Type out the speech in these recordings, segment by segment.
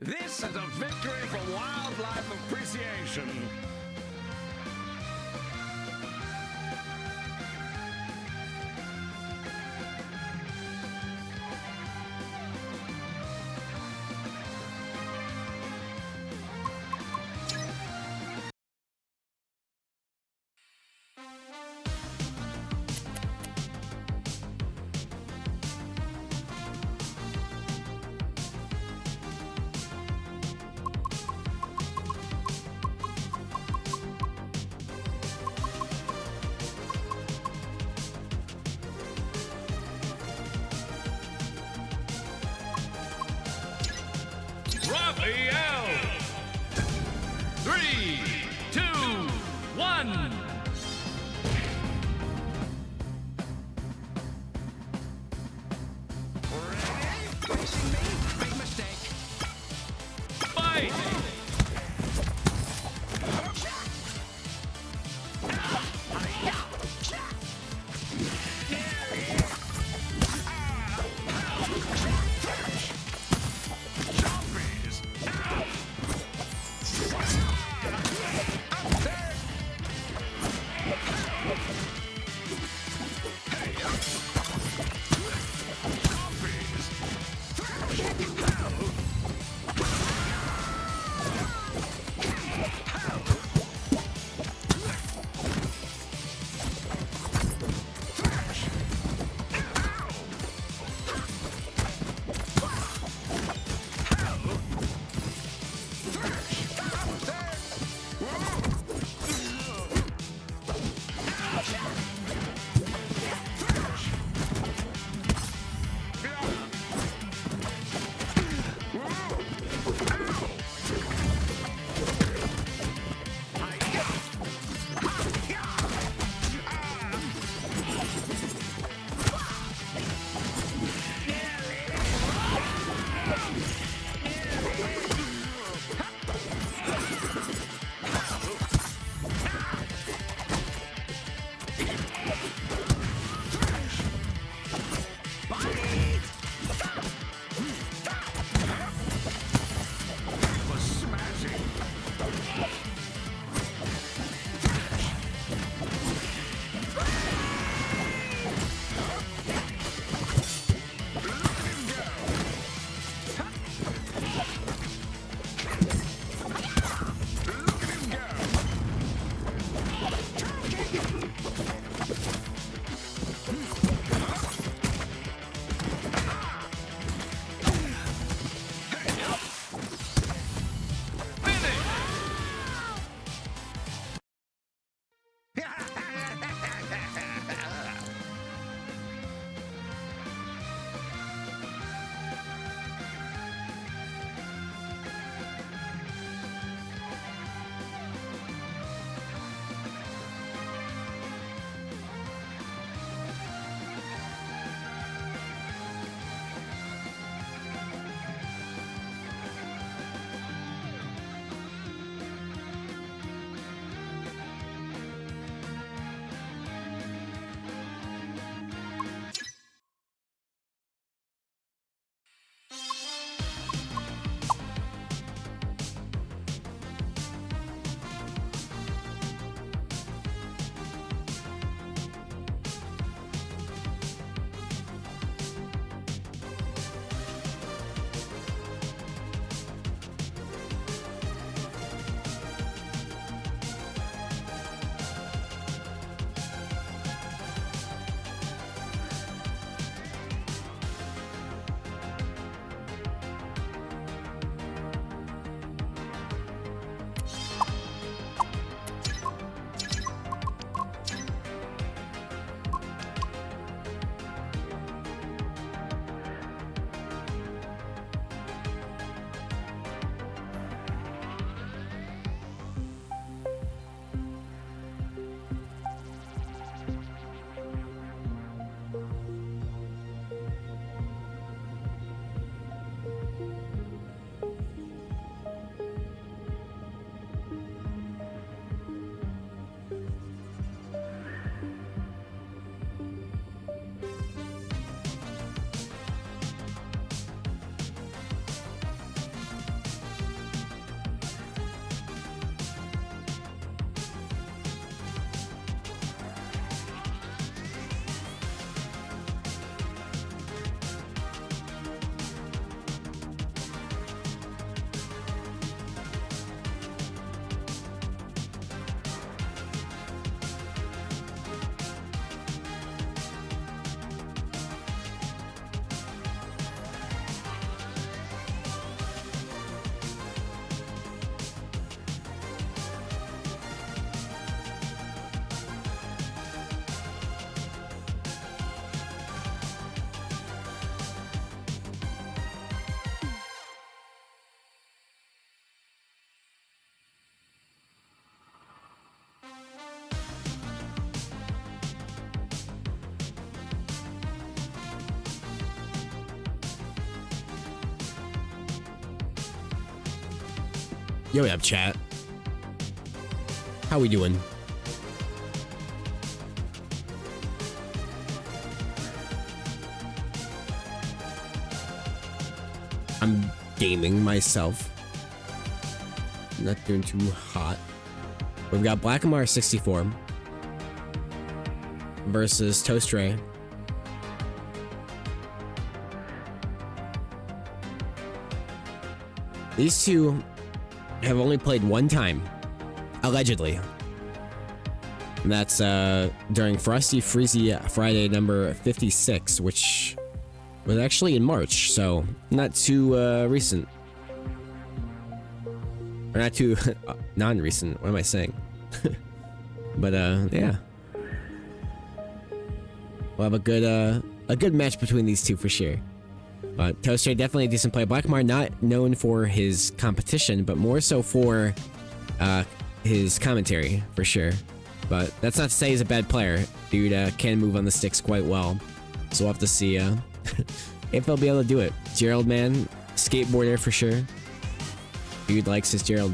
This is a victory for wildlife appreciation. Raphael! 3, 2, 1. Facing me? Big mistake. Fight! Yo, up, chat. How we doing? I'm gaming myself. Not doing too hot. We've got Blackamar 64 versus Toast Ray. These two have only played one time, allegedly. And that's during Frosty Freezy Friday number 56, which was actually in March, so not too recent. Or not too non-recent, what am I saying? But yeah. We'll have a good match between these two for sure. But Toaster definitely a decent player. Blackmar not known for his competition, but more so for his commentary for sure. But that's not to say he's a bad player. Dude can move on the sticks quite well. So we'll have to see if he'll be able to do it. Gerald, man, skateboarder for sure. Dude likes his Gerald.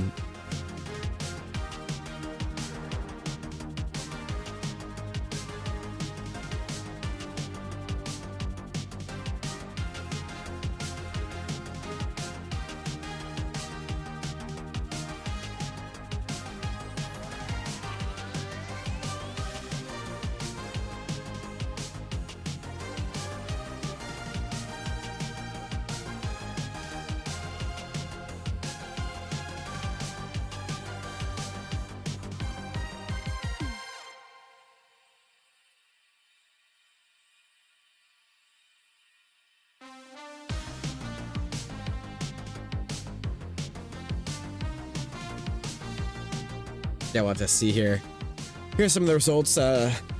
Yeah, we'll have to see here. Here's some of the results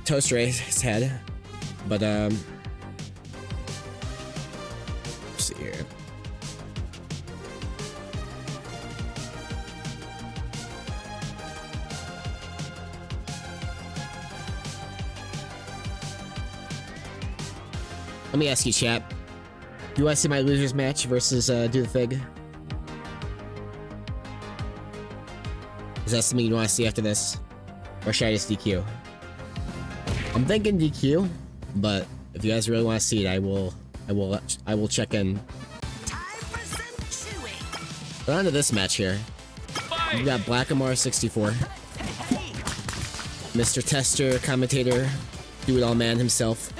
Toast Ray has had. But let's see here. Let me ask you, chat. Do you want to see my losers match versus Do the Fig? Is that something you want to see after this? Or should I just DQ? I'm thinking DQ, but if you guys really want to see it, I will check in. Time for some chewing. But on to this match here. We got Blackamar 64. Mr. Tester, commentator, do-it-all man himself.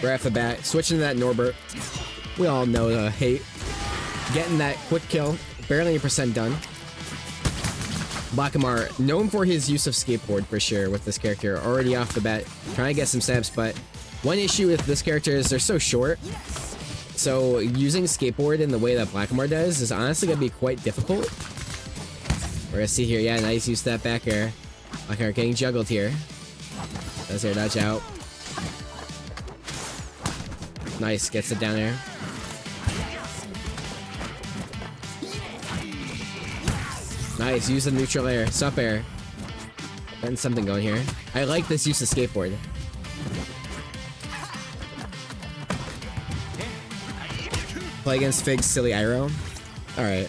Right off the bat, switching to that Norbert. We all know hate. Getting that quick kill, barely a percent done. Blackamar, known for his use of skateboard for sure with this character, already off the bat, trying to get some steps, but one issue with this character is they're so short. So using skateboard in the way that Blackamar does is honestly gonna be quite difficult. We're gonna see here, yeah, nice use of that back air. Blackamar getting juggled here. Does air dodge out. Nice, gets it down there. Nice, use the neutral air, sup air. Getting something going here. I like this use of skateboard. Play against Fig's silly Iroh. Alright.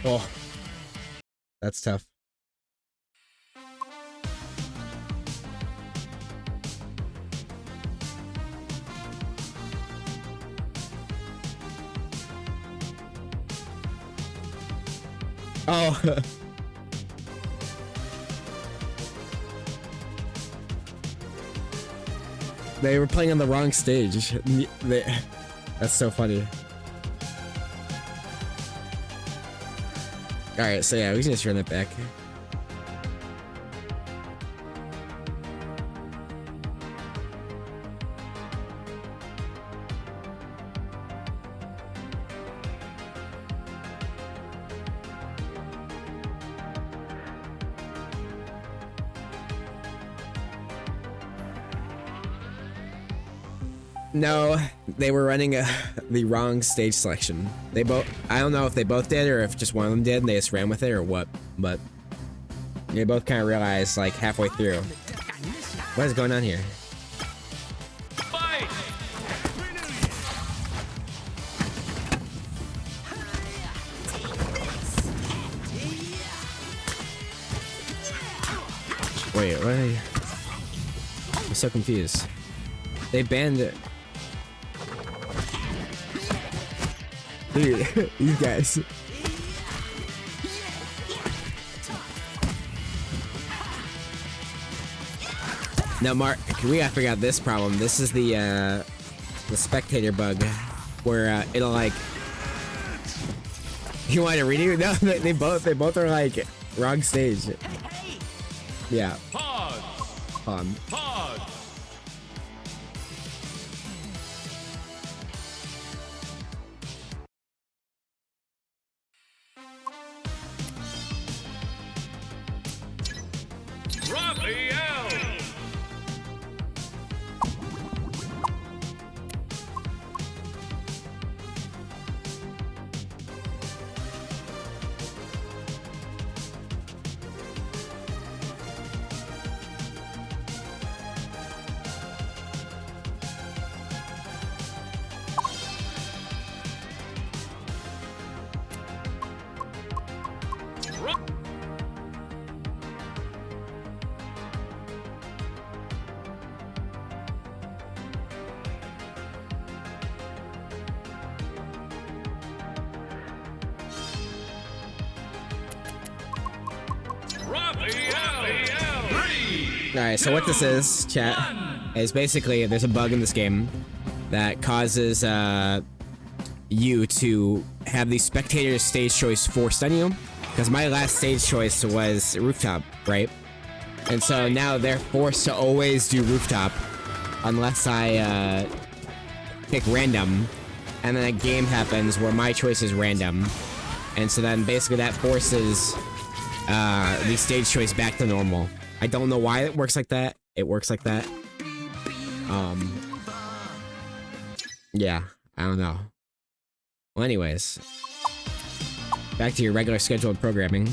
Oh, that's tough. Oh. They were playing on the wrong stage. That's so funny. Alright, so yeah, we can just run it back. No, they were running the wrong stage selection. They both, I don't know if they both did or if just one of them did and they just ran with it or what, but they both kind of realized like halfway through. What is going on here? Fight! Wait, what are they? I'm so confused. They banned it. Dude, these guys. Now, Mark, we gotta figure out this problem. This is the spectator bug, where it'll like. You want to redo? No, they both are like wrong stage. Yeah. Pause! Pause! Raphael! Alright, so what this is, chat, is basically there's a bug in this game that causes you to have the spectator stage choice forced on you. Because my last stage choice was rooftop, right? And so now they're forced to always do rooftop unless I pick random. And then a game happens where my choice is random. And so then basically that forces the stage choice back to normal. I don't know why it works like that. It works like that. Yeah, I don't know. Well, anyways. Back to your regular scheduled programming.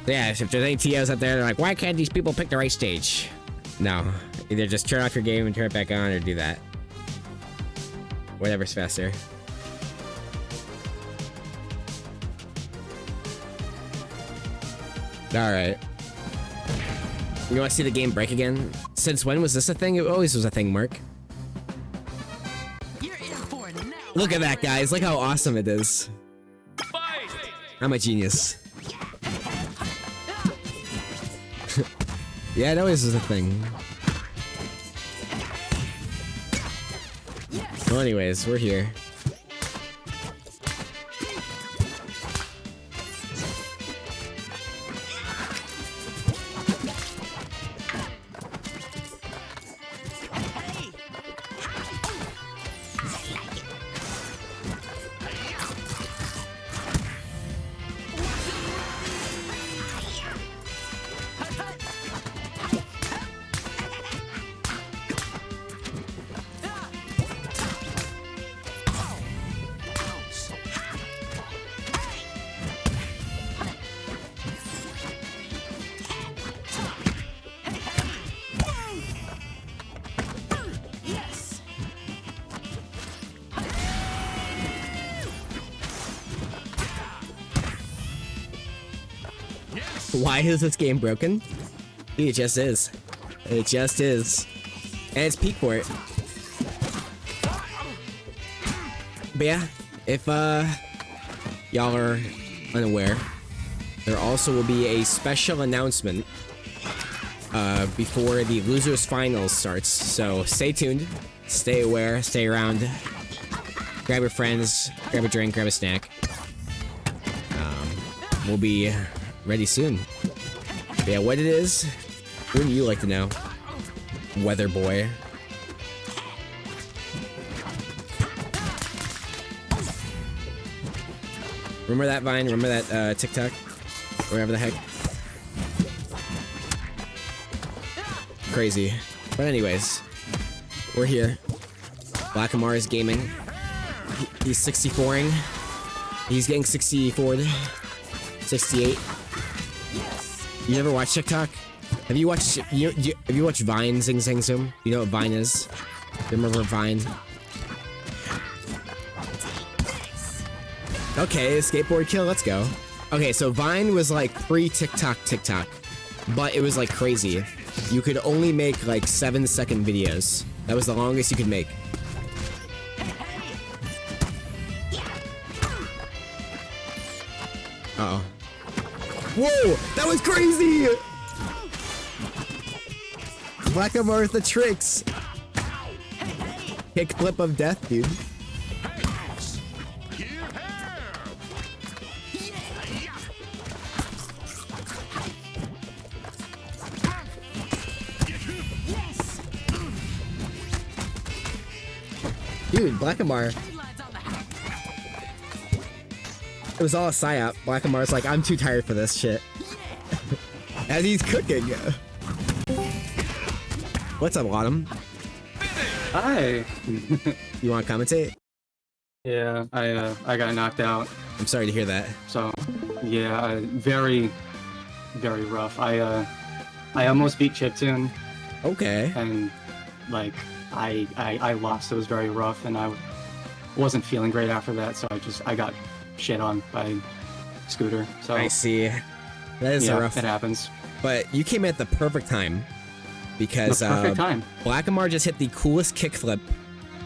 Yeah, if there's any TOs out there, they're like, why can't these people pick the right stage? No, either just turn off your game and turn it back on or do that. Whatever's faster. Alright. You want to see the game break again? Since when was this a thing? It always was a thing, Mark. You're in for it now. Look at that, guys. Look how awesome it is. Fight! I'm a genius. Yeah, it always was a thing. Well, anyways, we're here. Why is this game broken? It just is. It just is. And it's peak for it. But yeah, if y'all are unaware, there also will be a special announcement before the losers finals starts. So stay tuned, stay aware, stay around, grab your friends, grab a drink, grab a snack. We'll be ready soon. But yeah, what it is, wouldn't you like to know? Weather boy. Remember that Vine? Remember that TikTok? Whatever the heck. Crazy. But anyways, we're here. Blackamar is gaming. He's 64ing. He's getting 64'd. 68. You never watched TikTok? Have you watched have you watched Vine, Zing Zang Zoom? You know what Vine is? You remember Vine? Okay, skateboard kill, let's go. Okay, so Vine was like pre-TikTok, but it was like crazy. You could only make like 7-second videos. That was the longest you could make. Uh-oh. Whoa! That was crazy! Blackamar with the tricks. Kickflip of death, dude. Dude, Blackamar. It was all a psyop. Blackamar's like, I'm too tired for this shit. As he's cooking. What's up, Autumn? Hi. You want to commentate? Yeah, I got knocked out. I'm sorry to hear that. So, yeah, very, very rough. I almost beat Chiptune. Okay. And like I lost. It was very rough, and I wasn't feeling great after that. So I got shit on by Scooter. So I see. That is yeah, rough. It happens. But you came at the perfect time because the perfect time. Blackamar just hit the coolest kickflip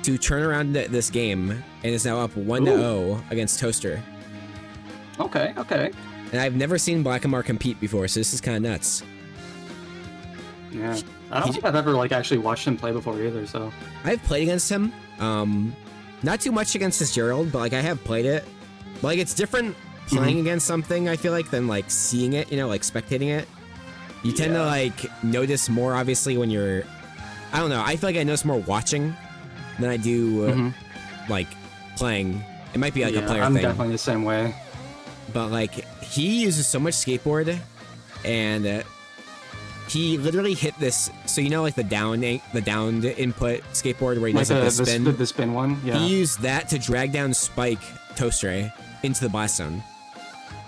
to turn around this game and is now up 1-0 against Toaster. Okay, okay. And I've never seen Blackamar compete before, so this is kind of nuts. Yeah, I don't think I've ever like actually watched him play before either. So I've played against him. Not too much against his Gerald, but like I have played it. Like it's different playing against something, I feel like, than like seeing it, you know, like spectating it. You tend to like notice more obviously when you're, I don't know, I feel like I notice more watching than I do like playing. It might be like a player I'm thing. definitely the same way. But like he uses so much skateboard, and he literally hit this. So you know, like the downed input skateboard where he does like the spin. The spin one. Yeah. He used that to drag down Spike Toaster into the blast zone.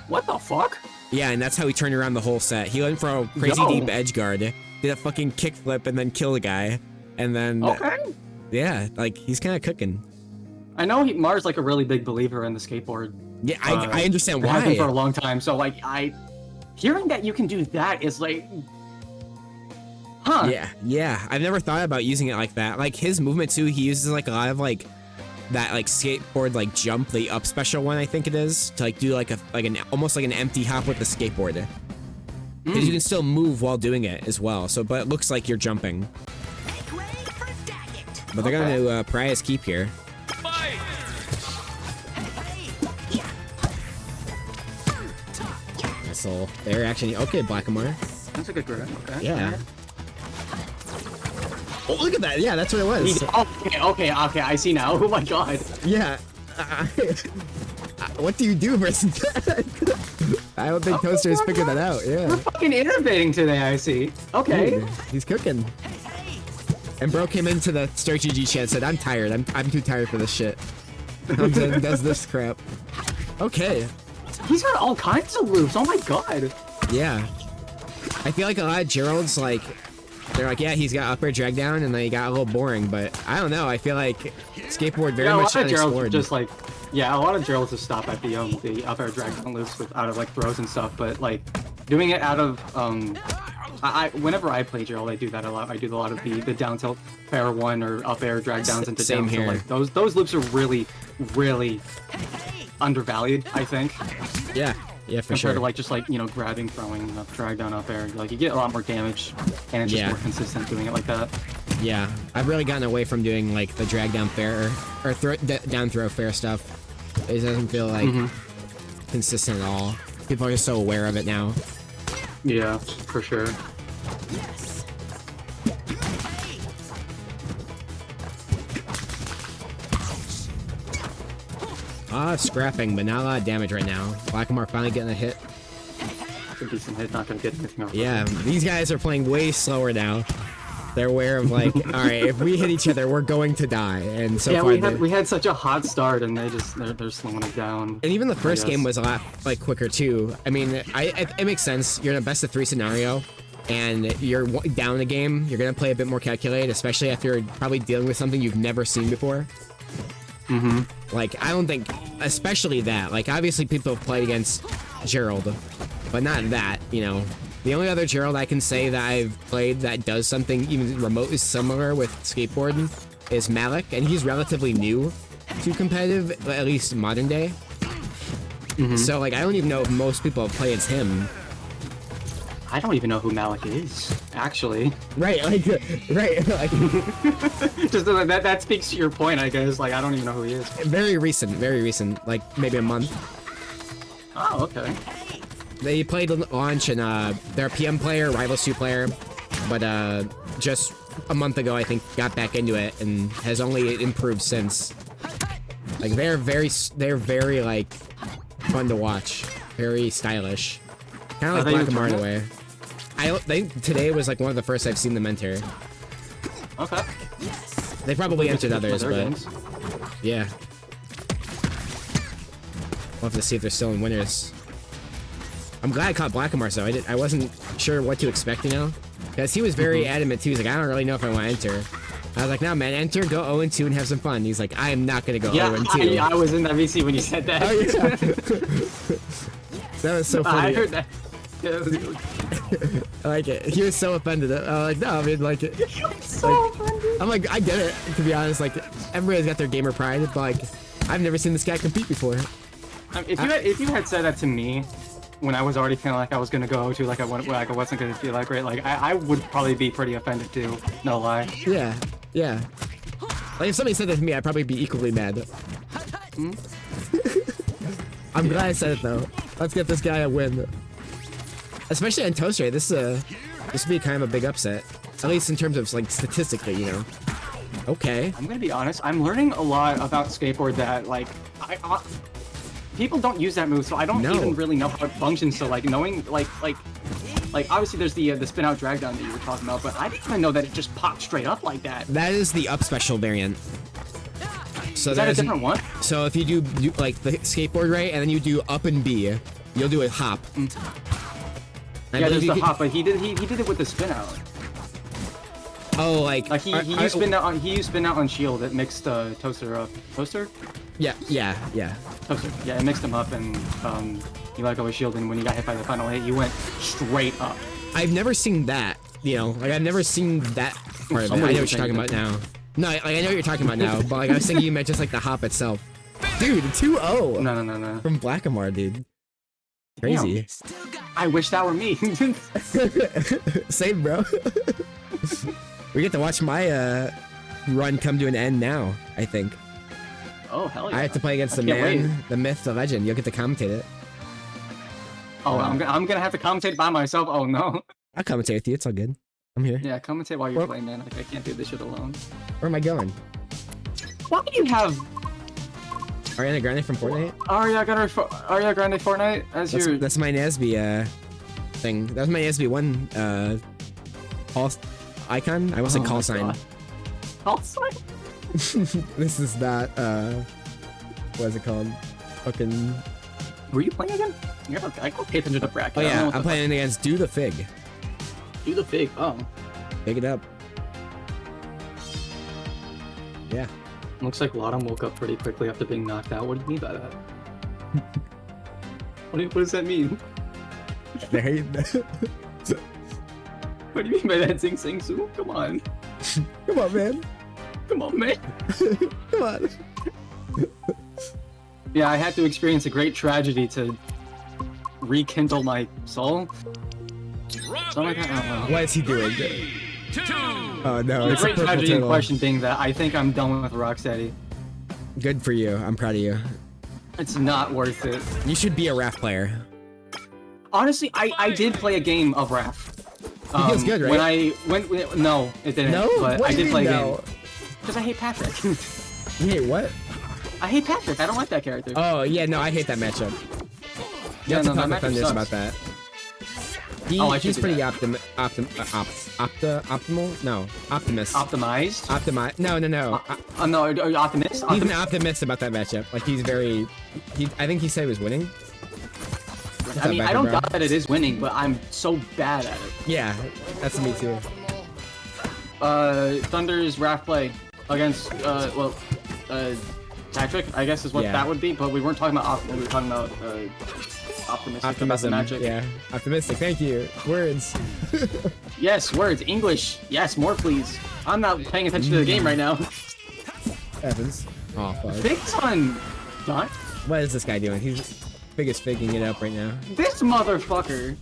What the fuck? Yeah, and that's how he turned around the whole set. He went for a crazy deep edge guard, did a fucking kickflip, and then killed a guy, and then yeah, like he's kind of cooking. I know Mar's like a really big believer in the skateboard. Yeah, I understand why. Has been for a long time. So like hearing that you can do that is like, huh? Yeah. I've never thought about using it like that. Like his movement too, he uses like a lot of like that like skateboard like jump, the up special one I think it is, to like do like an almost like an empty hop with the skateboard. Because you can still move while doing it as well. So, but it looks like you're jumping. But they're gonna Pariah's Keep here. So they're actually okay, Blackamar. That's a good grab. Okay. Yeah. Oh, look at that! Yeah, that's what it was. Okay. I see now. Oh my god. Yeah. What do you do versus that? I don't think Toaster has figured that out. Yeah. We're fucking innovating today. I see. Okay. Dude, he's cooking. And bro came into the Start GG chat and said, "I'm tired. I'm too tired for this shit." Comes in, does this crap. Okay. He's got all kinds of loops. Oh my god. Yeah. I feel like a lot of Geralds, like, they're like, yeah, he's got up air drag down, and then he got a little boring, but I don't know. I feel like skateboard very much unexplored. Just like, yeah, a lot of Geralds just stop at the up air drag down loops out of like throws and stuff, but like doing it out of whenever I play Gerald, I do that a lot. I do a lot of the down tilt fair one or up air drag downs into Same down tilt. here. Like those loops are really undervalued, I think. Yeah, for sure. Compared to like just like, you know, grabbing, throwing, up, drag down, up air. Like you get a lot more damage, and it's just more consistent doing it like that. Yeah, I've really gotten away from doing like the drag down fair or down throw fair stuff. It doesn't feel like consistent at all. People are just so aware of it now. Yeah, for sure. Scrapping, but not a lot of damage right now. Blackamar finally getting a hit. A decent hit, not gonna get anything off. Yeah, these guys are playing way slower now. They're aware of like, all right, if we hit each other, we're going to die. And so Yeah, far, we had such a hot start, and they're slowing it down. and even the first I guess. game was a lot like quicker too. I mean, it makes sense. You're in a best of 3 scenario, and you're down a game. You're gonna play a bit more calculated, especially after you're probably dealing with something you've never seen before. Like, I don't think, especially that. Like, obviously people have played against Gerald, but not that. You know, the only other Gerald I can say that I've played that does something even remotely similar with skateboarding is Malik, and he's relatively new to competitive, at least modern day. So like, I don't even know if most people have played as him. I don't even know who Malik is, actually. Right, like, right, like, Just that speaks to your point, I guess. Like, I don't even know who he is. very recent, like maybe a month. Oh, okay. They played launch and they're a PM player, Rivals 2 player, but just a month ago I think got back into it and has only improved since. Like they're very like fun to watch, very stylish, kind of like Black Amar in a way. I think today was like one of the first I've seen them enter. Okay. They probably entered others, but games. yeah. We'll have to see if they're still in winners. I'm glad I caught Blackamar, though. I wasn't sure what to expect, you know? Because he was very adamant, too. He's like, I don't really know if I want to enter. I was like, no, man, enter, go 0-2 and have some fun. He's like, I am not going to go 0-2. I was in that VC when you said that. Oh, yeah. That was so funny. I heard that. I like it. He was so offended. I was like, no, I mean, like, So offended. I'm like, I get it, to be honest. Like, everybody's got their gamer pride, but, like, I've never seen this guy compete before. If you had said that to me when I was already feeling like I was gonna go to, like I wasn't gonna feel that great, like I would probably be pretty offended too. No lie. Yeah, yeah. Like, if somebody said that to me, I'd probably be equally mad. I'm glad I said it, though. Let's get this guy a win. Especially on Toaster, this would be kind of a big upset. At least in terms of, like, statistically, you know. Okay. I'm gonna be honest. I'm learning a lot about skateboard that, like, people don't use that move, so I don't even really know how it functions. So, like, knowing, like obviously there's the spin out drag down that you were talking about, but I didn't even know that it just popped straight up like that. That is the up special variant. So is that a different one? So if you do like the skateboard right, and then you do up and B, you'll do a hop. Yeah, there's the hop, but he did it with the spin out. Oh, like he used spin out on shield that mixed Toaster up. Toaster? Yeah. Toaster. Yeah, it mixed him up, and he let go of shield, and when he got hit by the final hit, he went straight up. I've never seen that. You know, like I've never seen that part of it. I know what you're talking about now. No, like, I know what you're talking about now, but like I was thinking you meant just like the hop itself. Dude, 2-0. No. From Blackamar, dude. Crazy. Damn. I wish that were me. Same, bro. We get to watch my run come to an end now, I think. Oh, hell yeah. I have to play against the man, the myth, the legend. You'll get to commentate it. Oh, I'm gonna have to commentate by myself. Oh no. I'll commentate with you. It's all good. I'm here. Yeah, commentate while you're playing, man. Like, I can't do this shit alone. Where am I going? Why do you have Ariana Grande from Fortnite? Ariana Grande Fortnite as your... That's my Nasby thing. That was my Nasby one call icon. I almost said call sign. Call sign? This is not what is it called? Fucking... Were you playing again? I go pay attention to the bracket. Oh yeah, I'm playing against Do the Fig. Do the Fig, oh. Pick it up. Yeah. Looks like Lottom woke up pretty quickly after being knocked out. What do you mean by that? What does that mean? There you What do you mean by that, Zing Sing Su? Come on. Come on, man. Come on, man. Come on. Yeah, I had to experience a great tragedy to rekindle my soul. Something like that? I don't know. What is he doing? Oh no, The it's great a purple tragedy in turtle. question being that I think I'm done with Rocksteady. Good for you. I'm proud of you. It's not worth it. You should be a RAF player. Honestly, I did play a game of RAF. It feels good, right? No, it didn't. No? But What I do did you play mean a no? game. Because I hate Patrick. You hate what? I hate Patrick. I don't like that character. Oh yeah, no, I hate that matchup. You Yeah, have to no, talk that with matchup Thunders sucks. about that. He's pretty optimal. No, optimist. Optimized? Optimize. No. No, are you optimist? He's an optimist about that matchup. Like he's very. I think he said he was winning. I mean, I don't doubt that it is winning, but I'm so bad at it. Yeah, that's me too. Thunder's Wrath play against Patrick, I guess is what that would be, but we weren't talking about we were talking about optimistic about the magic. Yeah, optimistic. Thank you. Words. Yes, words. English. Yes, more please. I'm not paying attention to the game right now. Evans. Oh, fuck. Fig's on. Not. What is this guy doing? He's biggest figging it up right now. This motherfucker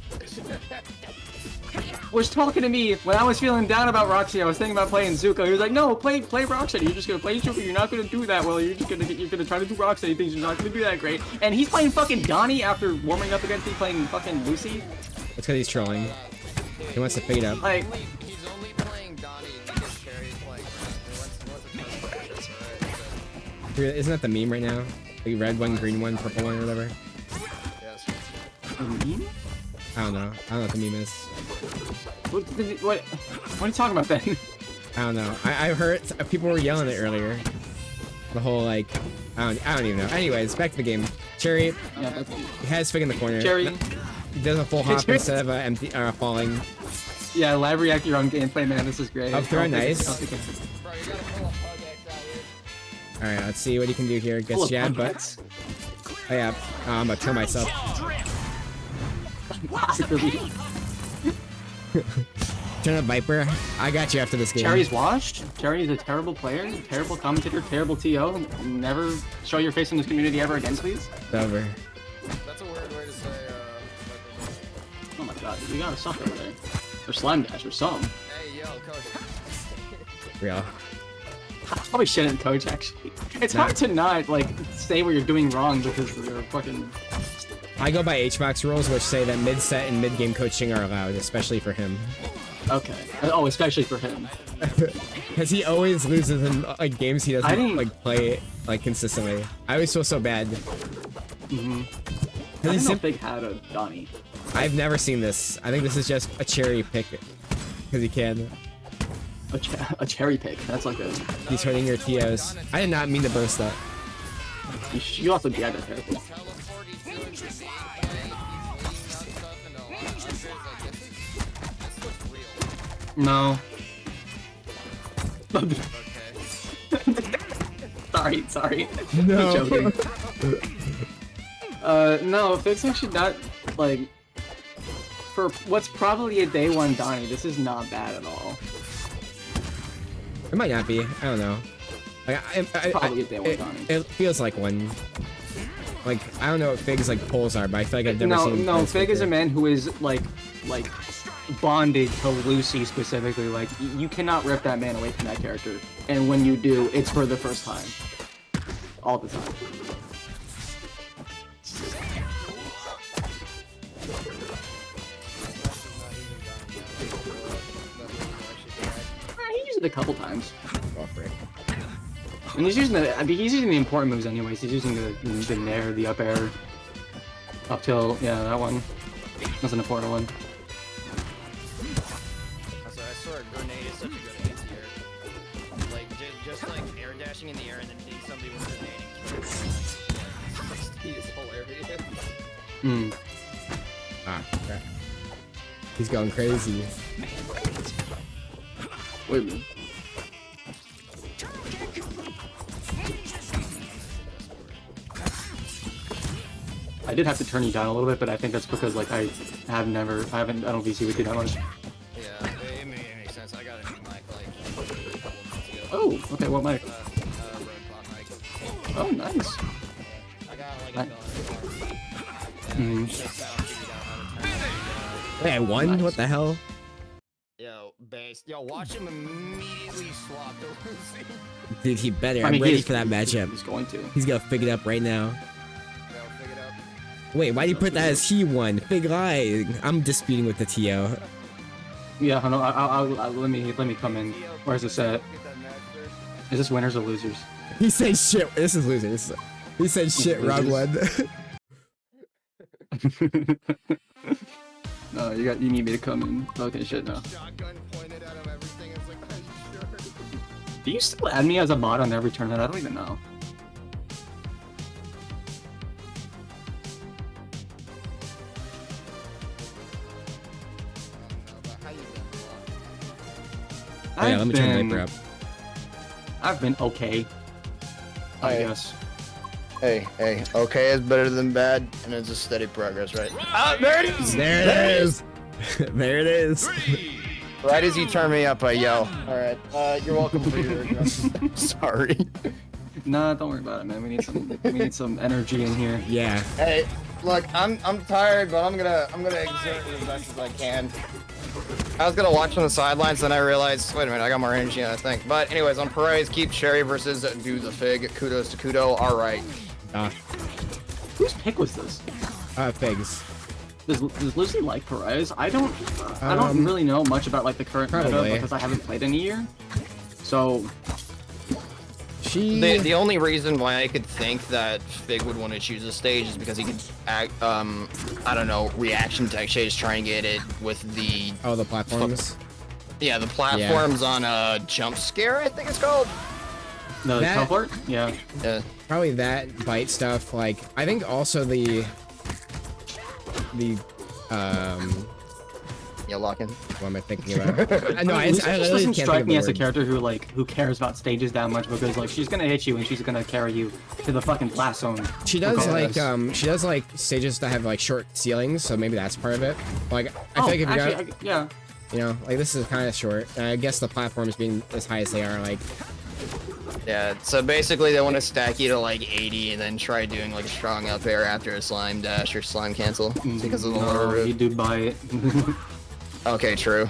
was talking to me when I was feeling down about Roxy. I was thinking about playing Zuko. He was like, "No, play Roxy. You're just gonna play Zuko. You're not gonna do that well. You're gonna try to do Roxy. He thinks you're not gonna do that great." And he's playing fucking Donnie after warming up against me playing fucking Lucy. It's because he's trolling. He wants to fig it up. Like, He's only playing Donnie because Cherry's playing. Isn't that the meme right now? The red one, green one, purple one, or whatever. Yes. a meme? I don't know what the meme is. What are you talking about then? I don't know. I heard people were yelling it earlier. The whole like, I don't even know. Anyways, back to the game. Cherry has fig in the corner. Cherry does a full hop instead of a empty falling. Yeah, live react your own gameplay, man. This is great. Up throw, nice. Bro, you gotta pull a hug X out here. All right, let's see what he can do here. Gets jabbed, but oh yeah, I'm gonna kill myself. Turn up Viper. I got you after this game. Cherry's washed. Cherry's a terrible player, terrible commentator, terrible TO. Never show your face in this community ever again, please. It's over. That's a weird way to say, Oh my god, we gotta suck over there. Or slime dash or some. hey, yo, coach. Real. Probably shouldn't coach, actually. It's hard to not, like, say what you're doing wrong because you're fucking... I go by HBox rules, which say that mid-set and mid-game coaching are allowed, especially for him. Okay. Oh, especially for him. Because he always loses in like games he doesn't like play like consistently. I always feel so bad. I didn't know Big had a Donnie. I've never seen this. I think this is just a cherry pick. Because he can. A cherry pick. That's like a... He's hurting your TOs. I did not mean to burst that. You also get that therapy. No. sorry. No. I'm joking. No, Fig's actually not, like, for what's probably a day one Donnie, this is not bad at all. It might not be. I don't know. Like, Probably a day one Donnie. It feels like one. Like, I don't know what Fig's like pulls are, but I feel like I've never seen. No, Fig is a man who is like bonded to Lucy specifically. Like, you cannot rip that man away from that character. And when you do, it's for the first time. All the time. He used it a couple times. Oh, frick. And he's using the important moves anyways. He's using the nair, the up air, up till that one. That's an important one. Also, I swear, grenade is such a good anti-air. Like just like air dashing in the air and then hitting somebody with grenading. He is hilarious. Ah, crap. He's going crazy. Wait a minute. I did have to turn you down a little bit, but I think that's because like I don't VC with you that much. Yeah, it makes sense. I got a new mic like a couple months ago. Oh, okay, what mic? Rode Pop mic. Oh, nice. I got like a Wait, I won? Nice. What the hell? Yo, base. Yo, watch him immediately swap to Lucy. Dude, he better. I mean, I'm ready he is- for that matchup. He's going to. He's gonna fig it up right now. Yo, pick it up. Wait, why do you put that as he won? Big lie. I'm disputing with the TO. Yeah, no, I'll let me come in. Where's the set? Get that match there. Is this winners or losers? He said shit. This is losers. He said shit, wrong one. No, you need me to come in. Okay, shit, no. Shotgun pointed at him, everything. It's like, are you sure? Do you still add me as a bot on every tournament? I don't even know. Oh, yeah, let me turn Viper up. I've been okay. I Hey. guess. Hey, okay is better than bad, and it's a steady progress, right? Ah, there it is! There it is. There it is. Right as you turn me up, I yell. Alright, you're welcome for your Sorry. Nah, don't worry about it, man. We need some energy in here. Yeah. Hey, look, I'm tired, but I'm gonna exert it as best as I can. I was gonna watch from the sidelines, then I realized, wait a minute, I got more energy than I think. But anyways, on Perez, keep Cherry versus Do the Fig. Kudos to Kudo. All right. Whose pick was this? Figs. Does Lucy like Perez? I don't really know much about like the current meta Probably. because I haven't played in a year. So She. The only reason why I could think that Fig would want to choose a stage is because he could act, I don't know, reaction tech shades, try and get it with the Oh, the platforms. yeah, the platforms on Jump Scare, I think it's called. no, That- teleport? Yeah. Yeah. Probably that bite stuff. Like, I think also the Yeah, lock in. what am I thinking about? No, Lucy I just literally doesn't can't strike think me of as the a character who cares about stages that much because like she's gonna hit you and she's gonna carry you to the fucking blast zone. She does regardless. she does like stages that have like short ceilings, so maybe that's part of it. Like, I feel like if you actually, got, yeah. you know, like this is kind of short. And I guess the platforms being as high as they are, like, Yeah, so basically they want to stack you to like 80 and then try doing like a strong up air after a slime dash or slime cancel because of the lower No, you root. do buy it. Okay, true.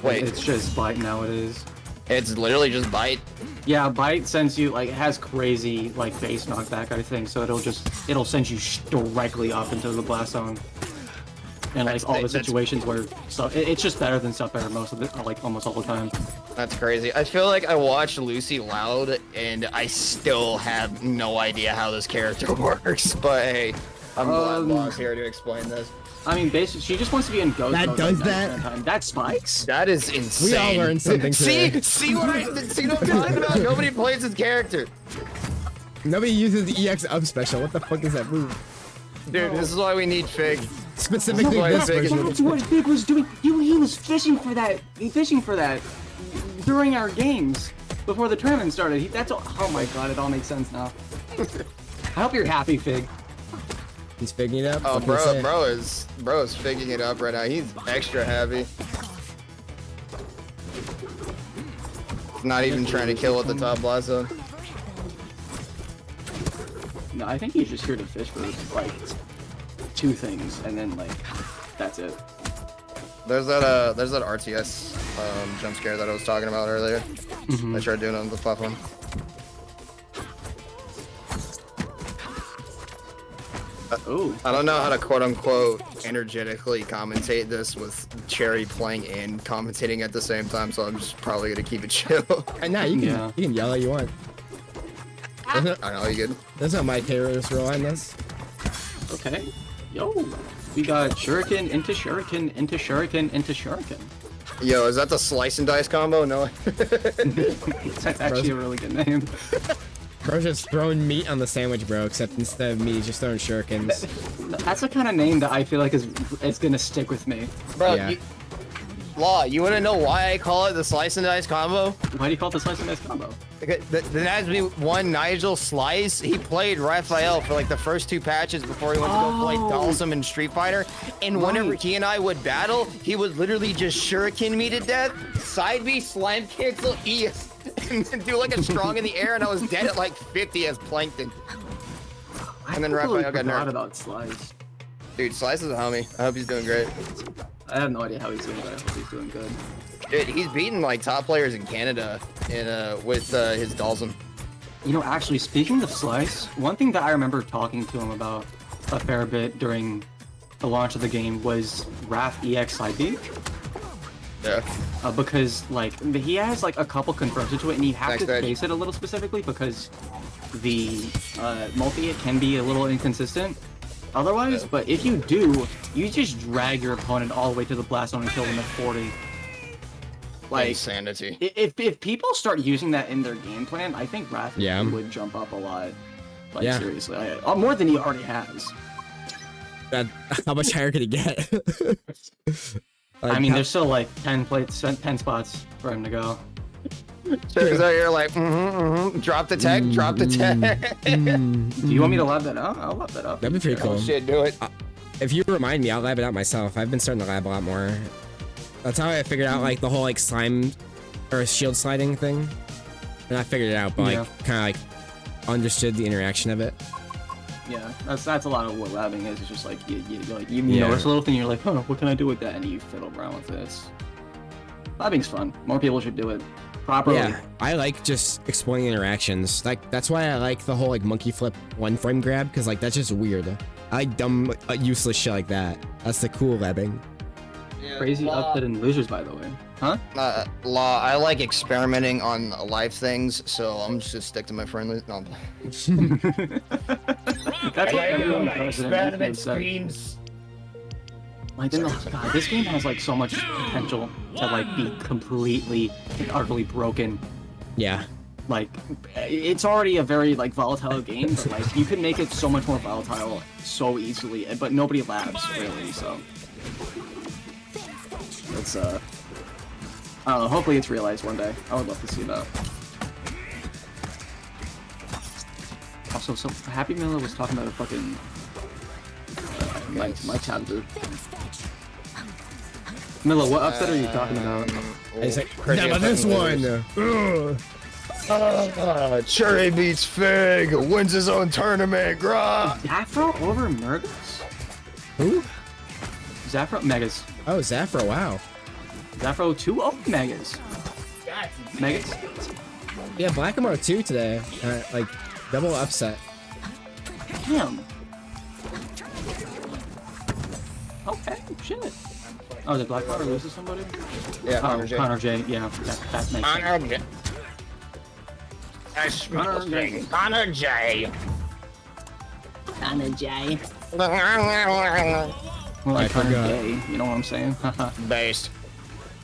Wait, It's just bite nowadays. it's literally just bite. Yeah, bite sends you like it has crazy like base knockback, I think. So it'll send you directly up into the blast zone. And like all the That's- situations where it's just better than sub air most of it, like almost all the time. That's crazy. I feel like I watched Lucy Loud and I still have no idea how this character works. But hey, I'm glad Boss here to explain this. I mean, basically, she just wants to be in ghost That mode. does like, that? 90% of the time. That spikes. That is insane. We all learned something today. See what I'm talking about? Nobody plays his character. nobody uses the EX up special. What the fuck is that move? Dude, this is why we need Fig. Specifically Why this Fig is- version. That's what Big was doing. He was fishing for that. During our games before the tournament started. That's all. Oh my god, it all makes sense now. I hope you're happy, Fig. He's picking it up. Oh, What can I say? bro is figging it up right now. He's extra happy. He's not even trying to kill with the top blast zone. No, I think he's just here to fish for like 2 things, and then like that's it. There's that RTS jump scare that I was talking about earlier. I tried doing it on the platform. Oh, I don't know how to quote unquote energetically commentate this with Cherry playing and commentating at the same time, so I'm just probably gonna keep it chill. Nah, you can Yeah. you can yell all you want. I don't know, you good? That's not my terrorist role on this. okay. Yo, we got shuriken into shuriken into shuriken into shuriken. Yo, is that the slice and dice combo? No. That's actually a really good name. Bro's just throwing meat on the sandwich, bro, except instead of meat, he's just throwing shurikens. That's the kind of name that I feel like is gonna stick with me. Bro, Yeah. Law, you wanna know why I call it the slice and dice combo? Why do you call it the slice and dice combo? There has to be one Nigel Slice. He played Raphael for like the first 2 patches before he went to go play Dalsum in Street Fighter. And whenever Right. he and I would battle, he would literally just shuriken me to death, side B, slime cancel, E, and then do like a strong in the air, and I was dead at like 50 as Plankton. And then totally Raphael got forgot nerfed. about Slice. Dude, Slice is a homie. I hope he's doing great. I have no idea how he's doing, but I hope he's doing good. Dude, he's beaten like top players in Canada with his Dalsum. You know, actually, speaking of Slice, one thing that I remember talking to him about a fair bit during the launch of the game was Raph EX Side B. Yeah. Because, like, he has, like, a couple confirms into it, and you have Next to stage. face it a little specifically because the multi-hit can be a little inconsistent. otherwise. But if you do, you just drag your opponent all the way to the blast zone and kill them at 40. Like insanity. If people start using that in their game plan, I think Wrath Yeah. would jump up a lot. Like Yeah. seriously, more than he already has. How much higher could he get? I mean, there's still like 10 spots for him to go. Because out here like, drop the tech, drop the tech. Do you want me to lab that up? I'll lab that up. That'd be pretty cool. Oh shit, do it. If you remind me, I'll lab it out myself. I've been starting to lab a lot more. That's how I figured out like the whole like slime or shield sliding thing. And I figured it out, but like kind of like understood the interaction of it. Yeah, that's a lot of what labbing is. It's just like you notice a little thing, you're like, huh, what can I do with that? And you fiddle around with this. Labbing's fun. More people should do it properly. Yeah, I like just exploring interactions. Like that's why I like the whole like monkey flip one frame grab, because like that's just weird. I like dumb useless shit like that. That's the cool labbing. Yeah, Crazy upset and losers, by the way. Huh? Law, I like experimenting on live things, so I'm just gonna stick to my friendly. No. That's what everyone president screens. Like, God, this game has like so much potential to like be completely and utterly broken. Yeah. Like, it's already a very like volatile game, but like you can make it so much more volatile so easily. But nobody labs really, so it's I don't know. Hopefully, it's realized one day. I would love to see that. Also, so Happy Miller was talking about a fucking my chapter. Miller, what upset are you talking about? It's like, Crazy never this upset one. Cherry beats Fig, wins his own tournament, grah! Zaffro over Murgus? Who? Zaffro Megas. Oh, Zaffro, wow. Zaffro 2-0 Megas. Megas? Yeah, Blackamore 2 today. Like, double upset. Damn. Okay, shit. Oh, did Blackwater lose to somebody? Yeah, Oh, Connor J. Connor J. Yeah, that makes sense. Connor J. That's Connor J. Connor J. Connor J. Well, like I Connor forgot. J. You know what I'm saying? Based.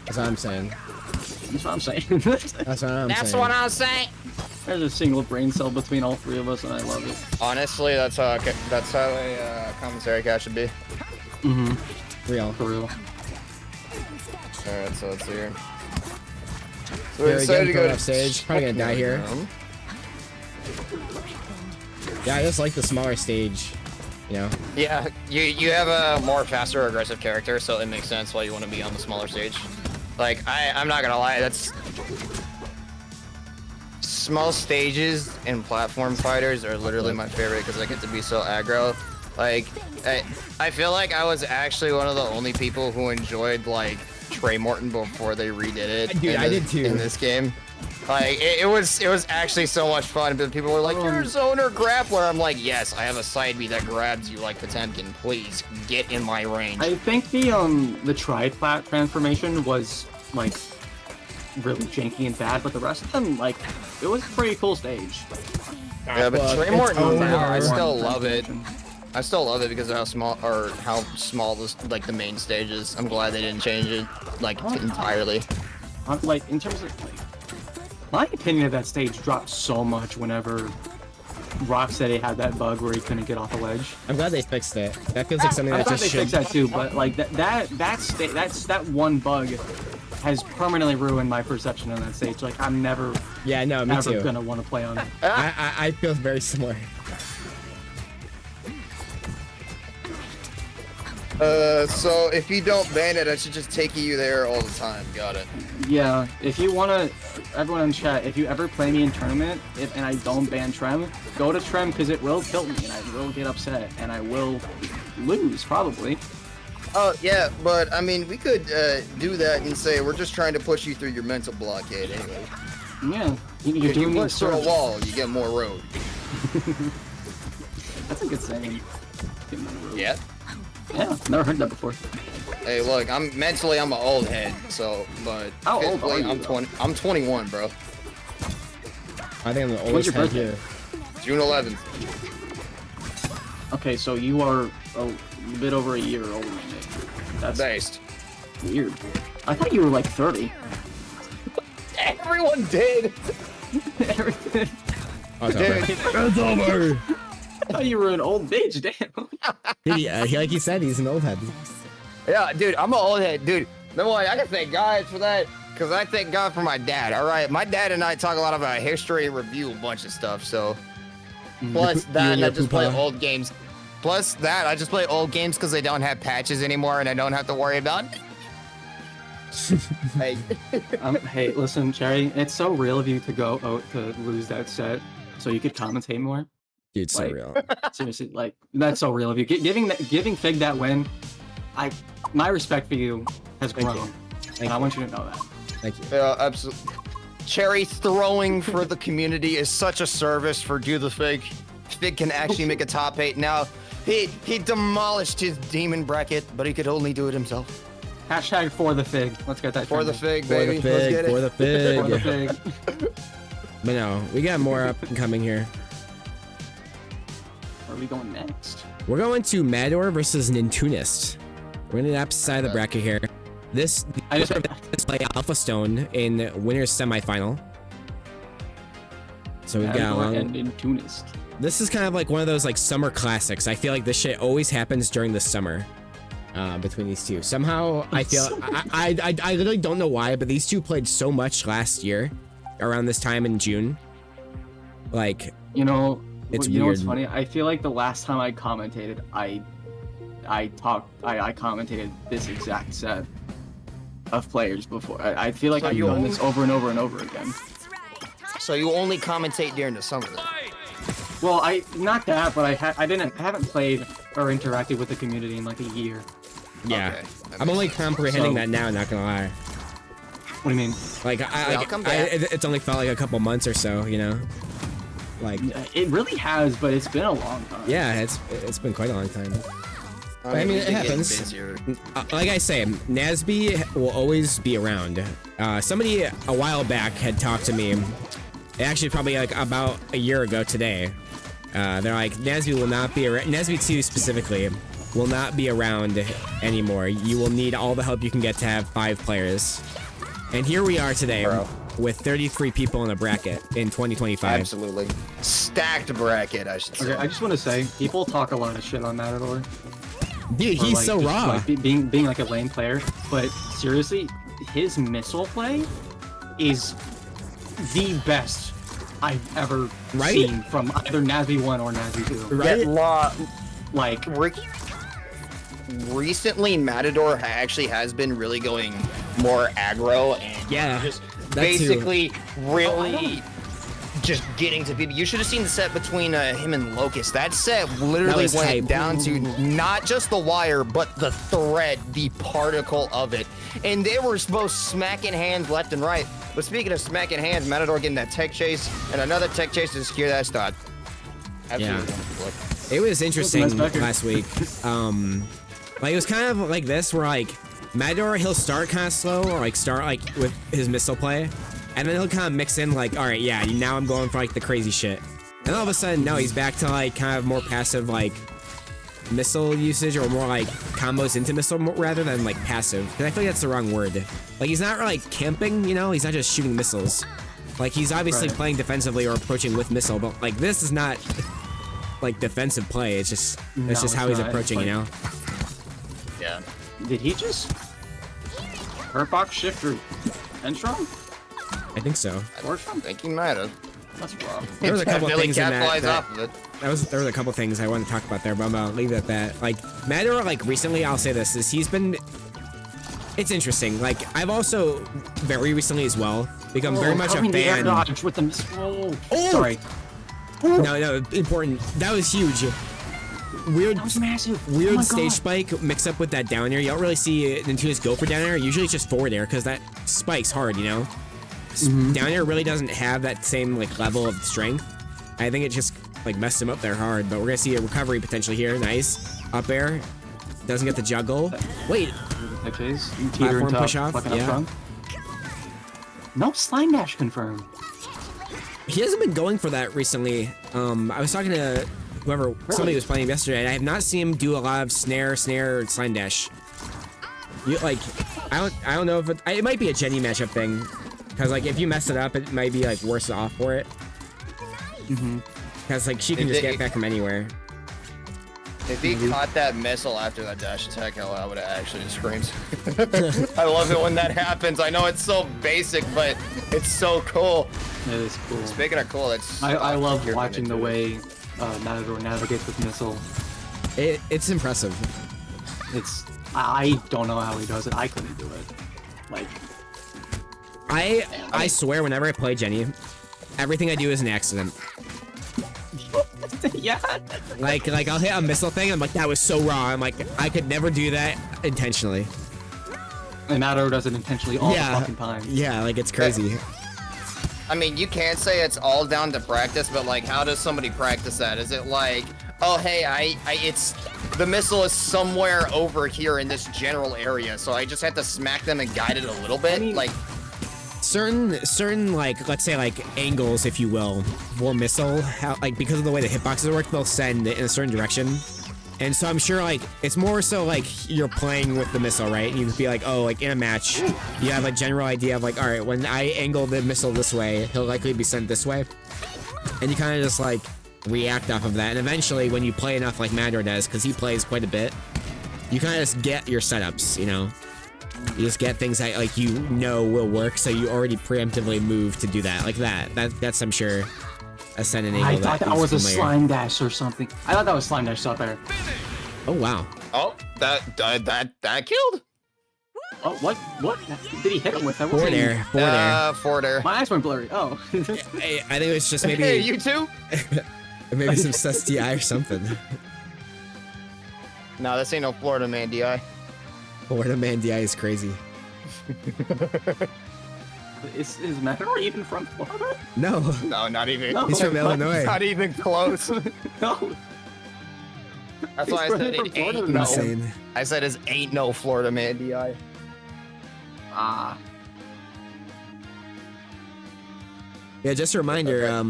That's what I'm saying. That's what I'm saying. That's what I'm That's saying. what I'll say. There's a single brain cell between all three of us, and I love it. Honestly, that's how a commentary cast should be. Real. For real. Alright, so let's see here. So Here, we decided to again, go off stage. Probably gonna die here. Yeah, I just like the smaller stage. You know? Yeah, you have a more faster, aggressive character, so it makes sense why you want to be on the smaller stage. Like, I'm not gonna lie, that's... Small stages in platform fighters are literally my favorite because I get to be so aggro. Like, I feel like I was actually one of the only people who enjoyed, like, Trey Morton before they redid it. Dude, I did too. In this game. Like, it was actually so much fun, but people were like, you're a zoner grappler. I'm like, yes, I have a side B that grabs you like Potemkin. Please, get in my range. I think the tri-plat transformation was, like, really janky and bad, but the rest of them, like, it was a pretty cool stage. Yeah, but Well, Trey it's Morton over. now, I still One love it. transformation. I still love it because of how small this, like, the main stage is. I'm glad they didn't change it, like, entirely. Like, in terms of, like, my opinion of that stage dropped so much whenever Rocksteady had that bug where he couldn't get off the ledge. I'm glad they fixed it. That feels like something I'm that glad just they should... fixed that too, but like that one bug has permanently ruined my perception on that stage. Like I'm never Yeah, no, me ever too. gonna want to play on it. I feel very similar. So if you don't ban it, I should just take you there all the time. Got it. Yeah, if you wanna, everyone in chat, if you ever play me in tournament and I don't ban Trem, go to Trem because it will tilt me and I will get upset and I will lose probably. Oh, yeah, but, I mean, we could do that and say we're just trying to push you through your mental blockade anyway. Yeah, you're If you doing push through a wall, you get more road. That's a good saying. Get more road. Yeah. Yeah, never heard that before. Hey, look, I'm an old head, so, but How old physically, are you, I'm 21, bro. I think I'm the When's oldest your head birthday? here. June 11th. Okay, so you are a bit over a year older than me. That's Based. weird. I thought you were like 30. Everyone did. Everything. Oh, it's over. It's over. I thought you were an old bitch, damn. Dude, like you said, he's an old head. Yeah, dude, I'm an old head, dude. No way, I can thank God for that, because I thank God for my dad. All right, my dad and I talk a lot about history, review a bunch of stuff. So, plus that, and I just play old games. Plus that, I just play old games because they don't have patches anymore, and I don't have to worry about. Hey. Hey, listen, Cherry. It's so real of you to go to lose that set, so you could commentate more. Dude, so Like, real. Seriously, like that's so real of you. Giving Fig that win, my respect for you has grown, and I want you to know that. Thank you. Yeah, absolutely. Cherry throwing for the community is such a service for Do the Fig. Fig can actually make a top 8 now. He demolished his demon bracket, but he could only do it himself. Hashtag for the Fig. Let's get that. For the trending. Fig, baby. Let's get it. For the fig. For the Fig. But no, we got more up and coming here. Where are we going next? We're going to Mador versus Nintunist. We're in the opposite side of the bracket here. This play Alpha Stone in winner's semifinal. So we've got a long. And in Tunis. This is kind of like one of those like summer classics. I feel like this shit always happens during the summer between these two. Somehow I feel I literally don't know why, but these two played so much last year around this time in June. Like, You know, it's you know what's weird. funny? I feel like the last time I commentated, I commentated this exact set of players before. I feel like So I've you done this over and over and over again. So you only commentate during the summer. Well, not that, but I haven't played or interacted with the community in like a year. yeah, Okay, that I'm makes only sense. comprehending So- that now. Not gonna lie. What do you mean? Like I'll come back. it's only felt like a couple months or so, you know. Like, It really has, but it's been a long time. yeah, it's been quite a long time. I mean, we it did get happens. busier. Like I say, Nasby will always be around. Somebody a while back had talked to me, actually probably like about a year ago today. They're like, Nasby will not be around. Nasby 2 specifically will not be around anymore. You will need all the help you can get to have 5 players. And here we are today Bro. with 33 people in the bracket in 2025. Absolutely. Stacked bracket, I should say. Okay, I just want to say, people talk a lot of shit on Matador. Dude, for, he's like, so just, raw. like, being like a lane player, but seriously, his missile play is the best I've ever Right? seen from either Nasby 1 or Nasby 2. Right? Like, Recently, Matador actually has been really going more aggro and Yeah, just that too. basically really just getting to people. You should have seen the set between him and Locust. That set literally was went hype. down to not just the wire, but the thread, the particle of it. And they were both smacking hands left and right. But speaking of smacking hands, Matador getting that tech chase and another tech chase to secure that start. Absolutely Yeah. wonderful. It was interesting Nice backer. last week. Like it was kind of like this, where like Matador, he'll start kind of slow, or like start like with his missile play, and then he'll kind of mix in like, all right, yeah, now I'm going for like the crazy shit, and all of a sudden, no, he's back to like kind of more passive like missile usage, or more like combos into missile rather than like passive. Because I feel like that's the wrong word. Like he's not like camping, you know, he's not just shooting missiles. Like he's obviously Right. playing defensively or approaching with missile, but like this is not like defensive play. It's just No, it's just how it's he's not. approaching, It's you know. Yeah. did he just hurt box shift through Entron? I think so. Or I something? think he might have. That's rough. There was a couple of Definitely things in that. capitalized that- off of it. There was a couple things I wanted to talk about there, but I'm gonna leave it at that. Like Matador, like recently, I'll say this: is he's been. It's interesting. Like I've also very recently as well become very much a Covering the air fan. dodge with the missile. Oh! Sorry. No, important. That was huge. Weird, That was massive. weird Oh my stage God. spike mixed up with that down air. You don't really see Nintunus go for down air. Usually it's just forward air because that spikes hard, you know. Down air really doesn't have that same like level of strength. I think it just like messed him up there hard. But we're gonna see a recovery potentially here. Nice up air. Doesn't get the juggle. Wait, That chase. You Platform teeter into push off, fucking up yeah. front. No slime dash confirmed. he hasn't been going for that recently. I was talking to whoever, somebody was playing yesterday, and I have not seen him do a lot of snare, or slime dash. You like, I don't know if it might be a Jenny matchup thing, because like if you mess it up, it might be like worse off for it. Because like she can just get back from anywhere. If he caught that missile after that dash attack, hell, I would have actually just screamed. I love it when that happens. I know it's so basic, but it's so cool. It is cool. Speaking of cool, it's I love watching the way Matador navigates with missile. It's impressive. I don't know how he does it. I couldn't do it. Like, I swear, whenever I play Jenny, everything I do is an accident. yeah. Like I'll hit a missile thing. I'm like, that was so wrong. I'm like, I could never do that intentionally. And Matador does it intentionally all the fucking time. Yeah, like it's crazy. I mean, you can't say it's all down to practice, but like, how does somebody practice that? Is it like, oh, hey, it's the missile is somewhere over here in this general area, so I just have to smack them and guide it a little bit? Like, certain like, let's say like angles, if you will, for missile, like because of the way the hitboxes work, they'll send in a certain direction. And so I'm sure like it's more so like you're playing with the missile, right? And you can be like, oh, like in a match, you have a general idea of like, all right, when I angle the missile this way, he'll likely be sent this way. And you kind of just like react off of that. And eventually when you play enough like Matador does, because he plays quite a bit, you kind of just get your setups, you know? You just get things that like you know will work, so you already preemptively move to do that. Like that's I'm sure a send and angle. I thought that was a slime dash or something. I thought that was slime dash out there. Oh wow. oh, that killed. Oh, what did he hit him with? Forward air. Forward air. My eyes went blurry. Oh. I think it was just maybe Hey, you too? maybe some sus DI or something. No, this ain't no Florida man, DI. Florida man DI is crazy. Is Matador even from Florida? No. No, not even. No. He's from Illinois. Not even close. No. That's why I said it ain't no. Insane. I said it ain't no Florida man, DI. Ah. Yeah, just a reminder,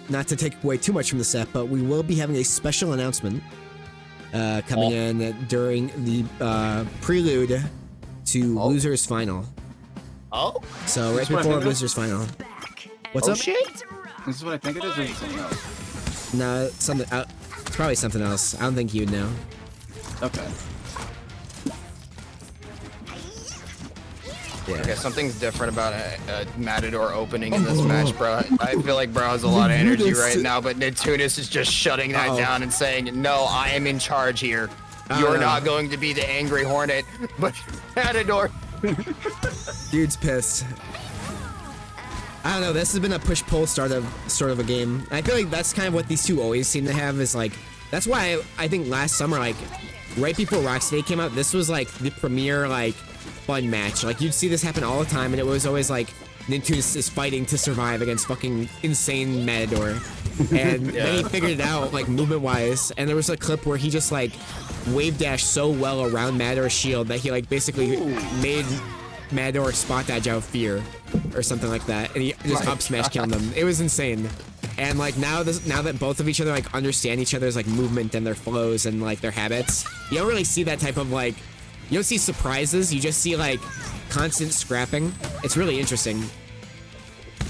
not to take away too much from the set, but we will be having a special announcement coming in during the prelude to Losers Final. Oh? So right before Losers Final. What's up? Shit? This is what I think it is, or something else? No, something. Probably something else. I don't think you'd know. Okay. Yeah. Okay, something's different about a Matador opening in this match, bro. I feel like bro has a lot of energy right now, but Nitunis is just shutting that down and saying, no, I am in charge here. You're not going to be the angry hornet, but Matador. Dude's pissed. I don't know, this has been a push-pull sort of a game. I feel like that's kind of what these two always seem to have, is like, that's why I think last summer, like, right before Rocksteady came out, this was like the premier, like, fun match. Like, you'd see this happen all the time, and it was always like, Nintus is fighting to survive against fucking insane Matador. And then he figured it out, like, movement-wise, and there was a clip where he just, like, wave dashed so well around Matador's shield that he, like, basically made Matador spot dodge out of fear or something like that, and he just up smash killed them. It was insane. And like now that both of each other like understand each other's like movement and their flows and like their habits, you don't really see that type of like, you don't see surprises, you just see like constant scrapping. It's really interesting.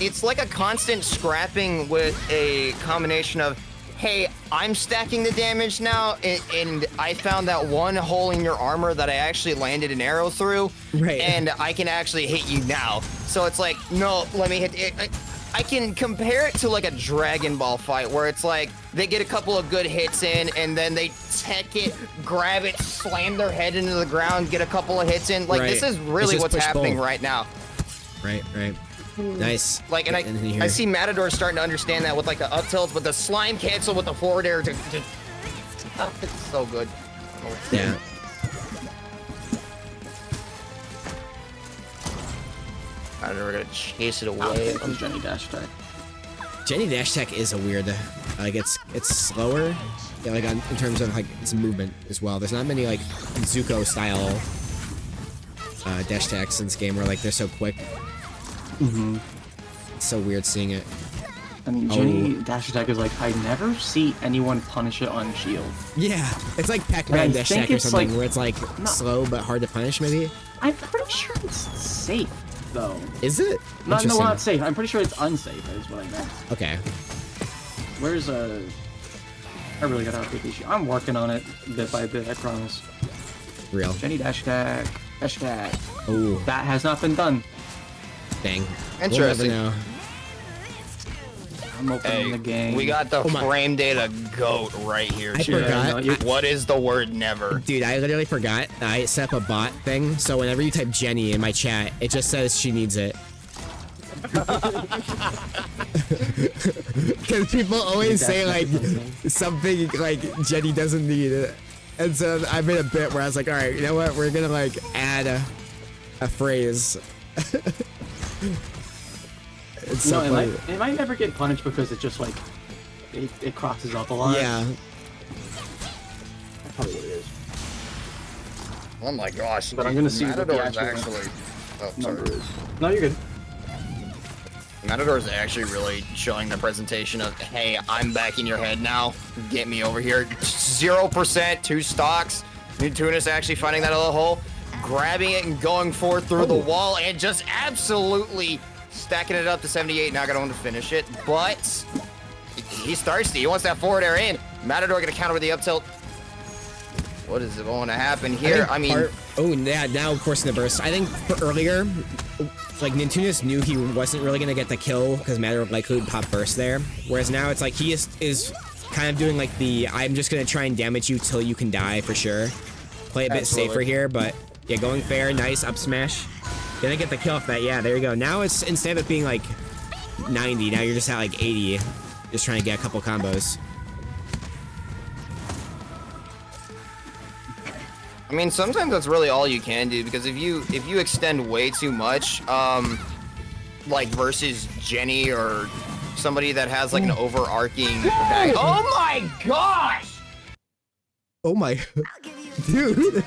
It's like a constant scrapping with a combination of, hey, I'm stacking the damage now, and I found that one hole in your armor that I actually landed an arrow through, and I can actually hit you now. So it's like, no, let me hit it. I can compare it to like a Dragon Ball fight where it's like they get a couple of good hits in and then they tech it, grab it, slam their head into the ground, get a couple of hits in. Like this is really what's happening right now. Right. Nice. Like, and I see Matador starting to understand that with like the up tilts, but the slime cancel with the forward air to it's so good. Yeah. Matador gonna chase it away. Jenny dash attack. Jenny dash tech is a weird, like it's slower, yeah, like in terms of like its movement as well. There's not many like Zuko style dash attacks in this game where like they're so quick. It's so weird seeing it. I mean, Jenny dash attack is like, I never see anyone punish it on shield. Yeah, it's like Pac-Man dash attack or something, like, where it's like slow but hard to punish, maybe. I'm pretty sure it's safe, though. Is it? No, not safe. I'm pretty sure it's unsafe, is what I meant. Okay. Where's I really gotta update these. I'm working on it bit by bit, I promise. Real. Jenny dash attack. Dash attack. Ooh. That has not been done. Dang. Interesting. We'll never know. I'm opening the game. We got the frame data goat right here. I forgot. What is the word never? Dude, I literally forgot. I set up a bot thing, so whenever you type Jenny in my chat, it just says she needs it. Because people always say like something like Jenny doesn't need it, and so I made a bit where I was like, all right, you know what? We're gonna like add a phrase. It's so funny. It might never get punished because it just like it crosses up a lot. Yeah. That's probably what it is. Oh my gosh. But I'm gonna see what the Matador's actual actually. Oh, number sorry. is. No, you're good. Matador's actually really showing the presentation of, hey, I'm back in your head now. Get me over here. 0%, 2 stocks. Nintunis actually finding that little hole, grabbing it and going forward through the wall and just absolutely stacking it up to 78. Not gonna want to finish it, but he's thirsty. He wants that forward air in. Matador gonna counter with the up tilt. What is going to happen here? I mean, oh yeah, now of course in the burst. I think for earlier, like Nintunis knew he wasn't really gonna get the kill because Matador likely would pop burst there. Whereas now it's like he is kind of doing like the I'm just gonna try and damage you till you can die for sure. Play a bit safer here, but yeah, going fair, nice up smash. Gonna get the kill off that. Yeah, there you go. Now it's instead of it being like 90, now you're just at like 80, just trying to get a couple combos. I mean, sometimes that's really all you can do, because if you extend way too much, like versus Jenny or somebody that has like an overarching bag. Oh my gosh! Oh my, dude.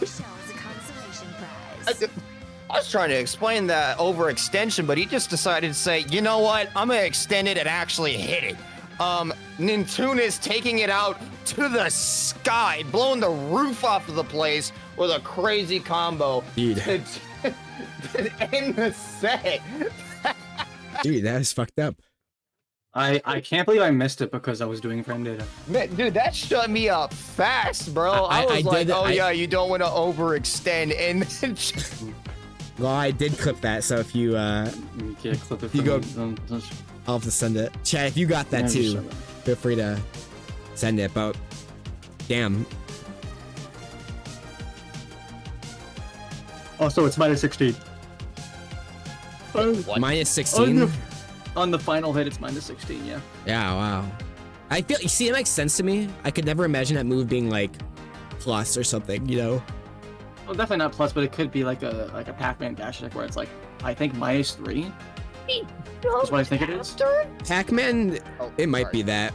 I was trying to explain that overextension, but he just decided to say, you know what? I'm gonna extend it and actually hit it. Nintunis taking it out to the sky, blowing the roof off of the place with a crazy combo. Dude. To end the set. Dude, that is fucked up. I can't believe I missed it because I was doing frame data. Man, dude, that shut me up fast, bro. I was like, yeah, you don't want to overextend, and then well, I did clip that, so if you You can't clip it. You go- Don't- I'll have to send it. Chad, if you got that Yeah, just too, send it. feel free to send it, but damn. Oh, so it's minus 16. What? Minus 16? On the final hit, it's minus 16, yeah. Yeah, wow. I feel, you see, it makes sense to me. I could never imagine that move being like plus or something, you know? Well, definitely not plus, but it could be like a Pac-Man dash attack where it's like, I think minus 3? That's what I think it is. Pac-Man, Oh, it might sorry. be that.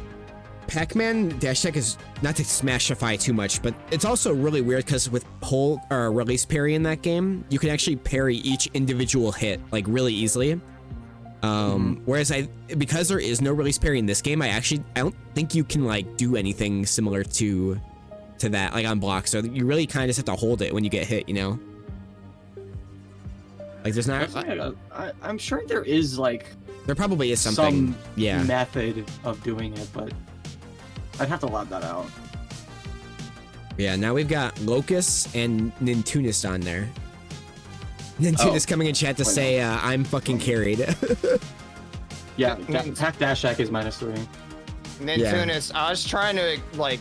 Pac-Man dash attack is not to smashify too much, but it's also really weird because with pull or release parry in that game, you can actually parry each individual hit like really easily. Whereas because there is no release parry in this game, I don't think you can like do anything similar to that like on block. So you really kind of just have to hold it when you get hit, you know? Like there's not. I'm sure there is like There probably is something. Yeah. method of doing it, but I'd have to lab that out. Yeah, now we've got Locust and Nintunis on there. Nintunis coming in chat to say, I'm fucking carried. Yeah, Pac dash attack is minus 3. Nintunis, I was trying to like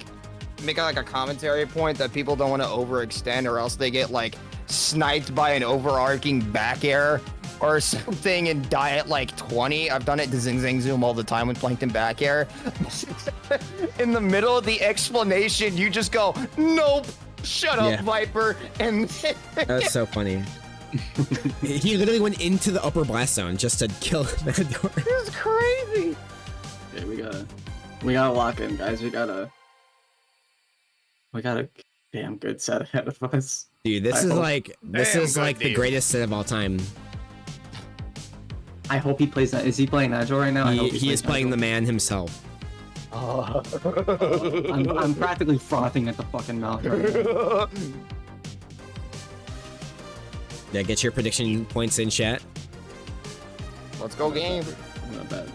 make like a commentary point that people don't want to overextend or else they get like sniped by an overarching back air or something and die at like 20. I've done it to Zing Zang Zoom all the time with plankton back air. In the middle of the explanation, you just go, nope, shut up, Yeah. Viper. And That's so funny. He literally went into the upper blast zone just to kill Matador. it's crazy. Okay, we gotta lock in, guys. We got a damn good set ahead of us. Dude, this I is hope- like the Damn good greatest set of all time. I hope he plays that. Is he playing Nigel right now? I hope He is playing the man himself. I'm practically frothing at the fucking mouth right now. Yeah, get your prediction points in chat. Let's go game.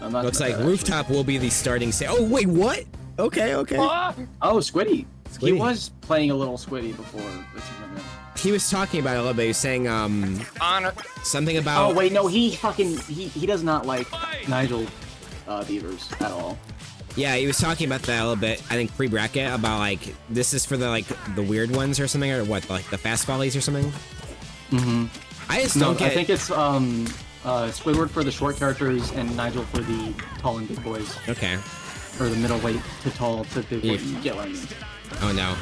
I'm not Looks gonna like bet, Rooftop will be the starting Oh, wait, what? Okay. actually. Oh, Squiddy. He Squiddy. was playing a little Squiddy before the tournament. He was talking about it a little bit. He was saying Honor. something about... Oh wait, no, he does not like Nigel Beavers at all. Yeah, he was talking about that a little bit, I think pre-bracket, about like, this is for the like, the weird ones or something, or what, like the fast volleys or something? Mm-hmm. I just No, don't get I think it's Squidward for the short characters and Nigel for the tall and big boys. Okay. Or the middleweight to tall to big boys. Yeah. You get what I mean. Oh no.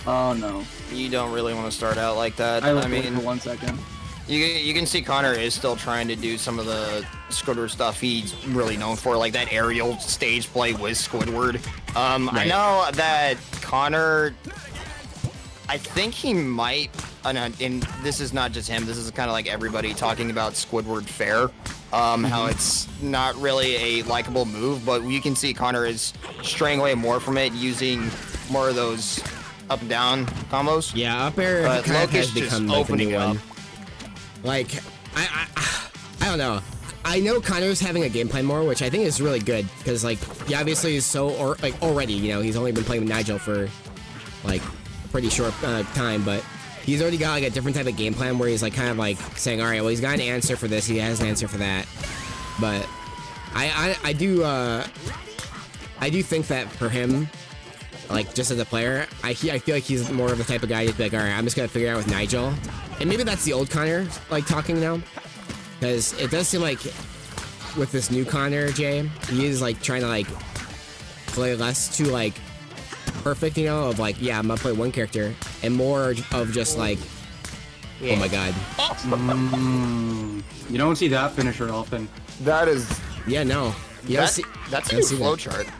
Oh no. You don't really want to start out like that. I I mean, mean, for 1 second. you can see Connor is still trying to do some of the Squidward stuff he's really known for, like that aerial stage play with Squidward. I Right. know that Connor, I think he might, and this is not just him, this is kind of like everybody talking about Squidward Fair, how it's not really a likable move, but you can see Connor is straying away more from it, using more of those up and down combos. Yeah, up air But kind of has Loki's just become like the opening new one. up. Like, I don't know. I know Connor's having a game plan more, which I think is really good, because like, he obviously is so, already, you know, he's only been playing with Nigel for like a pretty short time, but he's already got like a different type of game plan where he's like kind of like saying, all right, well, he's got an answer for this, he has an answer for that, but I do think that for him, like just as a player, I feel like he's more of the type of guy to be like, all right, I'm just gonna figure it out with Nigel, and maybe that's the old Connor like talking now, because it does seem like with this new Connor, Jay, he is like trying to like play less too like perfect, you know, of like, yeah, I'm gonna play one character, and more of just like, oh my god, You don't see that finisher often. That is, yeah, no, you don't see, that's a don't new see that. flowchart.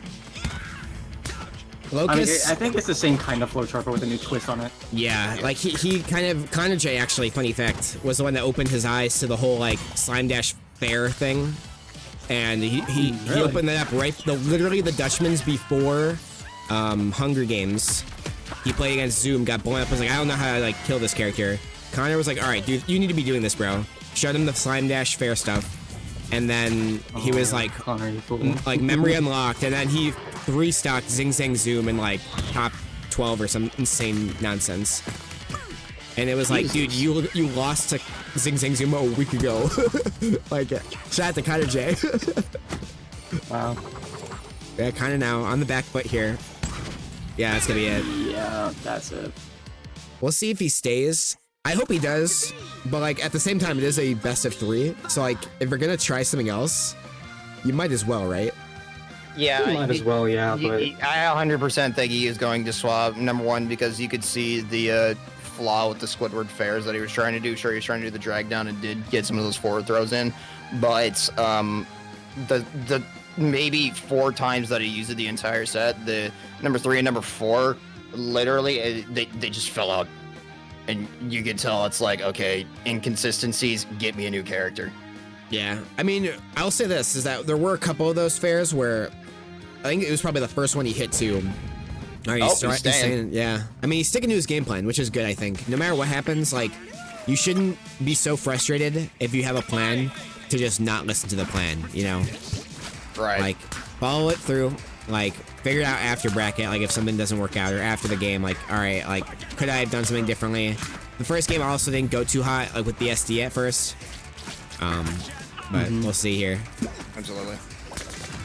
I mean, Locust, I think it's the same kind of flowchart, but with a new twist on it. yeah, like he kind of, Connor J actually, funny fact, was the one that opened his eyes to the whole like Slime Dash Fair thing. And he Really? opened that up right, literally the Dutchman's before Hunger Games. He played against Zoom, got blown up, was like, I don't know how to like kill this character. Connor was like, alright, dude, you need to be doing this, bro. Showed him the Slime Dash Fair stuff. And then he was like, Connor, you fool. like memory unlocked, and then he 3-stocked Zing Zang Zoom in like top 12 or some insane nonsense. And it was like, dude, you lost to Zing Zang Zoom a week ago. Like, shout out to Connor J. Wow. Yeah, kind of now on the back foot here. Yeah, that's gonna be it. Yeah, that's it. We'll see if he stays. I hope he does, but like at the same time, it is a best of 3. So like, if we're gonna try something else, you might as well, right? Yeah, Might as well, yeah, but I 100% think he is going to swap number one because you could see the flaw with the Squidward fairs that he was trying to do. Sure, he was trying to do the drag down and did get some of those forward throws in, but the maybe 4 times that he used it the entire set, the number 3 and number 4, literally they just fell out, and you could tell it's like, okay, inconsistencies. Get me a new character. Yeah, I mean, I'll say this, is that there were a couple of those fairs where I think it was probably the first one he hit too. All right, He's staying. yeah. I mean, he's sticking to his game plan, which is good, I think. No matter what happens, like, you shouldn't be so frustrated if you have a plan to just not listen to the plan, you know? Right. Like, follow it through, like, figure it out after bracket, like, if something doesn't work out, or after the game, like, all right, like, could I have done something differently? The first game also didn't go too hot, like, with the SD at first. But we'll see here. Absolutely.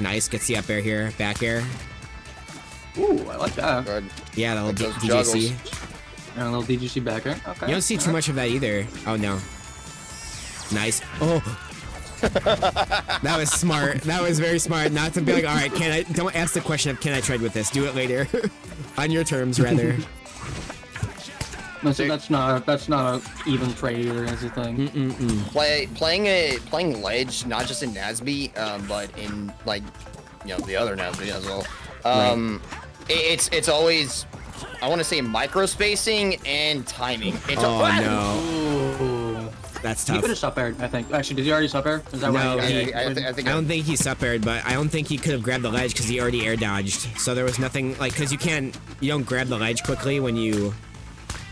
Nice, gets the up air here, back air. ooh, I like that. Good. Yeah, the little Those DJC. And a little DGC backer. Okay. You don't see too much of that either. Oh no. Nice. Oh. That was smart. That was very smart. Not to be like, all right, don't ask the question of can I trade with this? Do it later. On your terms, rather. No, so that's not a even trade either, is the thing. Playing ledge, not just in Nasby, but in like, you know, the other Nasby as well. It's always, I want to say, micro spacing and timing. It's Oh no. Ooh. That's He tough. could have sub aired, I think. Actually, did he already sub air? Is that No, right? he- I think I don't think he sub aired, but I don't think he could have grabbed the ledge because he already air dodged. So there was nothing like because you don't grab the ledge quickly when you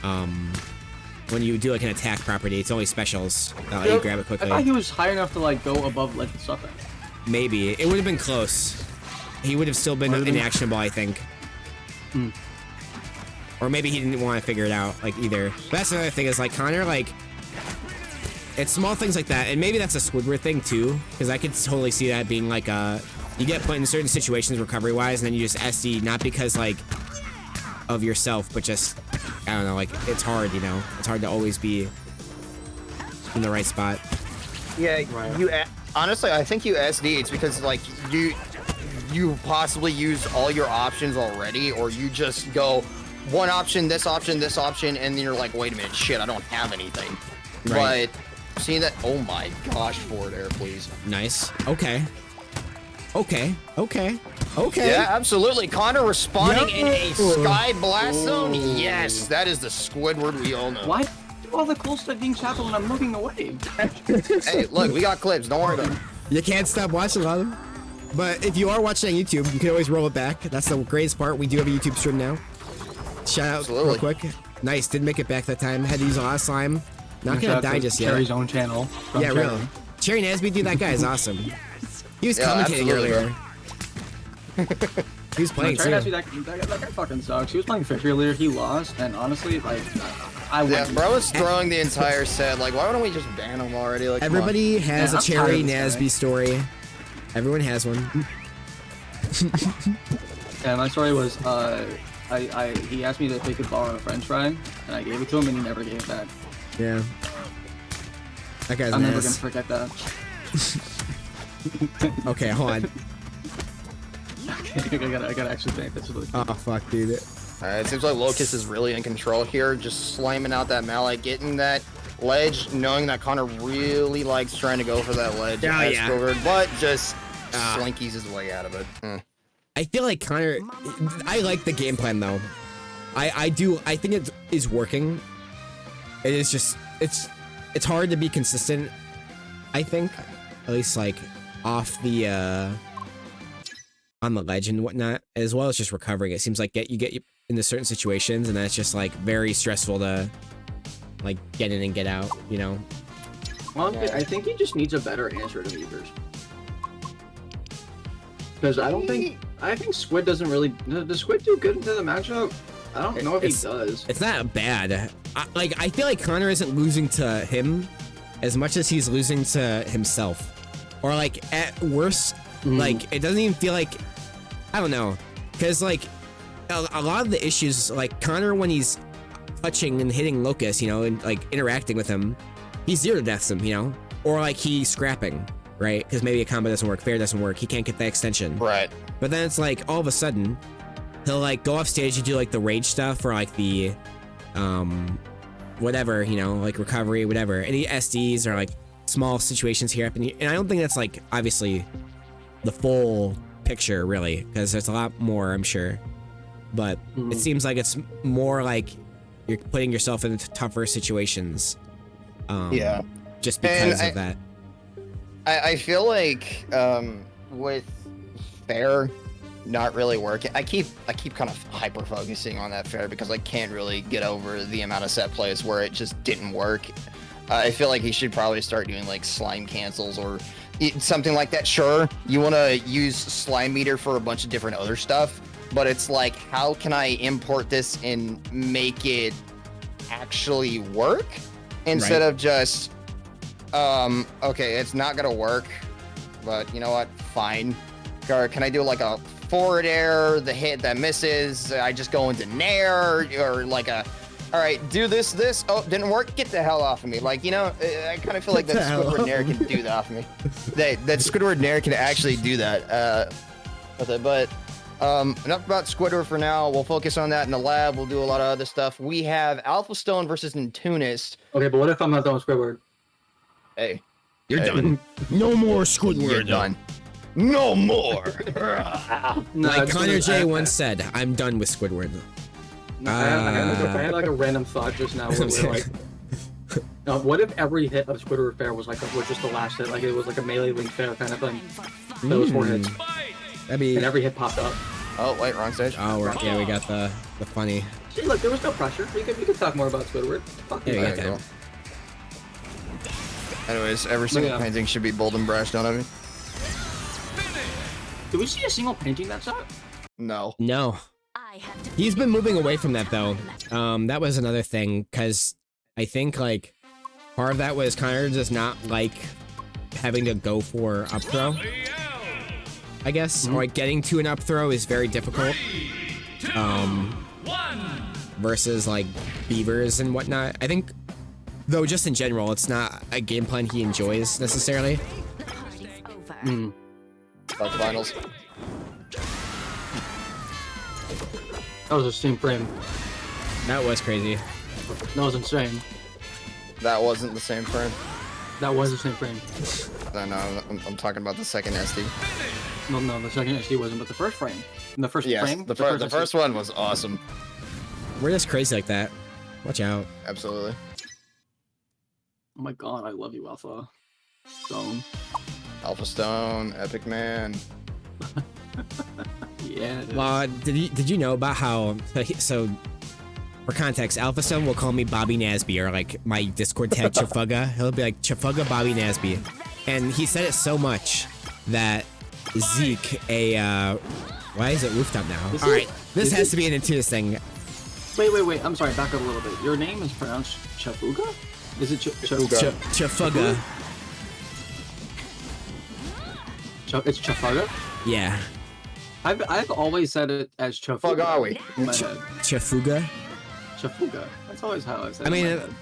do like an attack property. It's only specials that let you grab it I thought quickly. he was high enough to like go above ledge and sub air. Maybe it would have been close. He would have still been Would've been- inactionable, I think. Or maybe he didn't want to figure it out like either. But that's another thing is like Connor like. It's small things like that, and maybe that's a Squidward thing too, because I could totally see that being like you get put in certain situations recovery-wise, and then you just SD, not because like of yourself, but just I don't know, like it's hard, you know, it's hard to always be in the right spot. Yeah, Right. honestly, I think you SD. It's because like you possibly use all your options already, or you just go one option, this option, and then you're like, wait a minute, shit, I don't have anything. Right. But seeing that, oh my gosh, forward air, please. Nice. Okay. Yeah, absolutely. Connor responding in a sky blast zone. Yes, that is the Squidward we all know. Why do all the cool stuff things happen when I'm moving away? Hey, look, we got clips. Don't worry about it. You can't stop watching a lot of them. But if you are watching on YouTube, you can always roll it back. That's the greatest part. We do have a YouTube stream now. Shout out Absolutely. real quick. Nice, didn't make it back that time. Had to use a lot of slime. Not gonna Shout out die to just yet. Cherry's own channel. from Yeah, Cherry. really. Cherry Nasby, dude, that guy is awesome. He was Yeah, commentating absolutely, earlier. He was No, playing Cherry too. Nasby, that guy fucking sucks. He was playing Fisher earlier, he lost, and honestly, like, I Yeah, wouldn't. bro was throwing the entire set. Like, why don't we just ban him already? Like, come on. Everybody has Yeah, a I'm Cherry tired of this guy. Nasby story. Everyone has one. Yeah, my story was, he asked me if he could borrow a french fry, and I gave it to him, and he never gave it back. Yeah. That guy's I'm an never gonna ass. forget that. Okay, hold on. I gotta actually think this is really Oh, fuck, dude. Alright, it seems like Locust is really in control here, just slamming out that mallet, getting that ledge, knowing that Connor really likes trying to go for that ledge. Oh, as yeah. Squidward, but just slinkies his way out of it. I feel like Connor. I like the game plan though. I do. I think it is working. It is just. It's hard to be consistent. I think, at least like off the on the ledge and whatnot, as well as just recovering. It seems like you get into certain situations, and that's just like very stressful to like get in and get out. You know. Well, I think he just needs a better answer to Beavers. Because I think Squid doesn't really. Does Squid do good into the matchup? I don't know if he does. It's not bad. I feel like Connor isn't losing to him as much as he's losing to himself. Or like at worst, like it doesn't even feel like, I don't know. Cause like a lot of the issues, like Connor when he's touching and hitting Locust, you know, and like interacting with him, he zero deaths him, you know? Or like he's scrapping, right? Cause maybe a combo doesn't work, fair doesn't work, he can't get the extension. Right. But then it's like all of a sudden, he'll like go off stage and do like the rage stuff or like the whatever, you know, like recovery, whatever. Any SDs or like small situations here happening. And I don't think that's like obviously the full picture really, because there's a lot more, I'm sure. But it seems like it's more like you're putting yourself into tougher situations. Yeah. Just because And of that. I feel like with fair not really working, I keep kind of hyper focusing on that fair because I can't really get over the amount of set plays where it just didn't work. I feel like he should probably start doing like slime cancels or something like that. Sure, you want to use slime meter for a bunch of different other stuff, but it's like, how can I import this and make it actually work instead of just okay, it's not gonna work, but you know what, fine. Or can I do like a forward air, the hit that misses, I just go into nair, or like a, all right, do this, oh, didn't work, get the hell off of me. Like, you know, I kind of feel like that Squidward nair can do that off of me. That Squidward nair can actually do that with it. But enough about Squidward for now. We'll focus on that in the lab. We'll do a lot of other stuff. We have Alpha Stone versus Nintunis. Okay, but what if I'm not done with Squidward? Hey, You're done. No more Squidward. you're done. No more. Like Connor J once said, I'm done with Squidward. I had like a random thought just now where we're like, What if every hit of Squidward Fair was just the last hit, like it was like a melee link fair kind of thing? That was 4 hits, That'd be. and every hit popped up. Oh wait, wrong stage. Oh, yeah, we got the funny. See, look, there was no pressure. We could talk more about Squidward. Fuck There you yeah. go. Anyways, every single Yeah. painting should be bold and brushed on me. Did we see a single painting that set? No. No. He's been moving away from that though. That was another thing, because I think like part of that was Connor does not like having to go for up throw, I guess, or like getting to an up throw is very difficult. Versus like beavers and whatnot. I think, though, just in general, it's not a game plan he enjoys necessarily. Like finals. That was a same frame. That was crazy. That was insane. That wasn't the same frame. That was the same frame. No, I'm talking about the second SD. No, the second SD wasn't, but the first frame. In the first Yes, frame? the first one was awesome. We're just crazy like that. Watch out. Absolutely. Oh my god, I love you, Alpha Stone. Alpha Stone, Epic Man. Yeah. Well, did you know about how? So, for context, Alpha Stone will call me Bobby Nasby, or like my Discord tag Chafugga. He'll be like Chafugga Bobby Nasby, and he said it so much that Zeke, why is it rooftop now? All right, this has to be an Intuitus thing. Wait. I'm sorry, back up a little bit. Your name is pronounced Chafuga? Is it Chafugga. Chafugga. It's Chafuga? Yeah. I've always said it as Chafuga. Fuck are we? In my head. Chafugga. Chafuga. That's always how I've said I it. mean, in my head.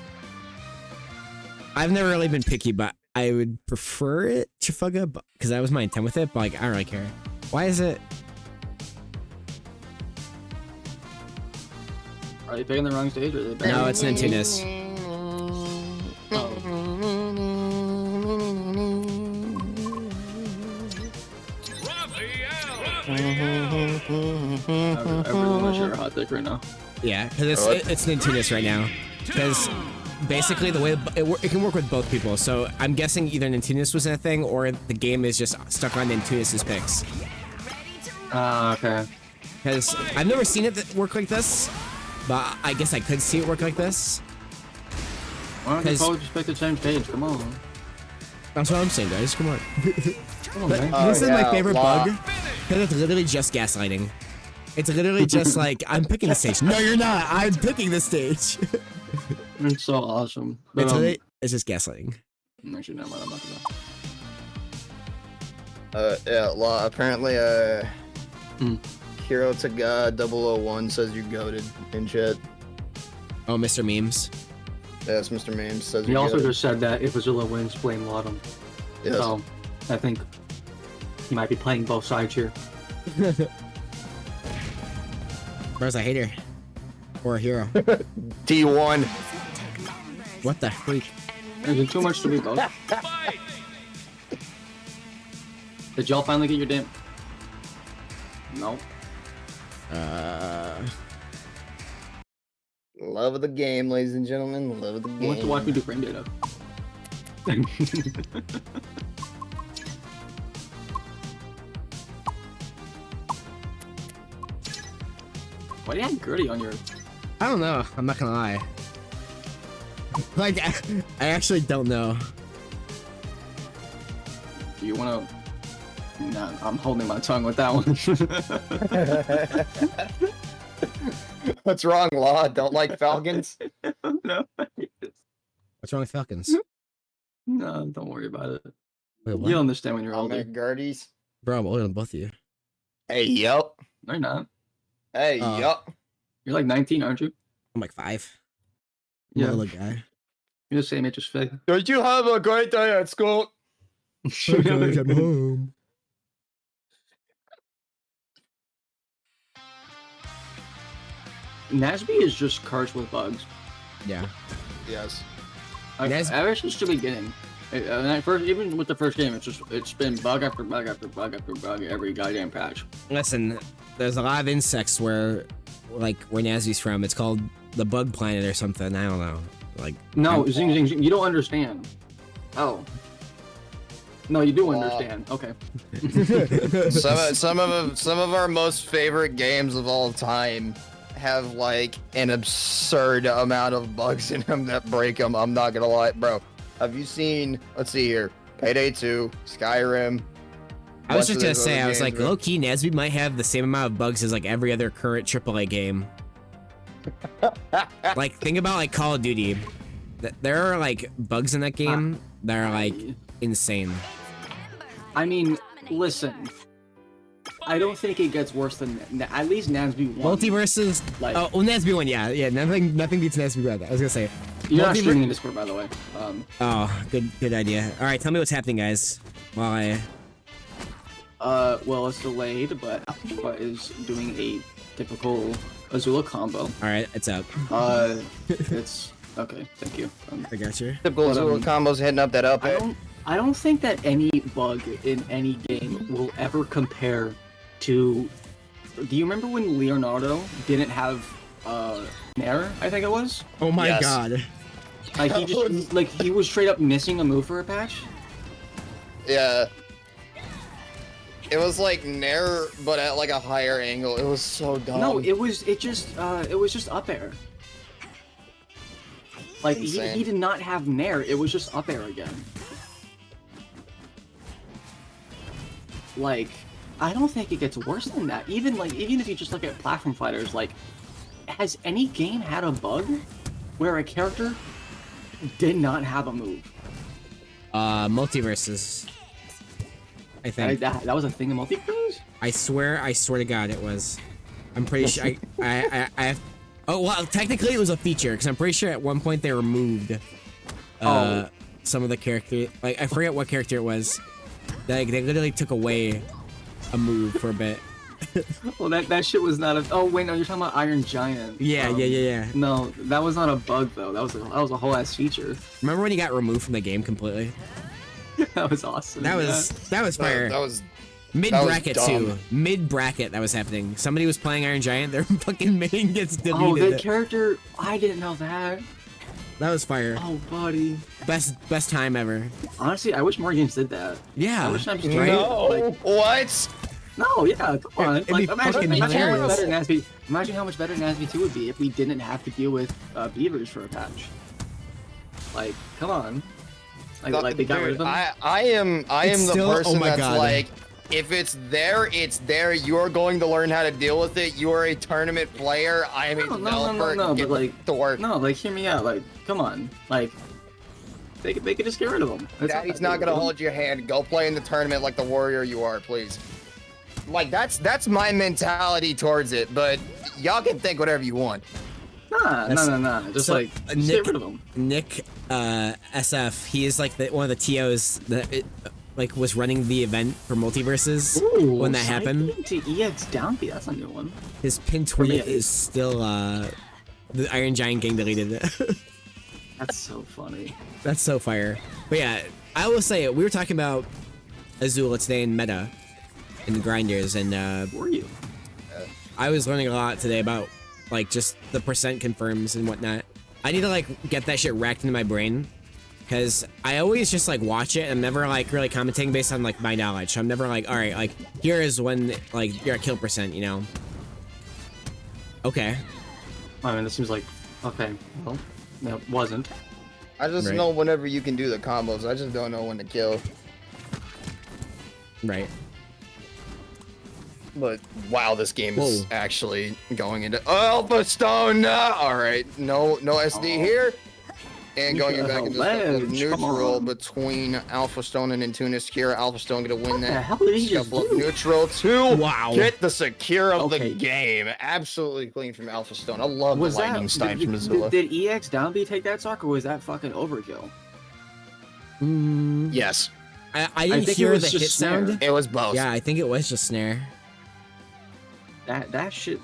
I've never really been picky, but I would prefer it Chafugga, because that was my intent with it. But like, I don't really care. Why is it? Are they picking the wrong stage? Or are they No, it's Nintunis. Everyone was your hot take right now. Yeah, because it's Nintunis right now. Because basically the way it can work with both people. So I'm guessing either Nintunis was in a thing, or the game is just stuck on Nintunis's picks. Okay. Because I've never seen it work like this, but I guess I could see it work like this. Why don't you both just pick the same stage? Come on. That's what I'm saying, guys. Come on. Come on, man. This is my favorite Law. bug, because it's literally just gaslighting. It's literally just like, I'm picking the stage. No, you're not. I'm picking the stage. It's so awesome. But, It's just gaslighting. actually, never mind. I'm not gonna. Yeah, Law. Apparently, Hero to God 001 says you goated in chat. Oh, Mr. Memes. Yes, Mr. Memes says He you also goated. just said that if Azula wins, blame Laudum. Yes. So, I think he might be playing both sides here. Where's a hater? Or a hero? T1. What the freak? Is it too much to be both? Did y'all finally get your damn? No. Love of the game, ladies and gentlemen. Love of the Who game. wants to watch me do frame data? Why do you have Gertie on your... I don't know. I'm not gonna lie. Like, I actually don't know. Do you want to... Nah, I'm holding my tongue with that one. What's wrong, Law? Don't like Falcons? No. What's wrong with Falcons? No, don't worry about it. Wait, what? You'll understand when you're All older. their Gerties. Bro, I'm older than both of you. Hey, yup. No, you're not. Hey, yup. You're like 19, aren't you? I'm like 5. I'm Yeah. a little guy. You're the same age as Fig. Did you have a great day at school? I'm home. Nasby is just cursed with bugs. Yeah. Yes. Ever since the beginning. Even with the first game, it's been bug after bug after bug after bug every goddamn patch. Listen, there's a lot of insects where Nazby's from. It's called the Bug Planet or something. I don't know. Like No, Zing Zing Zing, you don't understand. Oh. No, you do understand. Okay. some of our most favorite games of all time have like an absurd amount of bugs in them that break them. I'm not gonna lie, bro. Have you seen? Let's see here. Payday 2, Skyrim. I was just gonna say, I was games, like, bro. low key, Nasby might have the same amount of bugs as like every other current AAA game. Like, think about like Call of Duty. There are like bugs in that game that are like insane. I mean, listen. I don't think it gets worse than at least Nasby 1. Multiverses. Like- Oh, Nasby 1, yeah. Nothing beats Nasby Red. I was gonna say. You're not streaming in Discord, by the way. Oh, good idea. All right, tell me what's happening, guys. While I. Well, it's delayed, but Alpha is doing a typical Azula combo. All right, it's up. It's okay. Thank you. I got you. Typical Azula combos hitting up that up. I don't think that any bug in any game will ever compare to. Do you remember when Leonardo didn't have Nair? I think it was. Oh my Yes. god. Like he just like he was straight up missing a move for a patch. Yeah. It was like Nair, but at like a higher angle. It was so dumb. No, it was just up air. Like Insane. he did not have Nair. It was just up air again. Like, I don't think it gets worse than that. Even if you just look at platform fighters, like, has any game had a bug where a character did not have a move? Multiverses. I think. That was a thing in multiplayer? I swear to God, it was. I'm pretty sure. I oh well, technically it was a feature because I'm pretty sure at one point they removed some of the character. Like I forget what character it was. Like they literally took away a move for a bit. Well, that shit was not a. Oh wait, no, you're talking about Iron Giant. Yeah. No, that was not a bug though. That was a whole ass feature. Remember when he got removed from the game completely? That was awesome. That was fire. That was Mid that was bracket dumb. too. Mid bracket that was happening. Somebody was playing Iron Giant. Their fucking main gets Oh, deleted. that character! I didn't know that. That was fire. Oh, buddy. Best time ever. Honestly, I wish more games did that. Yeah. I wish I'm just No. What? No, yeah, come on. It'd be Like, fucking imagine how much hilarious. better Nasby. Imagine how much better Nasby 2 would be if we didn't have to deal with beavers for a patch. Like, come on. Like they got rid of them. I am It's the still- oh person my that's God. like, if it's there, it's there. You're going to learn how to deal with it. You are a tournament player. I am a developer. No, Get but like, to work. no, like, hear me out. Like, come on. Like, they could just get rid of them. Daddy's not gonna hold your hand. Go play in the tournament like the warrior you are, please. Like that's my mentality towards it. But y'all can think whatever you want. Nah. Just So, like, just get rid of them. Nick SF, he is like one of the TOs that like was running the event for multiverses when that happened. To EX down B, that's a new one. His pin tweet Yeah. is still the Iron Giant gang deleted it. That's so funny. That's so fire. But yeah, I will say we were talking about Azula today in meta in grinders, and Were you? I was learning a lot today about like just the percent confirms and whatnot. I need to like get that shit racked into my brain because I always just like watch it. I'm never like really commenting based on like my knowledge. So I'm never like, all right, like here is when like you're at kill percent, you know? Okay. I mean, this seems like okay. Well, no, it wasn't. I just Right. know whenever you can do the combos. I just don't know when to kill. Right. But wow, this game is Whoa. actually going into Alpha Stone. All right, no SD here, and going back into Ledge, neutral come on. between Alpha Stone and Intuna Sakura. Alpha Stone gonna win What the that. hell did he just Scuffle up do? neutral to Wow. get the Sakura of Okay. the game. Absolutely clean from Alpha Stone. I love Was the that lightning style from did, Azula. did EX down B take that stock, or was that fucking overkill? Yes, I didn't think it hear was the just hit snare. sound. it was both. Yeah, I think it was just snare. That shit.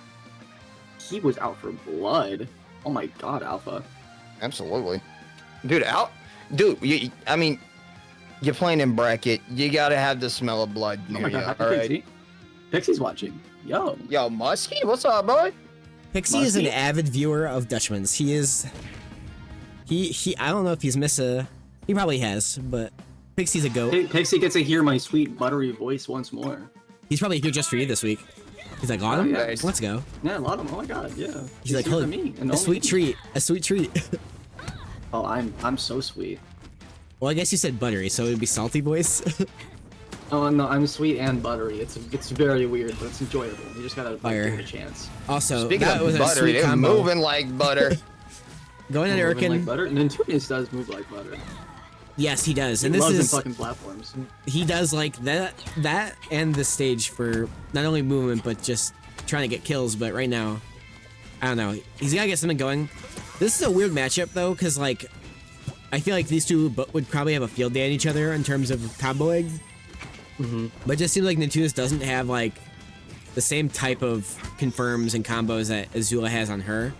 He was out for blood. Oh my god, Alpha. Absolutely, dude. I mean, you're playing in bracket. You gotta have the smell of blood Oh near my you. god, happy All right. Pixie. Pixie's watching. Yo. Yo, Muskie, what's up, boy? Pixie is an Musky? avid viewer of Dutchman's. He He I don't know if he's missed a. He probably has, but Pixie's a goat. Pixie gets to hear my sweet buttery voice once more. He's probably here just for you this week. He's like, Autumn, yeah. let's go. Yeah, a lot of them. Oh my god, yeah. He's like, here holy, for me, and a only sweet me. treat, a sweet treat. Oh, I'm so sweet. Well, I guess you said buttery, so it would be salty voice. Oh no, I'm sweet and buttery. It's very weird, but it's enjoyable. You just gotta Fire. give it a chance. Also, Speaking that of was a buttery, sweet they're combo. moving like butter. Going on Moving like Erican. butter. Nintunis does move like butter. Yes, he does, and He this loves is them fucking platforms. he does like that and the stage for not only movement but just trying to get kills. But right now, I don't know. He's gotta get something going. This is a weird matchup though, because like I feel like these two would probably have a field day on each other in terms of comboing. But it just seems like Nintunis doesn't have like the same type of confirms and combos that Azula has on her.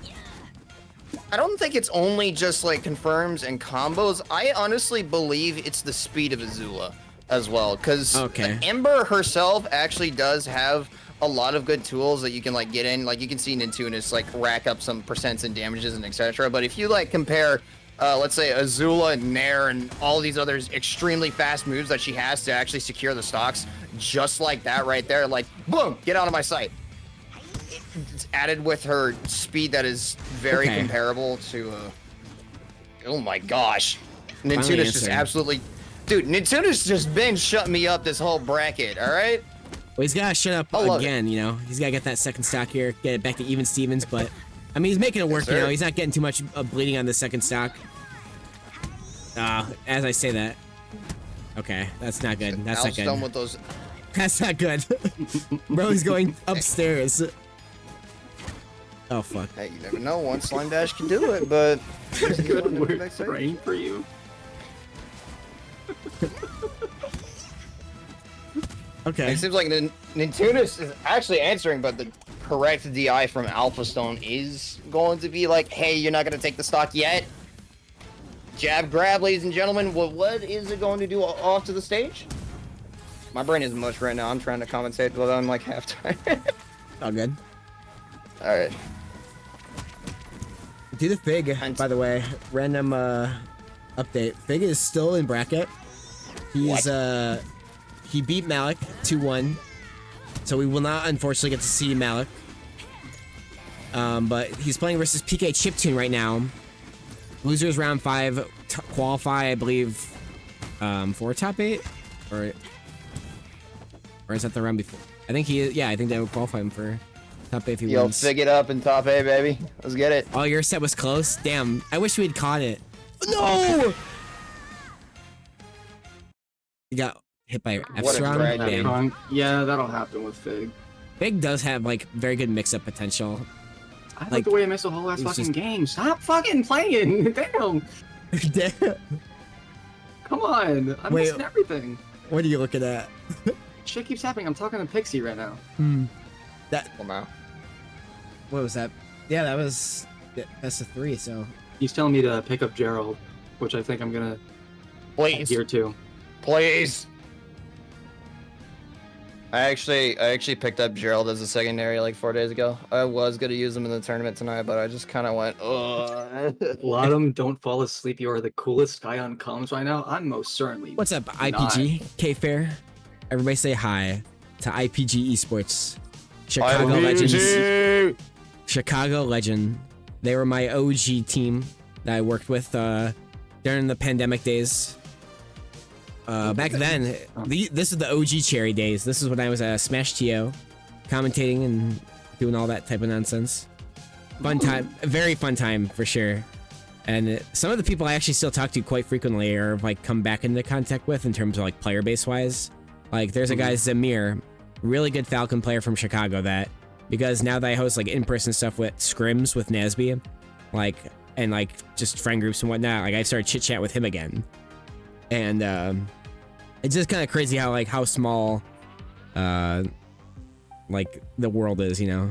I don't think it's only just like confirms and combos. I honestly believe it's the speed of Azula as well, because Okay. Ember herself actually does have a lot of good tools that you can like get in. Like you can see Nintunis like rack up some percents and damages and etc. But if you like compare, let's say Azula and Nair and all these others extremely fast moves that she has to actually secure the stocks, just like that right there, like boom, get out of my sight. It's added with her speed that is very Okay. comparable to. Oh my gosh, Finally Nintunis just answering. absolutely, dude. Nintunis just been shutting me up this whole bracket. All right. Well, he's gotta shut up I love again, you know. He's gotta get that second stock here, get it back to even Stevens, but I mean, he's making it work, you sir. know. He's not getting too much bleeding on the second stock. As I say that. Okay, that's not good. That's not Al's done good. with those. That's not good. Bro's going upstairs. Oh, fuck. Hey, you never know. One slime dash can do it, but. Good word train for you. Okay. It seems like Nintunis is actually answering, but the correct DI from Alpha Stone is going to be like, hey, you're not going to take the stock yet. Jab grab, ladies and gentlemen. What is it going to do off to the stage? My brain is mush right now. I'm trying to compensate, but I'm like halftime. All good. All right. Do the Fig, by the way. Random update. Fig is still in bracket. He's he beat Malik 2-1. So we will not unfortunately get to see Malik. But he's playing versus PK Chiptune right now. Losers round 5 qualify, I believe, for top 8, or is that the round before? I think he is. Yeah, I think they would qualify him for top 8 if he Yo, wins. Fig it up in top A, baby. Let's get it. Oh, your set was close. Damn, I wish we had caught it. No. You got hit by What a Epsilon. tragedy. Damn. Yeah, that'll happen with Fig. Fig does have like very good mix-up potential. I like Like, the way I missed the whole last it was fucking just- game. Stop fucking playing. Damn. Damn. Come on. I'm Wait. missing everything. What are you looking at? Shit keeps happening. I'm talking to Pixie right now. That Well, now. what was that? Yeah, that was best of 3. So He's telling me to pick up Gerald, which I think I'm gonna Please. adhere to. Please. I actually picked up Gerald as a secondary like 4 days ago. I was gonna use him in the tournament tonight, but I just kind of went, ugh. Autumn, don't fall asleep. You are the coolest guy on comms right now. I'm most certainly. what's up, IPG K-Fair? Everybody say hi to IPG Esports. Chicago Legends. Chicago Legend. They were my OG team that I worked with during the pandemic days. Back then, this is the OG Cherry days. This is when I was a Smash TO, commentating and doing all that type of nonsense. Fun time, a very fun time for sure. And some of the people I actually still talk to quite frequently or like come back into contact with in terms of like player base wise. Like there's a guy Zamir, really good Falcon player from Chicago that, because now that I host like in-person stuff with scrims with Nasby, like and like just friend groups and whatnot, like I started chit chat with him again. And it's just kind of crazy how small like the world is, you know.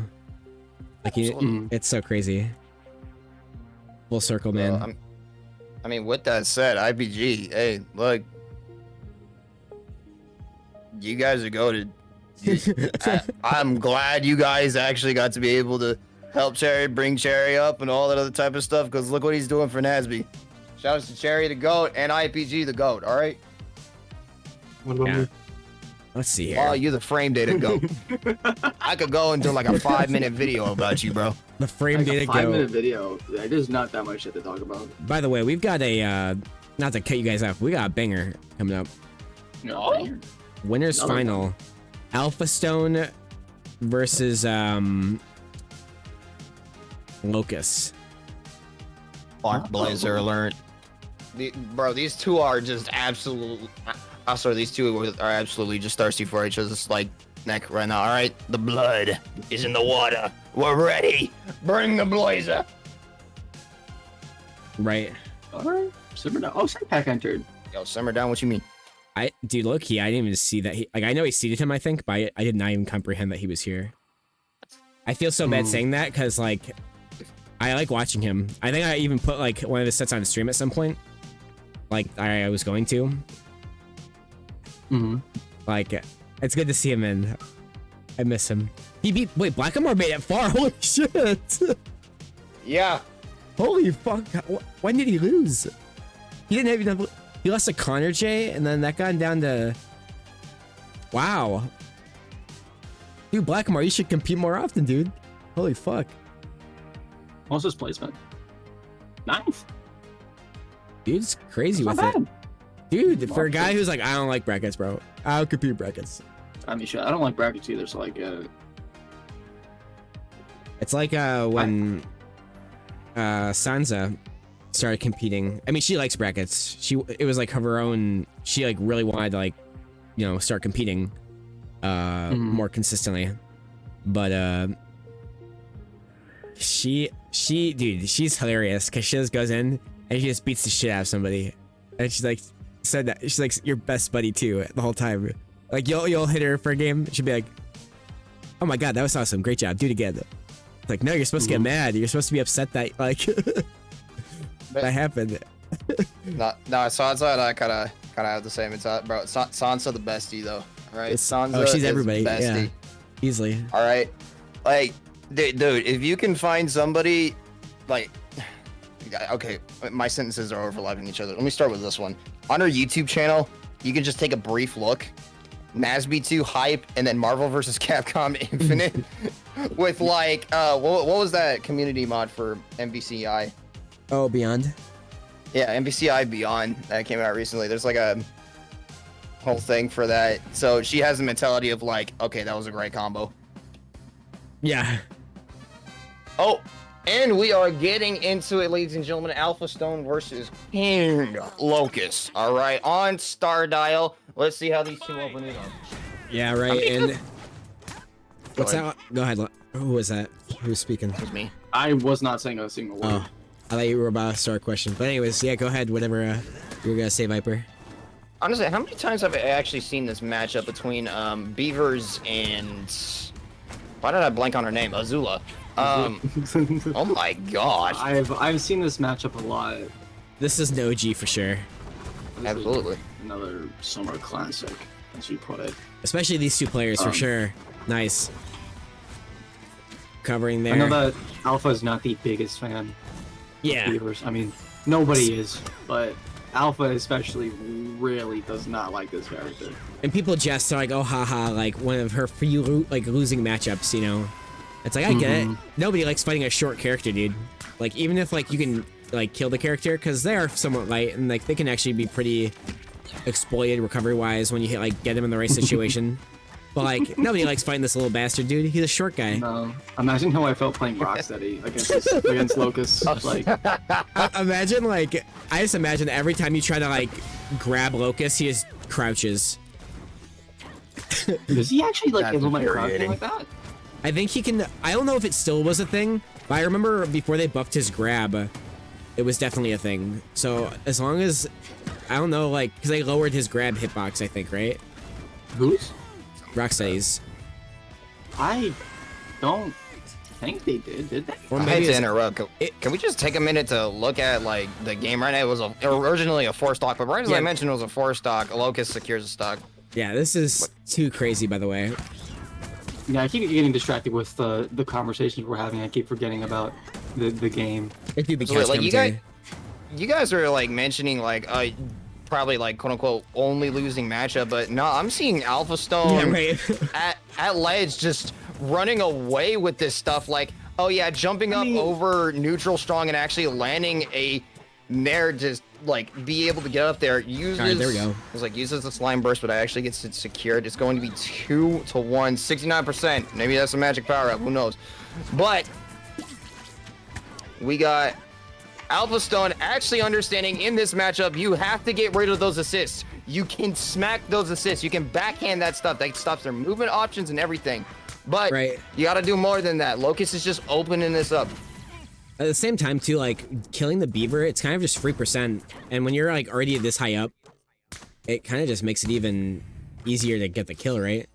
Like it's so crazy. Full circle, man. I mean, with that said, IPG, hey, look, you guys are goated. I'm glad you guys actually got to be able to help Cherry, bring Cherry up, and all that other type of stuff. Because look what he's doing for Nasby. Shout out to Cherry the GOAT and IPG the GOAT, alright? What about Yeah. me? Let's see here. Oh, you the frame data GOAT. I could go into like a 5-minute video about you, bro. The frame Like data a go. 5-minute video. There's not that much shit to talk about. By the way, we've got a not to cut you guys off. We got a banger coming up. No. Winners Another final. Alpha Stone versus Locust. Mark Blazer alert. Bro, these two are just absolute. Also, these two are absolutely just thirsty for each other's like neck right now. All right, the blood is in the water. We're ready. Bring the blazer. Right. Alright. Simmer down. Oh, Pack entered. Yo, simmer down. What you mean? Dude, low key, I didn't even see that. I know he seated him, I think, but I did not even comprehend that he was here. I feel so bad saying that because, like, I like watching him. I think I even put, like, one of his sets on stream at some point. Like, I was going to. Mm-hmm. Like, it's good to see him in. I miss him. He beat. Wait, Blackamore made it far. Holy shit. Yeah. Holy fuck. When did he lose? He didn't have enough. He lost to Connor J, and then that got him down to. Wow. Dude, Blackamore, you should compete more often, dude. Holy fuck. What's his placement? 9th. Dude's crazy It's with not it. bad. Dude, for a guy who's like, I don't like brackets, bro. I'll compete brackets. I mean, shit. I don't like brackets either, so I get it. It's like when Sansa started competing. I mean, she likes brackets. It was like her own. She like really wanted to like, you know, start competing more consistently. But dude, she's hilarious because she just goes in and she just beats the shit out of somebody, and she's like said that she's like your best buddy too the whole time. Like you'll hit her for a game, she'll be like, "Oh my god, that was awesome! Great job, do it again." It's like, no, you're supposed to get mad. You're supposed to be upset that like that happened. No, Sansa and I kind of have the same. It's bro. Sansa the bestie though. All right, Sansa. Oh, she's is everybody. Bestie. Yeah, easily. All right, like, dude, if you can find somebody, like, okay, my sentences are overlapping each other. Let me start with this one. On her YouTube channel, you can just take a brief look. Nasby 2 hype, and then Marvel vs. Capcom Infinite with like, what was that community mod for MVCI? Oh, Beyond. Yeah, MVCI Beyond that came out recently. There's like a whole thing for that. So she has the mentality of like, okay, that was a great combo. Yeah. Oh, and we are getting into it, ladies and gentlemen. Alpha Stone versus King Locust. All right, on Star Dial. Let's see how these two open it up. Yeah, right. And what's ahead. that? Go ahead. Who was that? Who was speaking? It was me. I was not saying a single word. Oh, I thought you were about to start a question. But anyways, yeah, go ahead. Whatever you were gonna say, Viper. Honestly, how many times have I actually seen this matchup between Beavers and why did I blank on her name? Azula. Oh my god. I've seen this matchup a lot. This is no G for sure. Absolutely. Another summer classic, as you put it. Especially these two players for sure. Nice. Covering there. I know that Alpha is not the biggest fan Yeah. of Beavers. I mean, nobody is, but Alpha especially really does not like this character. And people jest, they're like, oh, haha, like one of her few like losing matchups, you know? It's like, I get it. Nobody likes fighting a short character, dude. Like, even if like you can like kill the character, because they are somewhat light and like they can actually be pretty exploited recovery-wise when you hit like get them in the right situation. But like nobody likes fighting this little bastard, dude. He's a short guy. No, imagine how I felt playing Rocksteady against Locust. Like, Imagine like I just imagine every time you try to like grab Locust, he just crouches. does he actually like That's implement crouching infuriating. like that? I think he can. I don't know if it still was a thing, but I remember before they buffed his grab, it was definitely a thing. So as long as I don't know, like, because they lowered his grab hitbox, I think, right? Who's? Rocksteady's. I don't think they did they? Or I maybe hate to it's- interrupt. Can we just take a minute to look at like the game right now? It was originally a 4-stock, but right as I Yeah. mentioned, it was a 4-stock. Locust secures a stock. Yeah, this is too crazy, by the way. Yeah, I keep getting distracted with the conversations we're having. I keep forgetting about the game. If you be So wait, like, you guys- you guys are like mentioning like probably like quote unquote only losing matchup, but no, I'm seeing Alpha Stone at ledge just running away with this stuff. Like, oh yeah, jumping up over neutral strong and actually landing a nair, just like be able to get up there. Uses there we go. It's like uses the slime burst, but I actually gets it secured. It's going to be 2 to 1, 69%. Maybe that's a magic power up. Who knows? But we got Alpha Stone actually understanding in this matchup, you have to get rid of those assists. You can smack those assists. You can backhand that stuff. That stops their movement options and everything. But you got to do more than that. Locust is just opening this up. At the same time, too, like, killing the beaver, it's kind of just 3%. And when you're, like, already this high up, it kind of just makes it even easier to get the kill, right?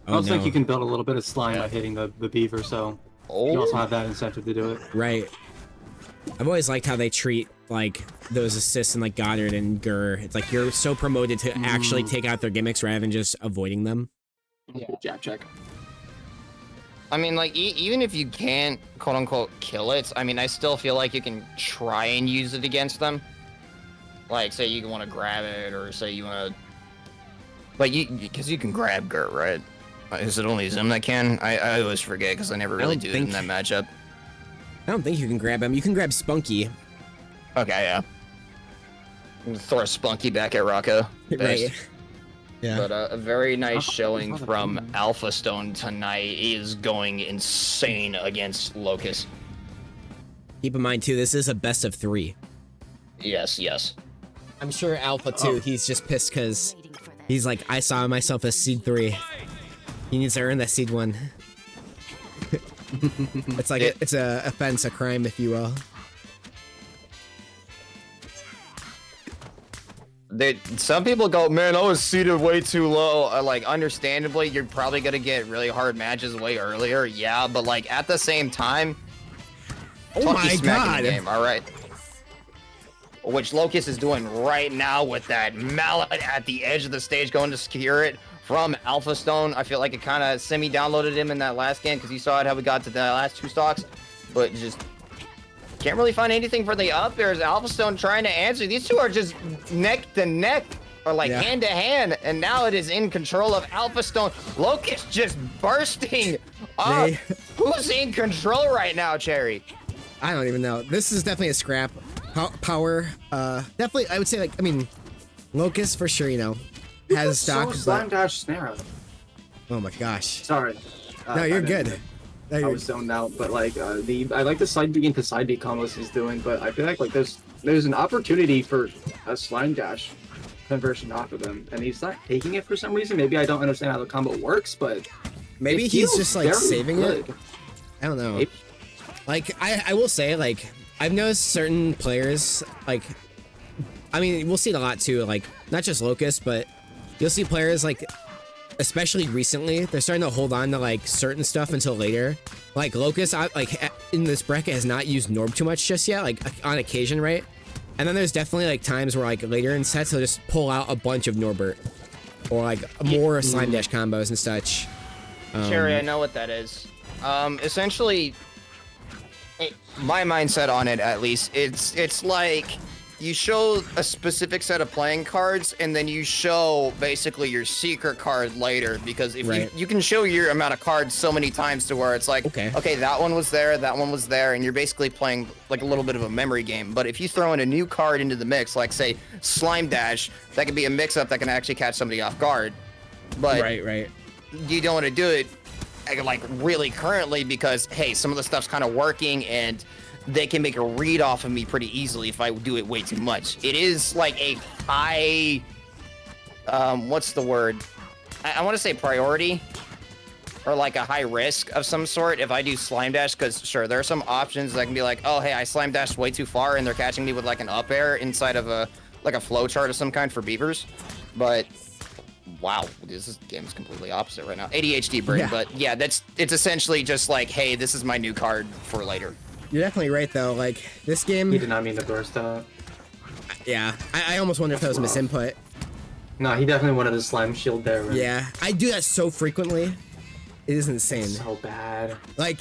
I also think you can build a little bit of slime by hitting the beaver, so you also have that incentive to do it. Right. I've always liked how they treat, like, those assists in, like, Goddard and Gur. It's like you're so promoted to actually take out their gimmicks rather than just avoiding them. Yeah, Jack check. I mean, like, even if you can't, quote-unquote, kill it, I mean, I still feel like you can try and use it against them. Like, say you want to grab it, or say you want to... Like, because you can grab Gert, right? Is it only Zim that can? I always forget, because I never really do it in that matchup. I don't think you can grab him. You can grab Spunky. Okay, yeah. Throw Spunky back at Rocco. Right. Yeah. But a very nice showing from Alpha Stone tonight. Is going insane against Locust. Keep in mind, too, this is a best of 3. Yes, yes. I'm sure Alpha, too, he's just pissed because he's like, I saw myself as Seed 3. He needs to earn that Seed 1. It's like, it's a offense, a crime, if you will. Some people go, man, I was seeded way too low. Like, understandably, you're probably gonna get really hard matches way earlier. Yeah, but like at the same time, oh my god, game, all right. Which Locust is doing right now with that mallet at the edge of the stage, going to secure it from Alpha Stone. I feel like it kind of semi-downloaded him in that last game because you saw it how we got to the last 2 stocks, but just can't really find anything for the up airs. Alpha Stone trying to answer. These two are just neck to neck, or like hand to hand, and now it is in control of Alpha Stone. Locust just bursting up. Who's in control right now, Cherry? I don't even know. This is definitely a scrap. Power, definitely, I would say, like, I mean, Locust for sure, you know, has stock. Slime dash snare. Oh my gosh. Sorry. No, you're good. I was zoned out, but like I like the side B into side B combos he's doing, but I feel like there's an opportunity for a slime dash conversion off of him, and he's not taking it for some reason. Maybe I don't understand how the combo works, but maybe he's just like saving it. I don't know. Maybe. Like I will say, like, I've noticed certain players, like, I mean, we'll see it a lot too, like, not just Locust, but you'll see players, like, especially recently, they're starting to hold on to, like, certain stuff until later. Like, Locust, like, in this bracket has not used Norb too much just yet, like, on occasion, right? And then there's definitely, like, times where, like, later in sets, he'll just pull out a bunch of Norbert. Or, like, more Slime Dash combos and such. Cherry, I know what that is. Essentially, my mindset on it, at least, it's like you show a specific set of playing cards, and then you show basically your secret card later, because if you can show your amount of cards so many times to where it's like, okay, that one was there, and you're basically playing like a little bit of a memory game. But if you throw in a new card into the mix, like say Slime Dash, that could be a mix-up that can actually catch somebody off guard. But you don't want to do it like really currently, because hey, some of the stuff's kind of working and they can make a read off of me pretty easily if I do it way too much. It is like a high, what's the word? I want to say priority, or like a high risk of some sort if I do Slime Dash, because sure, there are some options that can be like, oh hey, I Slime Dashed way too far and they're catching me with like an up air inside of a flow chart of some kind for beavers. But wow, this game is completely opposite right now. ADHD brain, but yeah, it's essentially just like, hey, this is my new card for later. You're definitely right, though. Like, this game... He did not mean to burst out. Yeah, I almost wonder if that was misinput. No, he definitely wanted a slime shield there. Right? Yeah, I do that so frequently. It is insane. It's so bad. Like,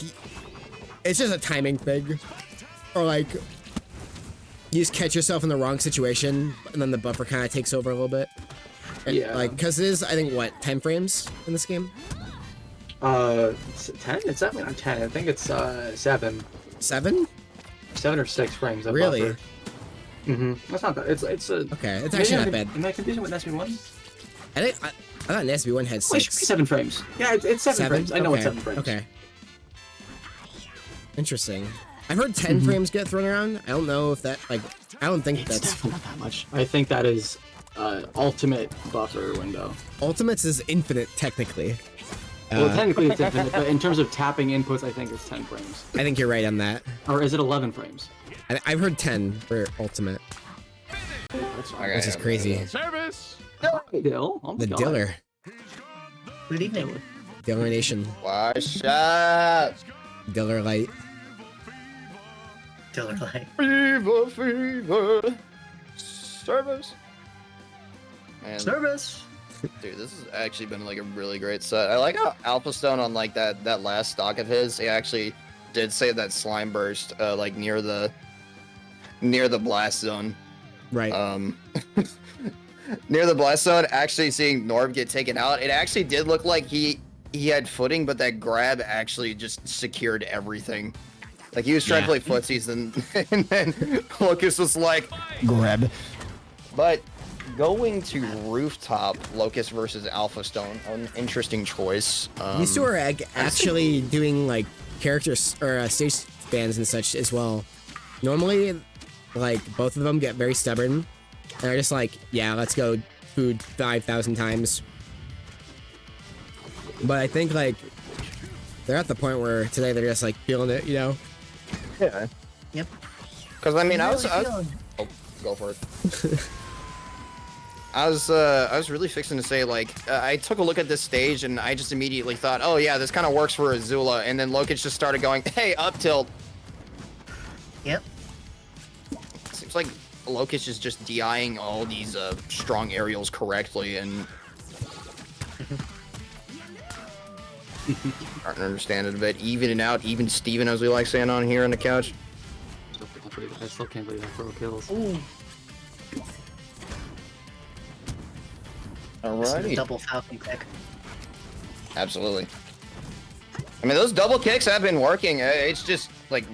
it's just a timing thing. Or like... you just catch yourself in the wrong situation, and then the buffer kind of takes over a little bit. And, Yeah. Like, because it is, I think, what, 10 frames in this game? It's 10? It's definitely not 10. I think it's 7. 7? 7 or 6 frames. Of Really? Buffer. That's not bad. It's a. Okay, it's actually not bad. Am I confusing with SB1? I thought an SB1 had Oh, it should be 6. 7 frames. Yeah, it's 7 frames. I know okay. it's 7 frames. Okay. Interesting. I've heard 10 frames get thrown around. I don't know if that, like, I don't think It's that's... definitely not that much. I think that is ultimate buffer window. Ultimates is infinite, technically. Well, technically it's infinite, but in terms of tapping inputs, I think it's 10 frames. I think you're right on that. Or is it 11 frames? I've heard 10 for Ultimate. That's fine. Okay, This is crazy. Service. Hey, Dill. Oh my The God. Diller. Good evening. Diller Nation. Wash up. Diller Light. Diller Light. Fever. Service. Man, Service. dude, this has actually been like a really great set. I like how Alpha Stone on like that last stock of his, he actually did save that slime burst like near the blast zone. Right. Near the blast zone, actually seeing Norb get taken out, it actually did look like he had footing, but that grab actually just secured everything. Like he was trying to play footsies, and then Locust was like, grab. But going to rooftop, Locust versus Alpha Stone, an interesting choice. These two are actually doing like characters or stage spans and such as well. Normally, like both of them get very stubborn. And they're just like, yeah, let's go food 5,000 times. But I think like they're at the point where today they're just like feeling it, you know? Yeah. Yep. Because I mean, I was Feeling. oh, go for it. I was really fixing to say like I took a look at this stage and I just immediately thought, oh yeah, this kind of works for Azula, and then Locust just started going, hey, up tilt. Yep. Seems like Locust is just DIing all these strong aerials correctly, and starting to understand it a bit. Even out, even Steven, as we like saying on here on the couch. I still can't believe that 4 kills. Ooh. This is a Alrighty. double Falcon kick. Absolutely. I mean, those double kicks have been working. It's just like,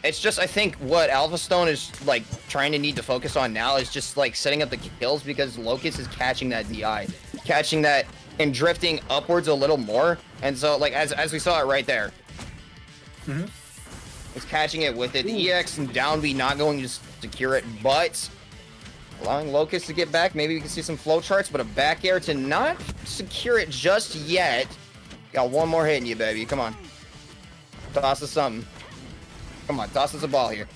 it's just I think what Alpha Stone is like trying to need to focus on now is just like setting up the kills, because Locust is catching that DI, catching that and drifting upwards a little more. And so like as we saw it right there, it's catching it with it. The EX and down B not going to secure it, but allowing Locust to get back. Maybe we can see some flow charts, but a back air to not secure it just yet. Got one more hit in you, baby. Come on. Toss us something. Come on, toss us a ball here.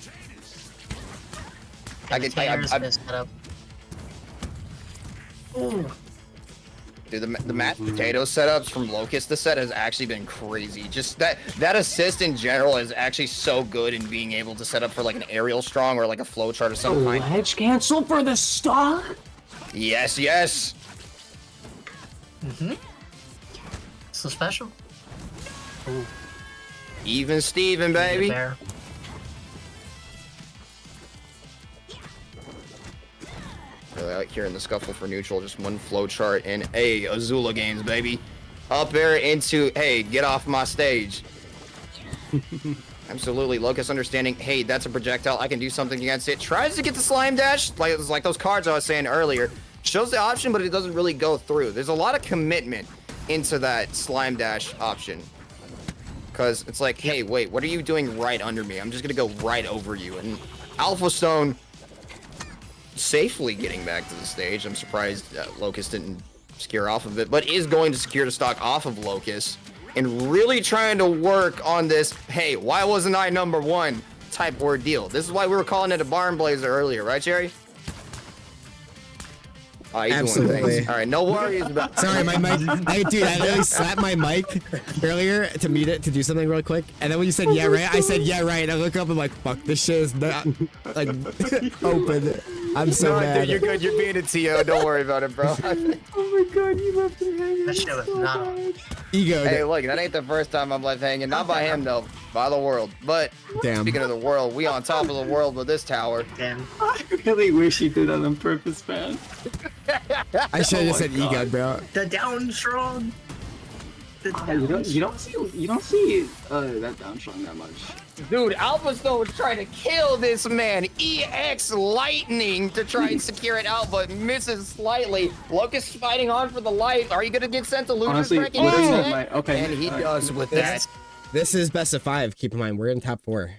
I can tell you, set up. Ooh. dude, the mashed potato setups from Locust this set has actually been crazy. Just that assist in general is actually so good in being able to set up for like an aerial strong or like a flow chart or some kind. Edge cancel for the stock? Yes, yes. So special. Ooh. Even Steven, baby. Bear. Really like hearing the scuffle for neutral, just one flow chart and Azula games, baby. Up there into, hey, get off my stage. Absolutely, Locust understanding, hey, that's a projectile, I can do something against it. Tries to get the slime dash, like those cards I was saying earlier. Shows the option, but it doesn't really go through. There's a lot of commitment into that slime dash option. Because it's like, hey, wait, what are you doing right under me? I'm just gonna go right over you. And Alpha Stone safely getting back to the stage. I'm surprised Locust didn't secure off of it, but is going to secure the stock off of Locust and really trying to work on this, hey, why wasn't I number one type ordeal. This is why we were calling it a barn blazer earlier, right, Jerry? Oh, he's Absolutely. doing things. All right, no worries about. Sorry, my mic. I literally slapped my mic earlier to mute it to do something real quick, and then when you said yeah right, I said yeah right. And I look up and I'm like, fuck, this shit is not like open. I'm so No, mad. dude, you're good. You're being a TO. Don't worry about it, bro. Oh my god, you left him hanging. That shit was not on. Ego. Hey, look, that ain't the first time I'm left hanging. Not by him though, by the world. But Damn. speaking of the world, we on top of the world with this tower. Damn. I really wish he did that on purpose, man. I should have just said God. E-gun, bro. The down strong. The You don't see that down strong that much. Dude, Alpha Stone trying to kill this man. EX Lightning to try and secure it out, but misses slightly. Locust fighting on for the life. Are you gonna get sent to loser's Honestly, bracket? what is instead? it? Okay. And he alright. does with that. This is best of 5. Keep in mind, we're in top 4.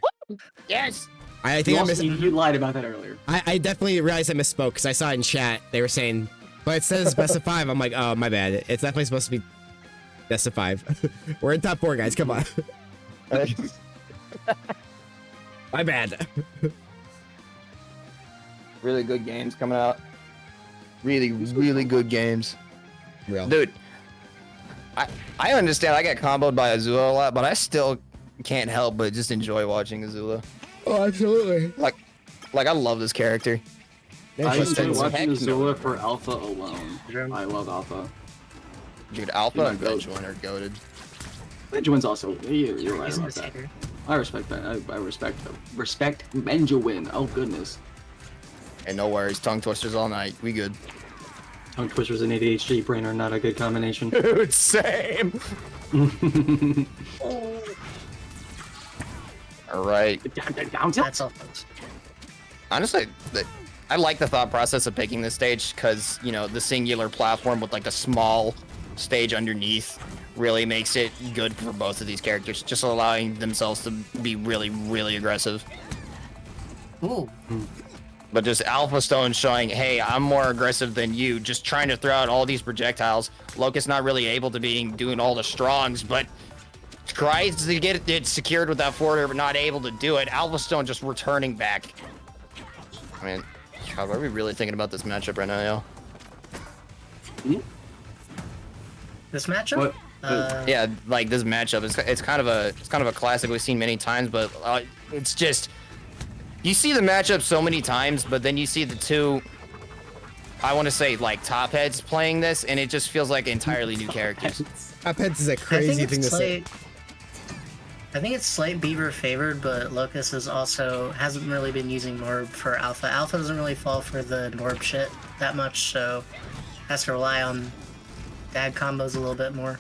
Yes. I You, think I also, missed. you lied about that earlier. I definitely realized I misspoke because I saw it in chat. They were saying, but it says best of 5. I'm like, oh, my bad. It's definitely supposed to be best of 5. We're in top 4, guys. Come on. My bad. Really good games coming out. Really, really good games. Real. Dude, I understand I get comboed by Azula a lot, but I still can't help but just enjoy watching Azula. Oh, absolutely. Like I love this character. I just enjoy said watching heck no. Azula for Alpha alone. I love Alpha. Dude, Alpha and Dude, Dutchman are goated. Benjamin's also. You're right He's about a that. hater. I respect that. I respect Benjamin. Oh goodness. And no worries, tongue twisters all night. We good. Tongue twisters and ADHD brain are not a good combination. Dude, same. All right. Down tilt. That's all, folks. Honestly, I like the thought process of picking this stage because, you know, the singular platform with like a small stage underneath really makes it good for both of these characters, just allowing themselves to be really, really aggressive. Ooh. But just Alpha Stone showing, hey, I'm more aggressive than you, just trying to throw out all these projectiles. Locust not really able to be doing all the strongs, but tries to get it secured with that forwarder, but not able to do it. Alpha Stone just returning back. I mean, God, what are we really thinking about this matchup right now, yo? This matchup? What? Yeah, like this matchup, it's kind of a classic we've seen many times, but it's just you see the matchup so many times, but then you see the two, I want to say like top heads playing this, and it just feels like entirely new characters. Top heads is a I crazy think thing to it's say. I think it's slight Beaver favored, but Locust is also hasn't really been using Norb for Alpha. Alpha doesn't really fall for the Norb shit that much, so has to rely on dad combos a little bit more.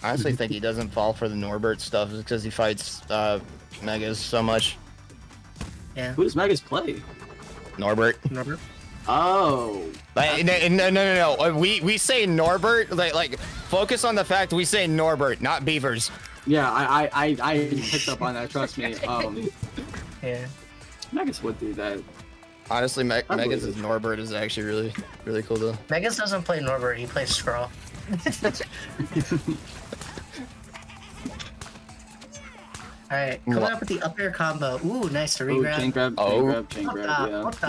I honestly think he doesn't fall for the Norbert stuff because he fights Megas so much. Yeah, Who does Magus play? Norbert. Norbert. Oh. No. We say Norbert. Like focus on the fact we say Norbert, not Beavers. Yeah, I picked up on that. Trust me. Yeah. Magus would do that. Honestly, believe Megas' it. Norbert is actually really cool though. Megas doesn't play Norbert, he plays Skrull. Alright, coming up with the up air combo. Ooh, nice to Oh, regrab. chain grab, chain What grab. the- Yeah. what the-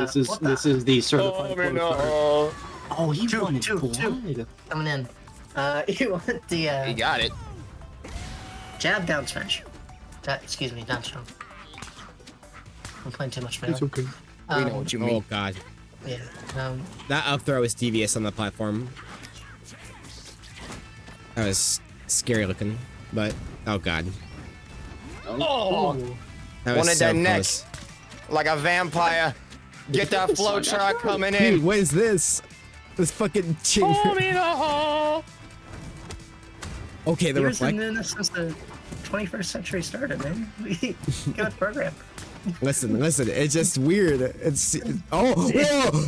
This is the certified. no. Oh, he Two, wanted two, blood. Coming in. You want the He got it. jab down smash. Excuse me, down strong. I'm playing too much melee. It's okay. We know what you mean. Oh god, Yeah. that up throw was devious on the platform. That was scary looking, but oh god, Oh, that was Wanted so that neck. close. like a vampire. Get that flow chart coming Dude, in. what is this? This fucking chain. Okay, the Beaver's reflect. been doing this since the 21st century started, man. We got a program. Listen, it's just weird. It's whoa.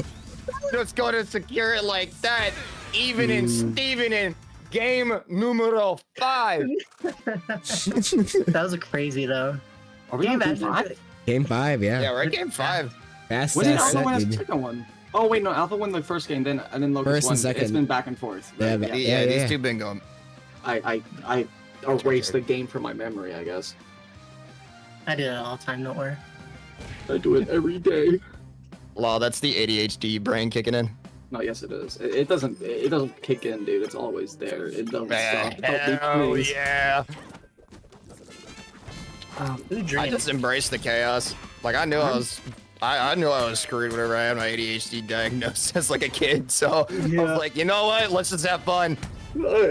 Just going to secure it like that. Even in Steven in game numero 5. That was a crazy though. Are we Can you on game imagine? 5? Game 5, yeah. Yeah, we're at game 5. Fast When did as Alpha win set, his dude. second one? Oh wait, no, Alpha won the first game, then Locust First and won. second. It's been back and forth. Yeah, Right? but- Yeah, Yeah, these yeah. two been going. I erased the game from my memory, I guess. I do it all the time, don't worry. I do it every day. Law, that's the ADHD brain kicking in. No, yes it is. It doesn't kick in, dude. It's always there. It doesn't stop. Help me, Oh please. yeah. Ooh, I dream. just embraced the chaos. Like I knew I was screwed whenever I had my ADHD diagnosis as like a kid. So I was like, you know what? Let's just have fun.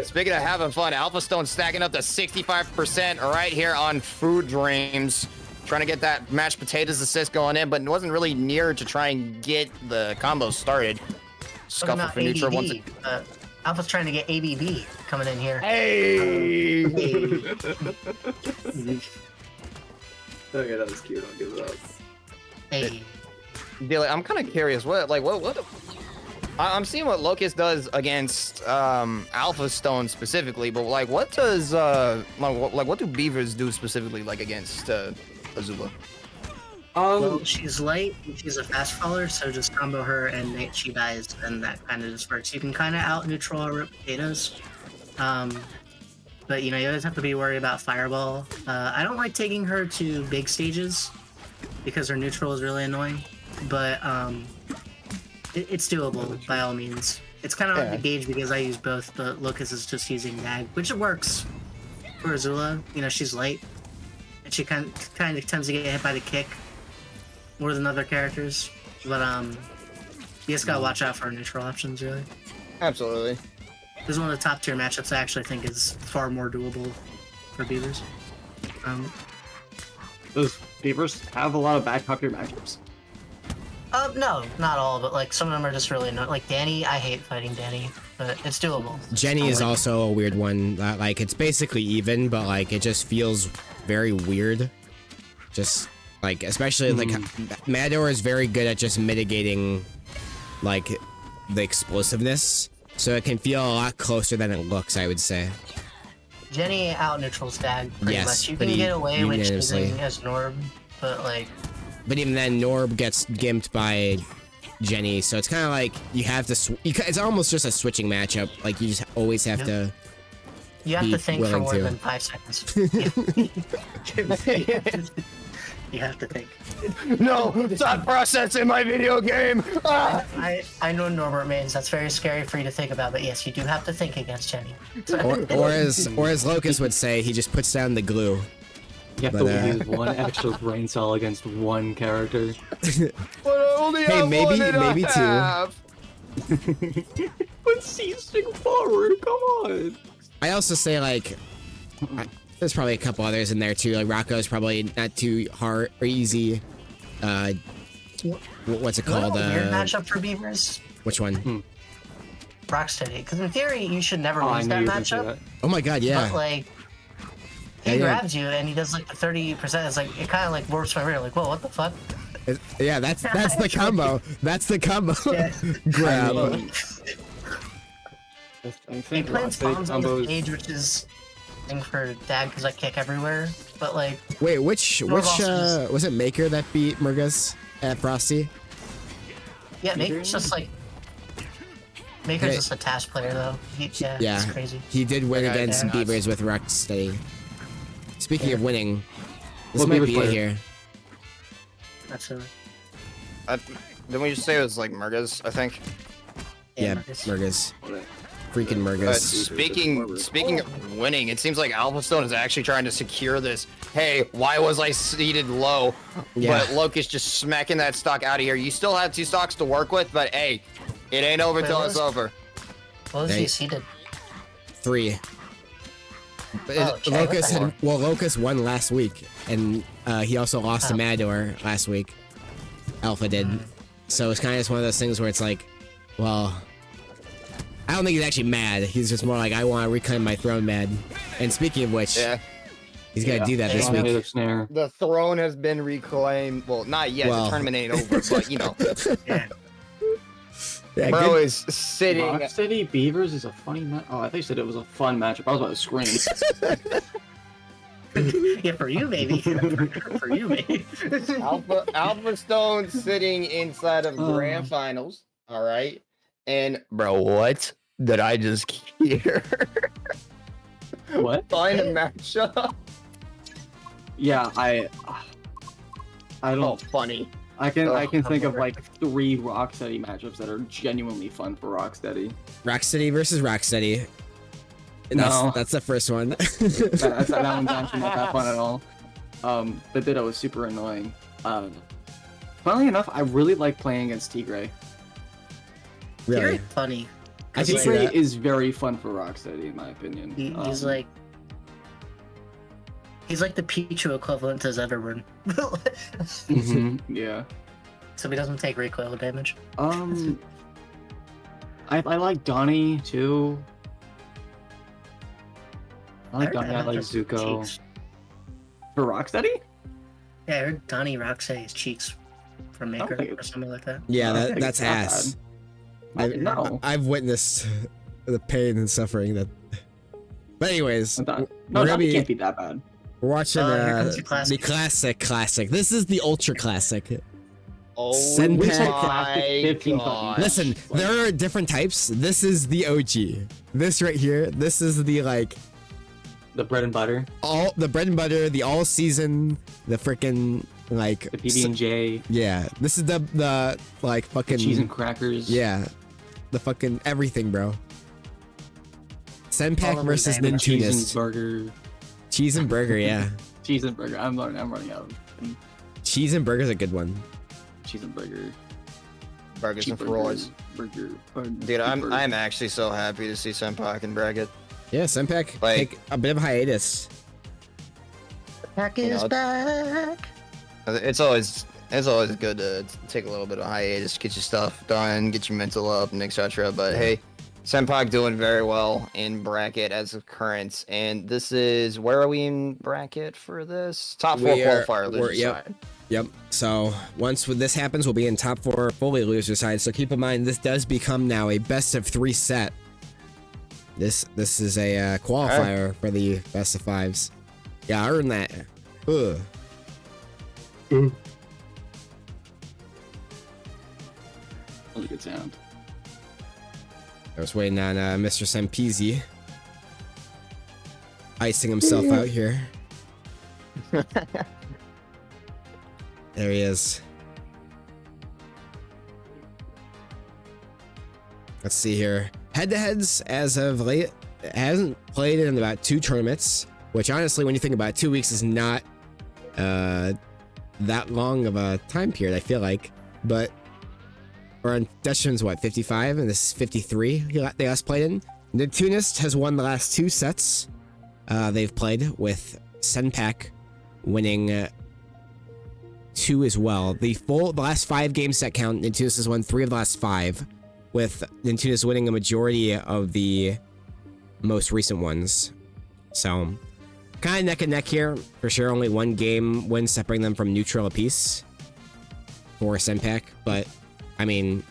Speaking of having fun, Alpha Stone stacking up to 65% right here on Food Dreams. Trying to get that mashed potatoes assist going in, but wasn't really near to try and get the combo started. Scuffle for neutral once. Alpha's trying to get ABB coming in here. Hey! Okay, that was cute. I'll give it up. Hey. Dilly, I'm kind of curious. What? I'm seeing what Locust does against Alpha Stone specifically, but like, what does what do Beavers do specifically like against Azula? Well, she's light, and she's a fast faller, so just combo her and she dies, and that kind of just works. You can kind of out-neutral her potatoes, but you know, you always have to be worried about Fireball. I don't like taking her to big stages, because her neutral is really annoying, but it's doable by all means. It's kind of hard to gauge because I use both, but Locust is just using Mag, which it works for Azula. You know, she's light, and she kind of tends to get hit by the kick more than other characters, but you just gotta watch out for our neutral options, really. Absolutely. This is one of the top tier matchups I actually think is far more doable for Beavers. Those Beavers have a lot of bad top tier matchups. No, not all, but like some of them are just really annoying. Like Danny, I hate fighting Danny, but it's doable. Jenny is also a weird one. Like, it's basically even, but like, it just feels very weird. Just like, especially like, Mador is very good at just mitigating like the explosiveness, so it can feel a lot closer than it looks, I would say. Jenny out neutrals Dag pretty Yes, much. You can pretty get away with unanimously. choosing as Norb, but like, But even then, Norb gets gimped by Jenny, so it's kind of like you have to. It's almost just a switching matchup. Like, you just always have to. you have Be to think for willing more to. than 5 seconds. You have to think. No, thought process in my video game. Ah! I know Norbert mains. That's very scary for you to think about, but yes, you do have to think against Jenny. Or as Locust would say, he just puts down the glue. You have But, to use one extra brain cell against one character. But I only Hey, have maybe- one and a maybe two. half. But seizing forward, come on. I also say like, there's probably a couple others in there too. Like Rocco's probably not too hard or easy. What's it called? What a weird matchup for Beavers. Which one? Rocksteady. Because in theory, you should never Oh, I lose knew that you were gonna say matchup. that. Oh my god, yeah. But like, he Yeah, yeah. grabs you and he does like the 30%. It's like, it kind of like warps my rear. Like, whoa, what the fuck? Yeah, that's the combo. That's the combo. Yeah. Grab. I He think plants Rocksteady bombs on the combos. stage, which is thing for Dag because I kick everywhere. But like, Wait, which Norb also was it Maker that beat Murgas at Frosty? yeah, Maker's just like. Maker's Hey. just a task player though. Yeah, It's crazy. he did win Okay, against yeah. Beavers with Rocksteady. Speaking of winning, this What might Beavers be player? it here. Absolutely. Didn't we just say it was like Murgas, I think? Yeah, Marcus. Murgas. Freaking But Murgas. speaking of winning, it seems like Alpha Stone is actually trying to secure this. Hey, why was I seated low? Yeah. But Locust just smacking that stock out of here. You still have 2 stocks to work with, but hey, it ain't over Wait, till what it's was- over. What was Hey. he seated? 3. But Oh, Chad, what Locust the had, hell? well, Locust won last week, and he also lost to Oh. Mador last week. Alpha did. So it's kind of just one of those things where it's like, well, I don't think he's actually mad. He's just more like, I want to reclaim my throne mad. And speaking of which, Yeah. he's got to do that this Yeah. week. Native snare. The throne has been reclaimed. Well, not yet. Well. The tournament ain't over, but you know, Yeah. Yeah, bro good- is sitting. Rocksteady Beavers is a funny match. Oh, I thought you said it was a fun matchup. I was about to scream. Yeah, for you, maybe. For you, maybe. Alpha Stone sitting inside of grand finals. All right, and bro, what did I just hear? What? Find a matchup. Yeah, I Oh, don't. funny. I can I'm think of over it. like 3 Rocksteady matchups that are genuinely fun for Rocksteady. Rocksteady versus Rocksteady. No. That's the first one. That one's actually not that fun at all. The Ditto was super annoying. Funnily enough, I really like playing against Tigray. Really? Very funny. I can see Secret that. is very fun for Rocksteady, in my opinion. He's like the Pichu equivalent to Zetterburn. Yeah. So he doesn't take recoil damage. I like Donnie too. I like Donnie. I like Zuko. Cheeks. For Rocksteady? Yeah, I heard Donnie Rocksteady's cheeks from Maker Okay. or something like that. Yeah, I think that's it's not ass. bad. No. I've witnessed the pain and suffering that. But anyways, No, we're gonna Donnie be can't be that bad. we're watching Here comes the classic. This is the ultra classic. Oh Senpai. my 15 god. fucking- Listen, there are different types. This is the OG. This right here. This is the like The bread and butter, all the bread and butter, the all season, the freaking like the PB&J, yeah. This is the like fucking cheese and crackers. yeah, the fucking everything, bro. All Senpak of versus them. Cheese and Nintunist. burger. Cheese and burger, yeah. Cheese and burger. I'm running out of Cheese and burger's a good one. cheese and burger. Burgers and Cheeseburgers, fries. Burger. Dude, I'm actually so happy to see Senpai in bracket. Yeah, Senpak Like- take a bit of a hiatus. Pack You is know, back. It's always good to take a little bit of hiatus, get your stuff done, get your mental up, and etc. But hey, Senpai doing very well in bracket as of current, and this is where are we in bracket for this? Top 4 qualifier loser yep. side. Yep. So once this happens, we'll be in top 4 fully loser side. So keep in mind, this does become now a best of 3 set. This is a qualifier for the best of 5s. Yeah, I earned that. Ugh. Really good sound. I was waiting on Mr. Sempezi icing himself out here. There he is. Let's see here. Head-to-heads as of late hasn't played in about 2 tournaments, which honestly, when you think about it, 2 weeks is not that long of a time period, I feel like. But we're on Dutchman's what, 55, and this is 53 they last played in. Nintunist has won the last 2 sets they've played, with Senpak winning 2 as well. The last 5 game set count, Nintunist has won 3 of the last 5, with Nintunist winning a majority of the most recent ones. So, kind of neck and neck here. For sure, only 1 game win separating them from neutral apiece for Senpak, but I mean,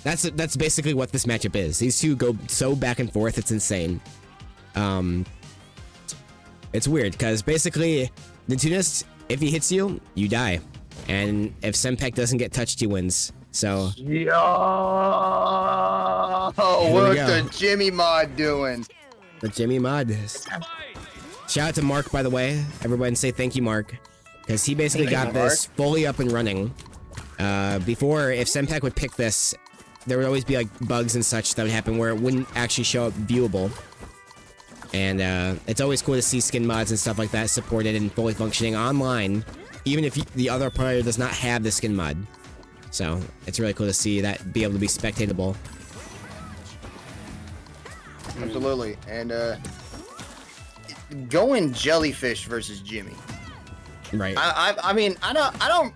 that's basically what this matchup is. These two go so back and forth, it's insane. It's weird, because basically, Nintunist, if he hits you, you die. And if Senpak doesn't get touched, he wins. So, Yo, we what's go. the Jimmy mod doing? the Jimmy Mod. Shout out to Mark, by the way. Everybody say thank you, Mark. Because he basically Thank got you, this fully up and running. Before, if Senpak would pick this, there would always be like bugs and such that would happen where it wouldn't actually show up viewable. And it's always cool to see skin mods and stuff like that supported and fully functioning online, even if the other player does not have the skin mod. So it's really cool to see that be able to be spectatable. Absolutely, and going Jellyfish versus Jimmy. Right. I mean, I don't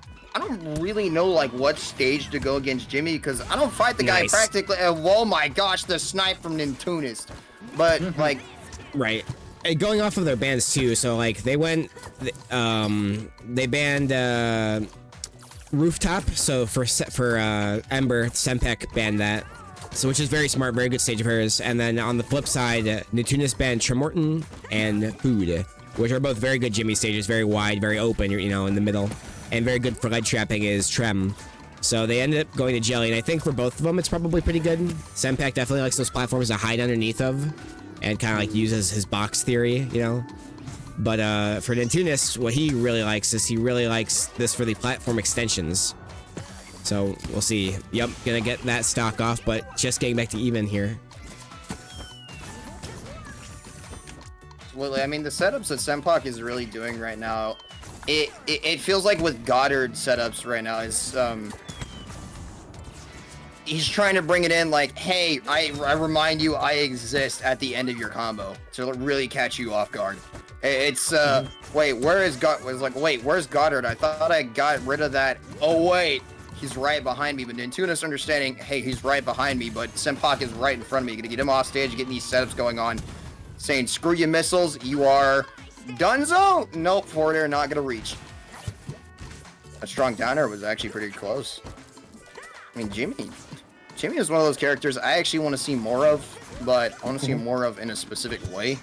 really know like what stage to go against Jimmy, because I don't fight the guy Nice. practically. Oh my gosh, the snipe from Nintunist. But like, Right. And going off of their bans too, so like they went, they banned Rooftop. So for Ember, Senpak banned that. So which is very smart, very good stage of hers. And then on the flip side, Nintunist banned Tremorton and Food, which are both very good Jimmy stages, very wide, very open, you know, in the middle, and very good for lead trapping is Trem. So they ended up going to Jelly, and I think for both of them, it's probably pretty good. Senpak definitely likes those platforms to hide underneath of, and kind of like uses his box theory, you know. But for Nintunist, what he really likes is he really likes this for the platform extensions. So we'll see. Yep, gonna get that stock off, but just getting back to even here. well, I mean, the setups that Senpak is really doing right now, it feels like with Goddard setups right now is he's trying to bring it in like, hey, I remind you I exist at the end of your combo to really catch you off guard. It's wait, where's Goddard? I thought I got rid of that. Oh wait, he's right behind me. But Nintuna's understanding, hey, he's right behind me, but Senpak is right in front of me. Gonna get him off stage, getting these setups going on. Saying, screw you missiles, you are donezo. Nope, forward air not gonna reach. A strong downer was actually pretty close. I mean, Jimmy is one of those characters I actually want to see more of, but I want to see more of in a specific way.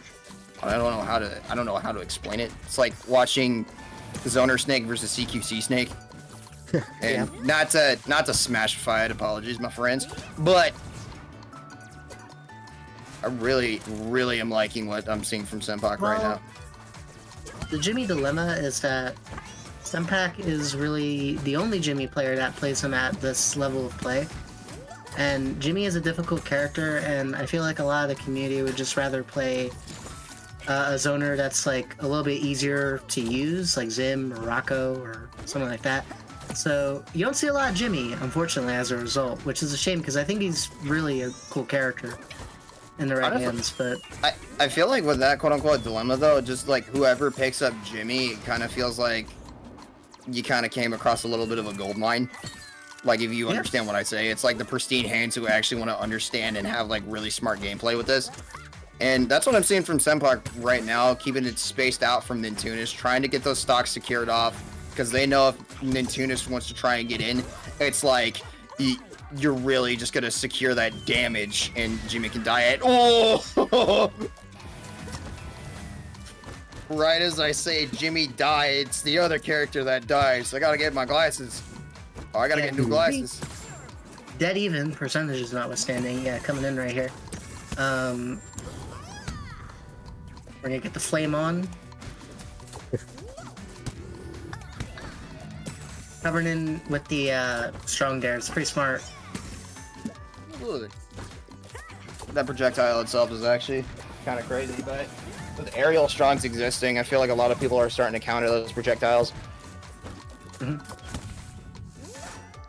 I don't know how to explain it. It's like watching Zoner Snake versus CQC Snake. And not to smash fight, apologies, my friends, but I really am liking what I'm seeing from Senpak right now. The Jimmy dilemma is that Senpak is really the only Jimmy player that plays him at this level of play. And Jimmy is a difficult character, and I feel like a lot of the community would just rather play a zoner that's like a little bit easier to use, like Zim or Rocco or something like that. So you don't see a lot of Jimmy, unfortunately, as a result, which is a shame because I think he's really a cool character in the right hands. But I feel like with that quote-unquote dilemma, though, just like whoever picks up Jimmy, it kind of feels like you kind of came across a little bit of a gold mine. Like, if you understand what I say, it's like the pristine hands who actually want to understand and have like really smart gameplay with this. And that's what I'm seeing from Senpak right now, keeping it spaced out from Nintunis, trying to get those stocks secured off, because they know if Nintunis wants to try and get in, it's like you're really just gonna secure that damage, and Jimmy can die at. Oh! Right as I say Jimmy died, it's the other character that dies. I gotta get my glasses. Oh, I gotta get new glasses. Dead even, percentages notwithstanding. Yeah, coming in right here. We're gonna get the flame on. Covering in with the strong dare. It's pretty smart. Absolutely. That projectile itself is actually kind of crazy, but with aerial strongs existing, I feel like a lot of people are starting to counter those projectiles.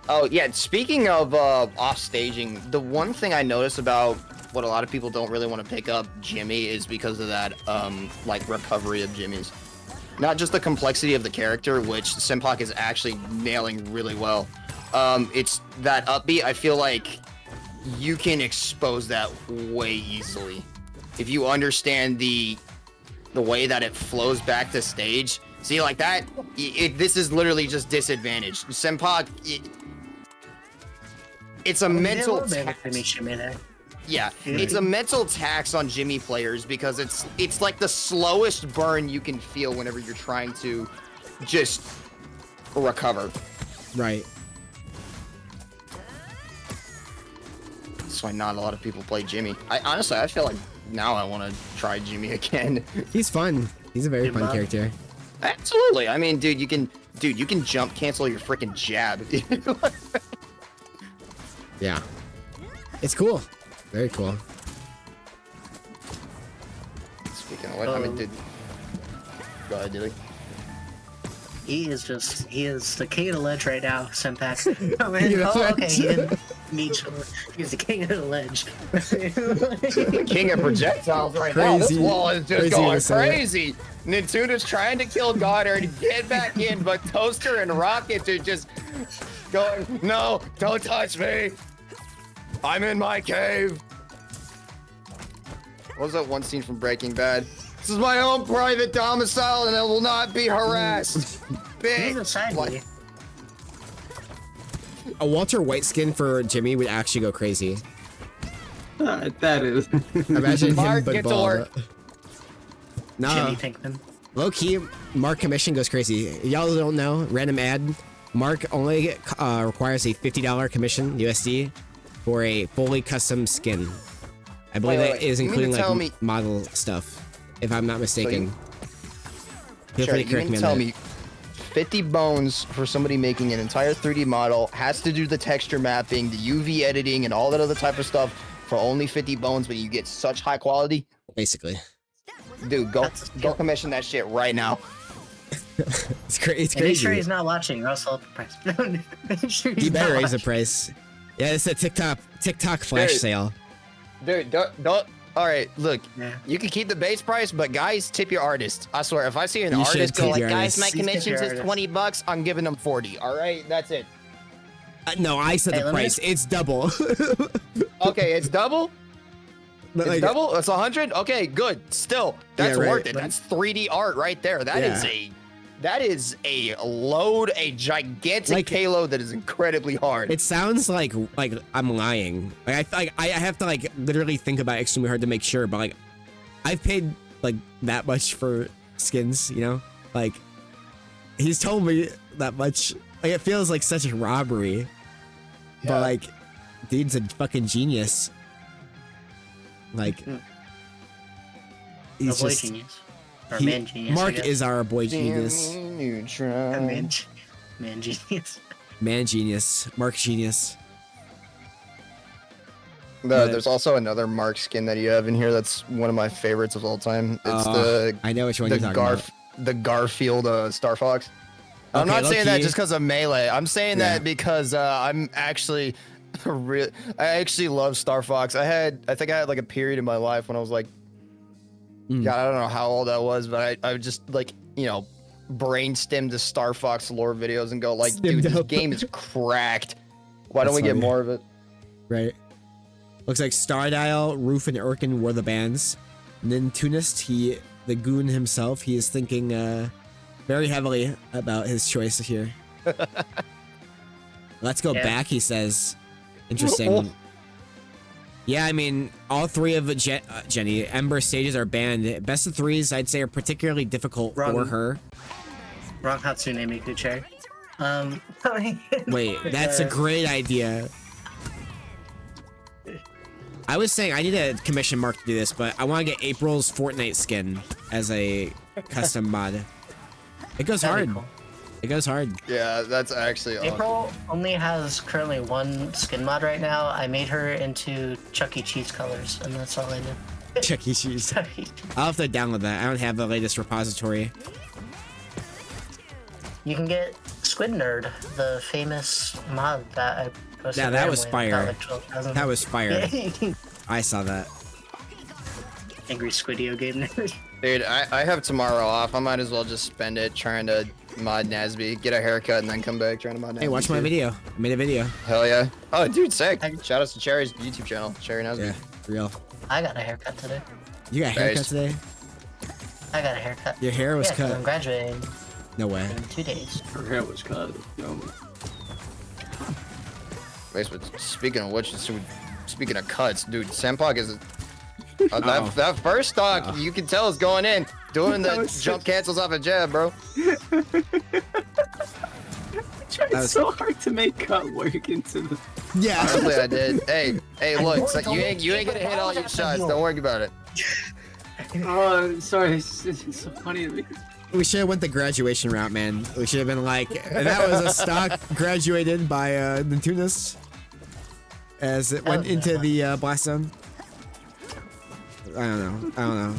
Oh yeah, speaking of off staging, the one thing I notice about what a lot of people don't really want to pick up Jimmy is because of that like recovery of Jimmy's. Not just the complexity of the character, which Senpak is actually nailing really well. It's that upbeat. I feel like you can expose that way easily if you understand the way that it flows back to stage. See, like that, this is literally just disadvantage. Senpak, it's a mental tax. Yeah, it's a mental tax on Jimmy players because it's like the slowest burn you can feel whenever you're trying to just recover. Right. That's why not a lot of people play Jimmy. Honestly, I feel like now I want to try Jimmy again. He's fun. He's a very fun character. Absolutely. I mean, you can jump cancel your freaking jab. Yeah. It's cool. Very cool. Speaking of what, I mean, go ahead, Dilly. He is the king of the ledge right now, Senpak. Oh, man. Okay, he didn't mean he's the king of the ledge. King of projectiles right now. This wall is just going crazy. Nintuna's trying to kill Goddard, get back in, but Toaster and Rocket are just going, no, don't touch me. I'm in my cave. What was that one scene from Breaking Bad? This is my own private domicile and I will not be harassed. Big. A Walter White skin for Jimmy would actually go crazy. That is. Imagine Mark, him but get to bald. work. No. Jimmy Pinkman. Low key, Mark commission goes crazy. Y'all don't know, random ad. Mark only requires a $50 commission USD for a fully custom skin. I believe that is including like model stuff, if I'm not mistaken. Feel free to correct me on that. Tell me 50 bones for somebody making an entire 3D model has to do the texture mapping, the UV editing, and all that other type of stuff for only 50 bones, but you get such high quality. Basically. Dude, go commission that shit right now. It's crazy. Make sure he's not watching, or else I'll up the price. He better raise the price. Yeah, it's a TikTok flash Dude. sale. Dude, don't. All right, look, Yeah. you can keep the base price, but guys, tip your artist. I swear, if I see an You should artist go tip like, your guys, artist. my Please tip commissions your is artist. $20, I'm giving them 40. All right, that's it. No, I said Hey, the let me- price. It's double. Okay, it's double. But, It's like, double. It's 100. Okay, good. Still, that's Yeah, right. worth it. That's 3D art right there. That is a load, a gigantic Like- payload that is incredibly hard. It sounds like I'm lying. Like I have to like literally think about it extremely hard to make sure. But like, I've paid like that much for skins. You know, like he's told me that much. Like it feels like such a robbery. Yeah. But like, dude's a fucking genius. Like, A he's boy just genius. Or man genius. I Mark guess. is our boy genius, A Neutron. man genius. man genius, Mark genius. There's also another Mark skin that you have in here that's one of my favorites of all time. It's I know which one you're talking about. the Garfield Star Fox. I'm Okay, not saying that low-key. just because of Melee. I'm saying Yeah. that because I'm actually I actually love Star Fox. I think I had like a period in my life when I was like, God, I don't know how old I was, but I would just like, brainstem the Star Fox lore videos and go like, dude, Stemmed this up. game is cracked. Why don't That's we get funny. more of it? Right. Looks like Stardial, Roof, and Urkin were the bands. Nintunist, the goon himself, he is thinking very heavily about his choice here. Let's go Yeah. back, he says. Interesting. Yeah, I mean, all three of Jenny Ember stages are banned. Best of threes, I'd say, are particularly difficult for Wrong. her. Wrong Hatsune Miku chair. Wait, that's a great idea. I was saying I need to commission Mark to do this, but I want to get April's Fortnite skin as a custom mod. It goes That'd be hard. cool. It goes hard. Yeah, that's actually awesome. April only has currently one skin mod right now. I made her into Chuck E. Cheese colors, and that's all I did. Chuck E. Cheese. I'll have to download that. I don't have the latest repository. You can get Squid Nerd, the famous mod that I posted. Yeah, that was randomly. fire. Got like 12,000. That was fire. I saw that. Angry Squidio game nerd. Dude, I have tomorrow off. I might as well just spend it trying to mod Nasby, get a haircut, and then come back trying to mod Nasby. Hey, watch my too. video. I made a video. Hell yeah. Oh, dude, sick. Shout out to Cherry's YouTube channel, Cherry Nasby. Yeah, real. I got a haircut today. You got a haircut Nice. today? I got a haircut. Your hair was Yeah, 'cause I'm cut. graduating No way. in 2 days. Her hair was cut. No. Wait, but speaking of which, speaking of cuts, dude, Senpak is Uh-oh. that first stock you can tell is going in, doing That the was jump cancels off a jab, bro. Tried That was- so hard to make cut work into the. Yeah. Honestly, I did. Hey, look, worked so on you it. ain't gonna hit all your shots. Don't worry about it. Oh, sorry. It's so funny to me. We should have went the graduation route, man. We should have been like, that was a stock graduated by Nintunus as it went was into that the blast zone. I don't know.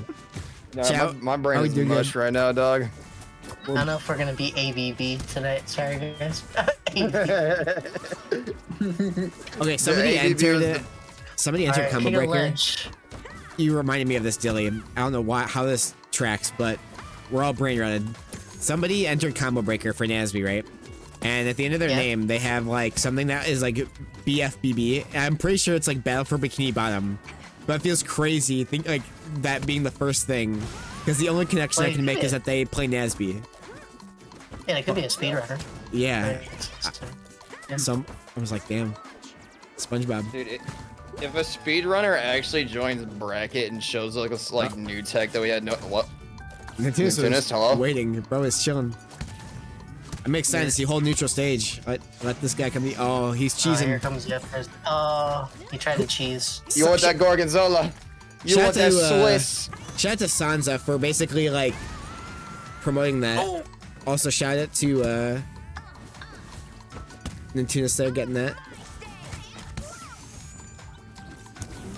No, Shout- my brain Are we is doing mush good? right now, dog. I don't know if we're gonna be ABB tonight. Sorry, guys. Okay, somebody The ABB was entered. Somebody entered Alright, Combo King of Breaker. Ledge. You reminded me of this, Dilly. I don't know how this tracks, but we're all brain rotted. Somebody entered Combo Breaker for Nasby, right? And at the end of their Yeah. name, they have like something that is like BFBB. And I'm pretty sure it's like Battle for Bikini Bottom. But it feels crazy, think like that being the first thing. Because the only connection I Like, can make yeah. is that they play Nasby. Yeah, it could be a speedrunner. Yeah. Yeah. So I was like, damn. SpongeBob. Dude, if a speedrunner actually joins bracket and shows like a new tech that we had no what? Nintendo's Nintendo's, hello? waiting. Bro is chilling. It makes sense. You hold neutral stage. Let this guy come. Oh, he's Oh, cheesing. here comes Jeff. Oh, he tried to cheese. You want that Gorgonzola? You Shout want that to, Swiss? Shout out to Sansa for basically like promoting that. Oh. Also shout out to Nintendo's there getting that.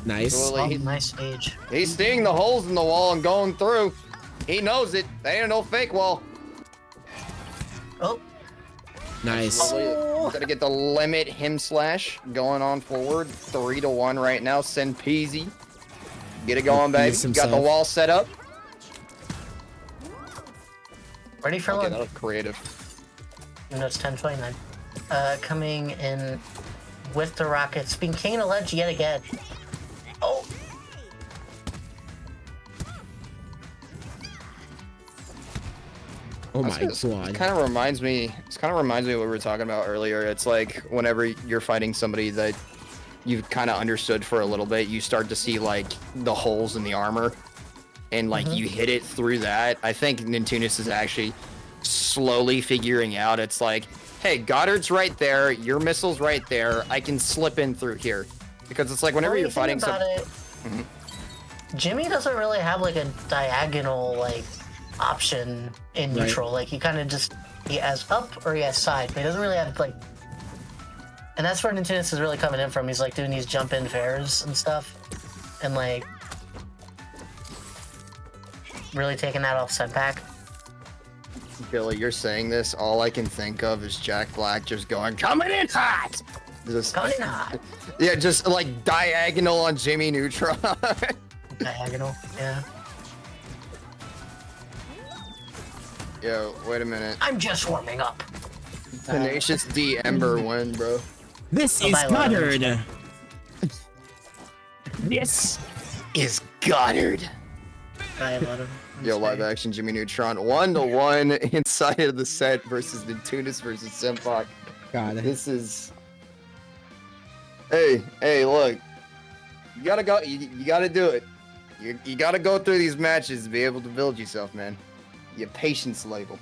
Nice. Well, Oh, he- nice stage. He's seeing the holes in the wall and going through. He knows it. They ain't no fake wall. Oh, Nice. Absolutely. Gotta get the limit him slash going on forward. 3-1 right now. Send Peasy. Get it going, baby. Pease Got the himself. wall set up. Ready for Okay, lunch. that was creative. No, it's 10:29. Coming in with the rockets. Being king of ledge yet again. Oh. Oh my This god. kind of reminds me. This kind of reminds me of what we were talking about earlier. It's like whenever you're fighting somebody that you've kind of understood for a little bit, you start to see like the holes in the armor, and like you hit it through that. I think Nintunis is actually slowly figuring out. It's like, hey, Goddard's right there. Your missile's right there. I can slip in through here, because it's like whenever Well, you're you think fighting about some. it, Jimmy doesn't really have like a diagonal like option in Right. neutral. Like he kind of just he has up or he has side, but he doesn't really have like. And that's where Nintendo's is really coming in from. He's like doing these jump in fairs and stuff, and like really taking that off setback. Billy, you're saying this. All I can think of is Jack Black just going, coming in hot. Just, Coming in hot. yeah, just like diagonal on Jimmy Neutron. Diagonal, yeah. Yo, wait a minute. I'm just warming up. Tenacious D Ember win, bro. This Oh, is by Leonard. Goddard. This is Goddard. I love him. Yo, live action Jimmy Neutron. 1-1 inside of the set versus Nintunis versus Senpak. God. This is. Hey, look. You gotta go. You gotta do it. You gotta go through these matches to be able to build yourself, man. Your patience level.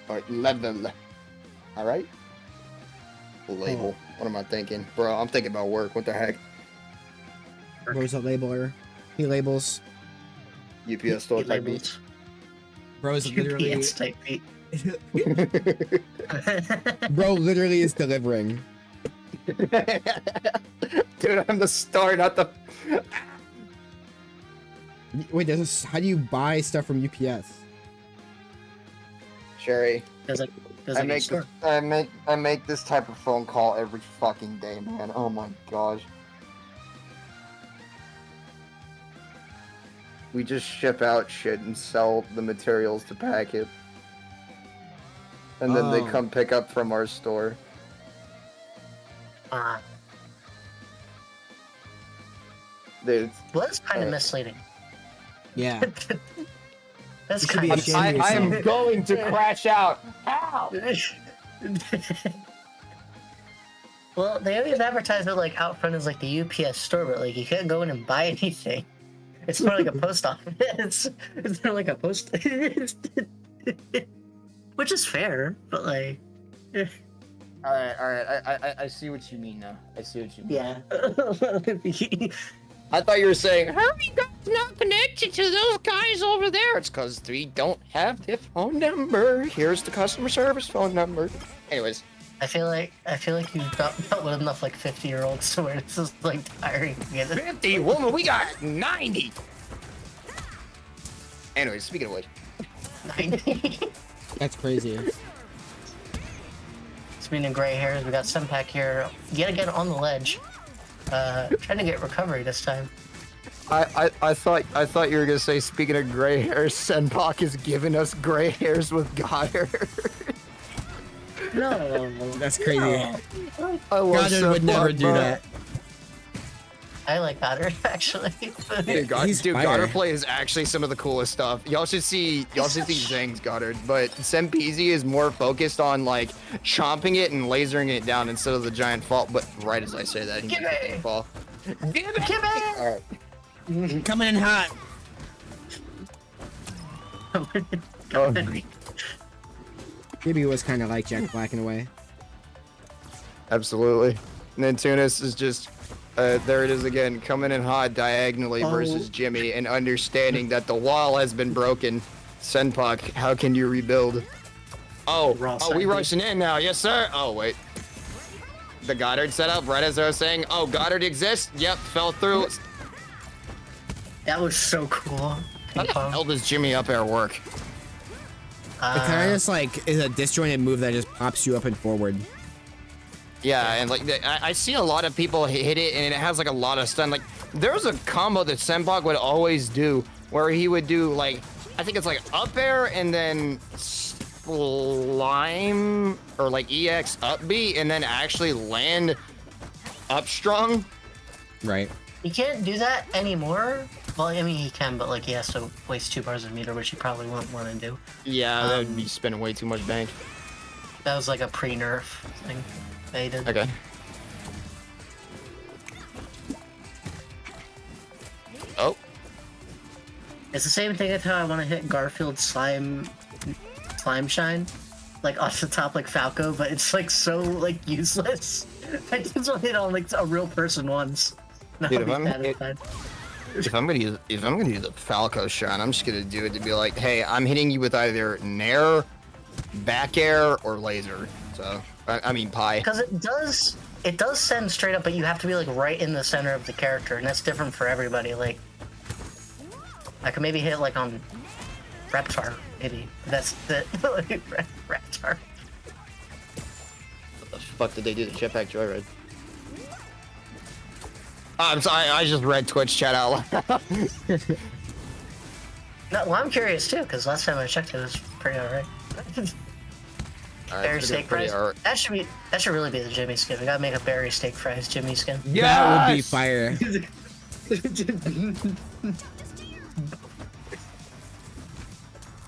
Or level. Alright? Label. What am I thinking? Bro, I'm thinking about work. What the heck? Bro's a labeler. He labels. UPS store type labels. beats. Bro's literally. UPS type beat. Bro literally is delivering. Dude, I'm the star, not the. Wait, how do you buy stuff from UPS? Sherry, Does it I get make stored? I make this type of phone call every fucking day, man. Oh my gosh. We just ship out shit and sell the materials to pack it. And then they Oh. come pick up from our store. Dude, Well, that's kind of Uh, misleading. Yeah. That's You should be kind ashamed of. of I am yourself. going to crash out. How? Well, they always advertise it like out front as like the UPS store, but like you can't go in and buy anything. It's more like a post office. It's more like a post. Which is fair, but like, Alright. I see what you mean now. I see what you mean. yeah. I thought you were saying, how are you guys not connected to those guys over there? It's because we don't have their phone number. Here's the customer service phone number. Anyways. I feel like you've dealt with enough like 50-year-olds to where it's just like tiring to get it. 50, woman, we got 90. Anyways, speaking of which. 90. That's crazy. Speaking of gray hairs, we got Senpak here yet again on the ledge. Trying to get recovery this time. I thought you were gonna say, speaking of gray hairs, Senpak is giving us gray hairs with Goddard. No. That's crazy. I love Goddard would Senpak, never do bro. that. I like Goddard actually. Dude, He's fire. Goddard play is actually some of the coolest stuff. Y'all should see these things, Goddard. But Sempeezy is more focused on like chomping it and lasering it down instead of the giant fall. But right as I say that, he Give makes it! the fall. Give it! All right. Coming in hot. Maybe it was kind of like Jack Black in a way. Absolutely. Nintunis is just there it is again, coming in hot diagonally versus Jimmy and understanding that the wall has been broken. Senpak, how can you rebuild? Oh, we rushing in now. Yes, sir. Oh, wait. The Goddard setup, right as I was saying. Oh, Goddard exists. Yep, fell through. That was so cool. How the hell does Jimmy up air work? It kind of just like is a disjointed move that just pops you up and forward. Yeah, and like I see a lot of people hit it, and it has like a lot of stun. Like there's a combo that Senpak would always do, where he would do like I think it's like up air and then slime or like EX up B, and then actually land up strong. Right. He can't do that anymore. Well, I mean, he can, but like he has to waste 2 bars of meter, which he probably won't want to do. Yeah, that would be spending way too much bank. That was like a pre-nerf thing they did. Okay. Oh. It's the same thing as how I want to hit Garfield slime shine, like off the top like Falco, but it's like so like useless. I just want to hit on like a real person once. Dude, if I'm gonna use a Falco shine, I'm just gonna do it to be like, hey, I'm hitting you with either Nair, back air, or laser. So I mean pie. Because it does send straight up, but you have to be like right in the center of the character, and that's different for everybody. Like I could maybe hit like on Reptar, maybe. That's the Reptar. What the fuck did they do to Jetpack Joyride? Oh, I'm sorry, I just read Twitch chat out loud. No, well, I'm curious too, because last time I checked, it was pretty alright. Berry steak fries. That should really be the Jimmy skin. We gotta make a berry steak fries Jimmy skin. Yes! That would be fire.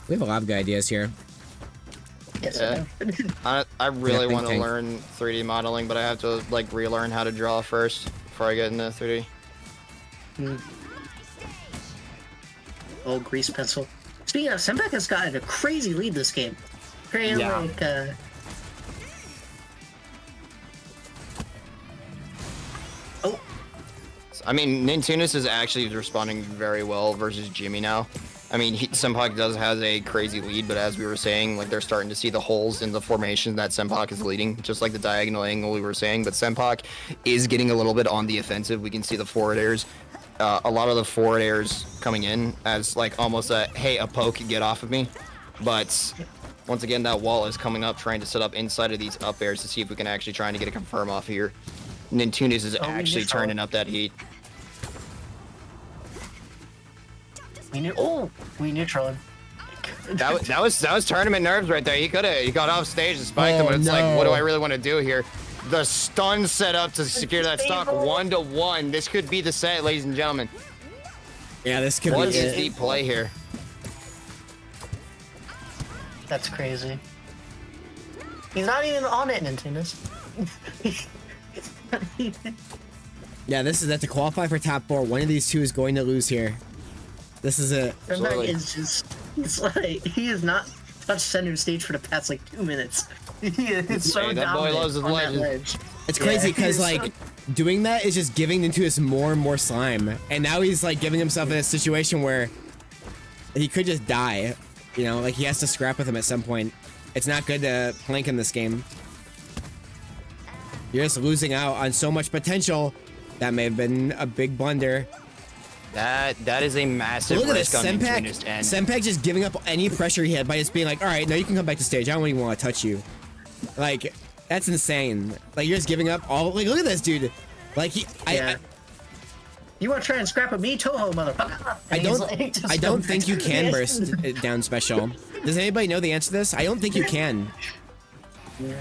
We have a lot of good ideas here. Yes, yeah. I really want to learn 3D modeling, but I have to like relearn how to draw first before I get into 3D. Old grease pencil. Speaking of, Senpak has gotten a crazy lead this game. Crazy, yeah. like, Oh. I mean, Nintunis is actually responding very well versus Jimmy now. I mean, Senpak does has a crazy lead, but as we were saying, like they're starting to see the holes in the formation that Senpak is leading, just like the diagonal angle we were saying. But Senpak is getting a little bit on the offensive. We can see the forward airs, a lot of the forward airs coming in as like almost a hey, a poke, get off of me. But once again, that wall is coming up, trying to set up inside of these up airs to see if we can actually try to get a confirm off here. Nintunis is actually turning up that heat. We neutral him. That was tournament nerves right there. He got off stage and spiked him, but it's like, what do I really want to do here? The stun set up to secure that stock 1-1. This could be the set, ladies and gentlemen. Yeah, this could what be is the play here? That's crazy. He's not even on it, Nintendo's. Yeah, that's to qualify for top 4. One of these two is going to lose here. This is it. Is just, it's like, he has not touched center stage for the past like 2 minutes. He is so that boy loves his ledge. It's crazy because like doing that is just giving into us more and more slime, and now he's like giving himself in a situation where he could just die. You know, like he has to scrap with him at some point. It's not good to plank in this game. You're just losing out on so much potential. That may have been a big blunder. That is a massive Look at risk this, on Nintunis' end. Senpak just giving up any pressure he had by just being like, all right, now you can come back to stage. I don't even want to touch you. Like, that's insane. Like, you're just giving up all. Like, look at this dude. Like, you want to try and scrap with me, Toho, motherfucker? I don't think you can burst it down special. Does anybody know the answer to this? I don't think you can. Yeah.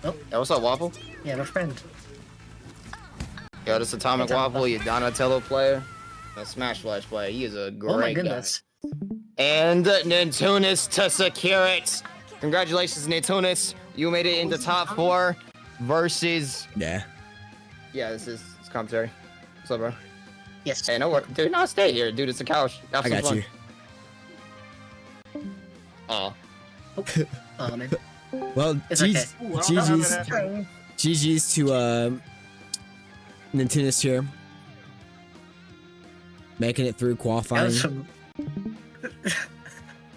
Oh. Yeah, what's up, Waffle? Yeah, my friend. Yo, this Atomic Waffle, you Donatello player. A Smash Flash player. He is a great Oh my goodness. guy. And Nintunis to secure it. Congratulations, Nintunis. You made it into top 4 versus... Yeah. Yeah, this is commentary. What's up, bro? Yes. Hey, no work. Dude, no, stay here. Dude, it's a couch. I got you. Aw. Oh, man. Well, It's okay. GG's to Nintunis here. Making it through qualifying.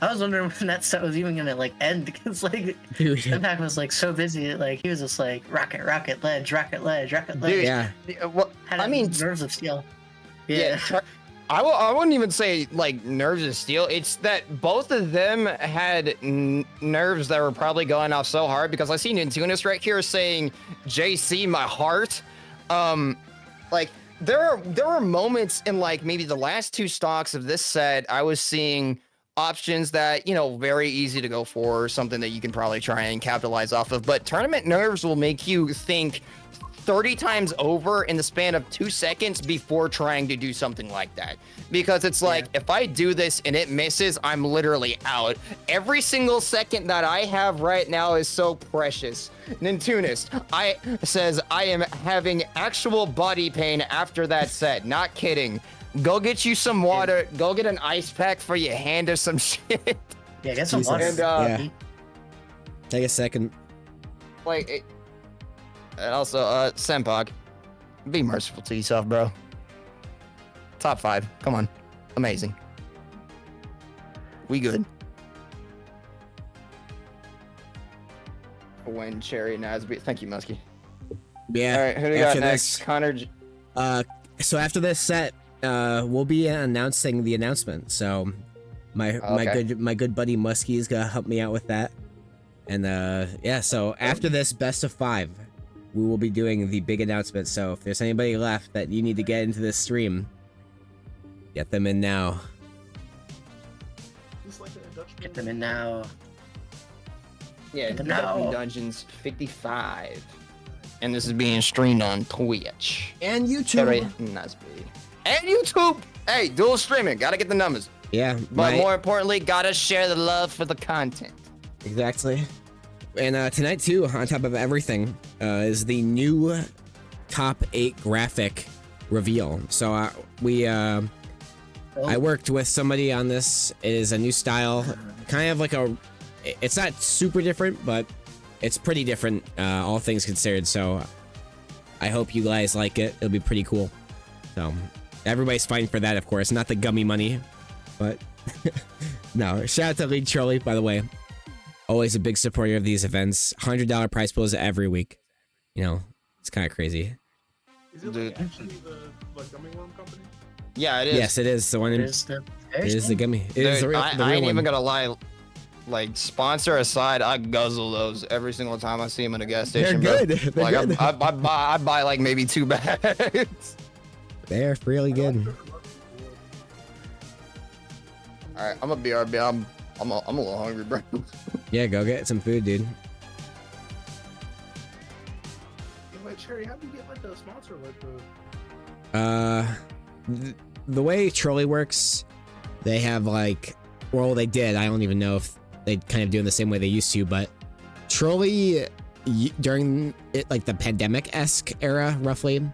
I was wondering when that set was even gonna like end because like Senpak was like so busy, like he was just like rocket, ledge, rocket, ledge, rocket, ledge. Dude, yeah. Well, Had I mean, nerves of steel. yeah. I wouldn't even say like nerves of steel. It's that both of them had nerves that were probably going off so hard, because I see Nintunis right here saying JC my heart. Like there were moments in like maybe the last two stocks of this set I was seeing options that, you know, very easy to go for, something that you can probably try and capitalize off of, but tournament nerves will make you think 30 times over in the span of 2 seconds before trying to do something like that. Because it's like, if I do this and it misses, I'm literally out. Every single second that I have right now is so precious. Nintunis says, I am having actual body pain after that set. Not kidding. Go get you some water. Go get an ice pack for your hand or some shit. Yeah, get some Jesus. water. And, Yeah. Take a second. Like, and also, Senpok, be merciful to yourself, bro. Top 5. Come on. Amazing. We good. When Cherry Nasby. Thank you, Muskie. Yeah. All right, who do we got next? Connor. So after this set, we'll be announcing the announcement. So my good buddy Muskie is gonna help me out with that. And yeah, so after this best of 5, we will be doing the big announcement. So if there's anybody left that you need to get into this stream, get them in now. Get them in now. Yeah, No. Dutchman Dungeons 55. And this is being streamed on Twitch. And YouTube. Cherry Nasby. And YouTube! Hey, dual streaming. Gotta get the numbers. Yeah. But more importantly, gotta share the love for the content. Exactly. And tonight too, on top of everything, is the new top 8 graphic reveal. So I worked with somebody on this. It is a new style, kind of like it's not super different, but it's pretty different, all things considered. So I hope you guys like it. It'll be pretty cool. So everybody's fighting for that, of course, not the gummy money, but no. Shout out to League Trolley, by the way. Always a big supporter of these events. $100 prize pools every week. You know, it's kind of crazy. Is it like actually the gummy worm company? Yeah, it is. Yes, it is. The one in, It is the gummy. It is the Dude, real, I the real ain't one. even gonna lie. Like, sponsor aside, I guzzle those every single time I see them in a gas station. They're bro. good. They're Like, good. I buy like maybe 2 bags. They're really good. All right, I'm a BRB. I'm a little hungry, bro. Yeah, go get some food, dude. Like Cherry, how do you get like a sponsor like the? The way Trolley works, they have like, well, they did. I don't even know if they kind of do it the same way they used to, but Trolley during it, like the pandemic-esque era, roughly,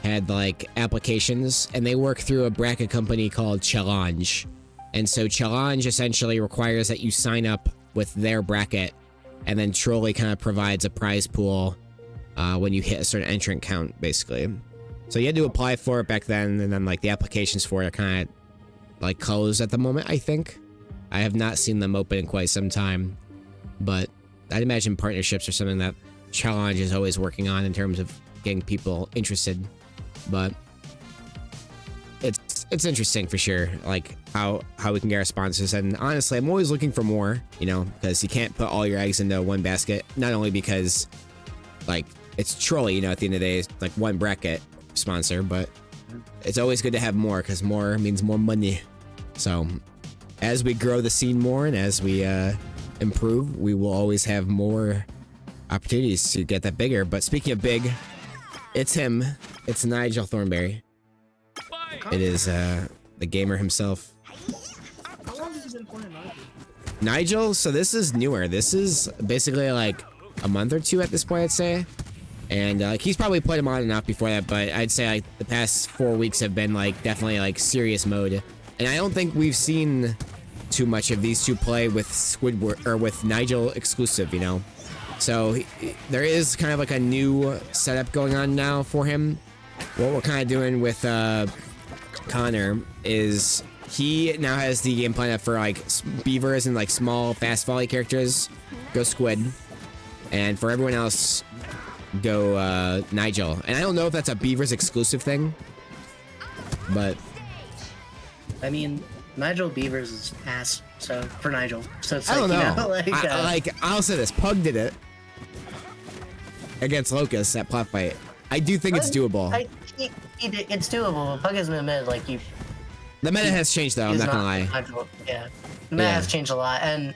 had like applications, and they work through a bracket company called Challenge. And so Challenge essentially requires that you sign up with their bracket, and then Trolley kind of provides a prize pool when you hit a certain entrant count, basically. So you had to apply for it back then, and then like the applications for it are kind of like closed at the moment, I think. I have not seen them open in quite some time, but I'd imagine partnerships are something that Challenge is always working on in terms of getting people interested. But it's interesting for sure, like how we can get our sponsors. And honestly, I'm always looking for more, you know, because you can't put all your eggs into one basket. Not only because like it's Trolley, you know, at the end of the day, it's like one bracket sponsor, but it's always good to have more because more means more money. So as we grow the scene more and as we improve, we will always have more opportunities to get that bigger. But speaking of big, it's him. It's Nigel Thornberry. It is the gamer himself. How long has he been playing Nigel? Nigel, so this is newer. This is basically like a month or 2 at this point, I'd say. And he's probably played him on and off before that, but I'd say like the past 4 weeks have been like definitely like serious mode. And I don't think we've seen too much of these two play with Squidward or with Nigel exclusive, you know. So there is kind of like a new setup going on now for him. What we're kind of doing with Connor is he now has the game plan for like beavers and like small fast volley characters go Squid, and for everyone else go Nigel. And I don't know if that's a beavers exclusive thing, but I mean, Nigel Beavers is ass. So for Nigel, so it's I don't know. You know like, I'll say this: Pug did it against Locust at plot fight. I do think it's doable. It's doable. But Pug has been admitted, like you. The meta has changed, though. I'm not gonna lie. Yeah, the meta has changed a lot, and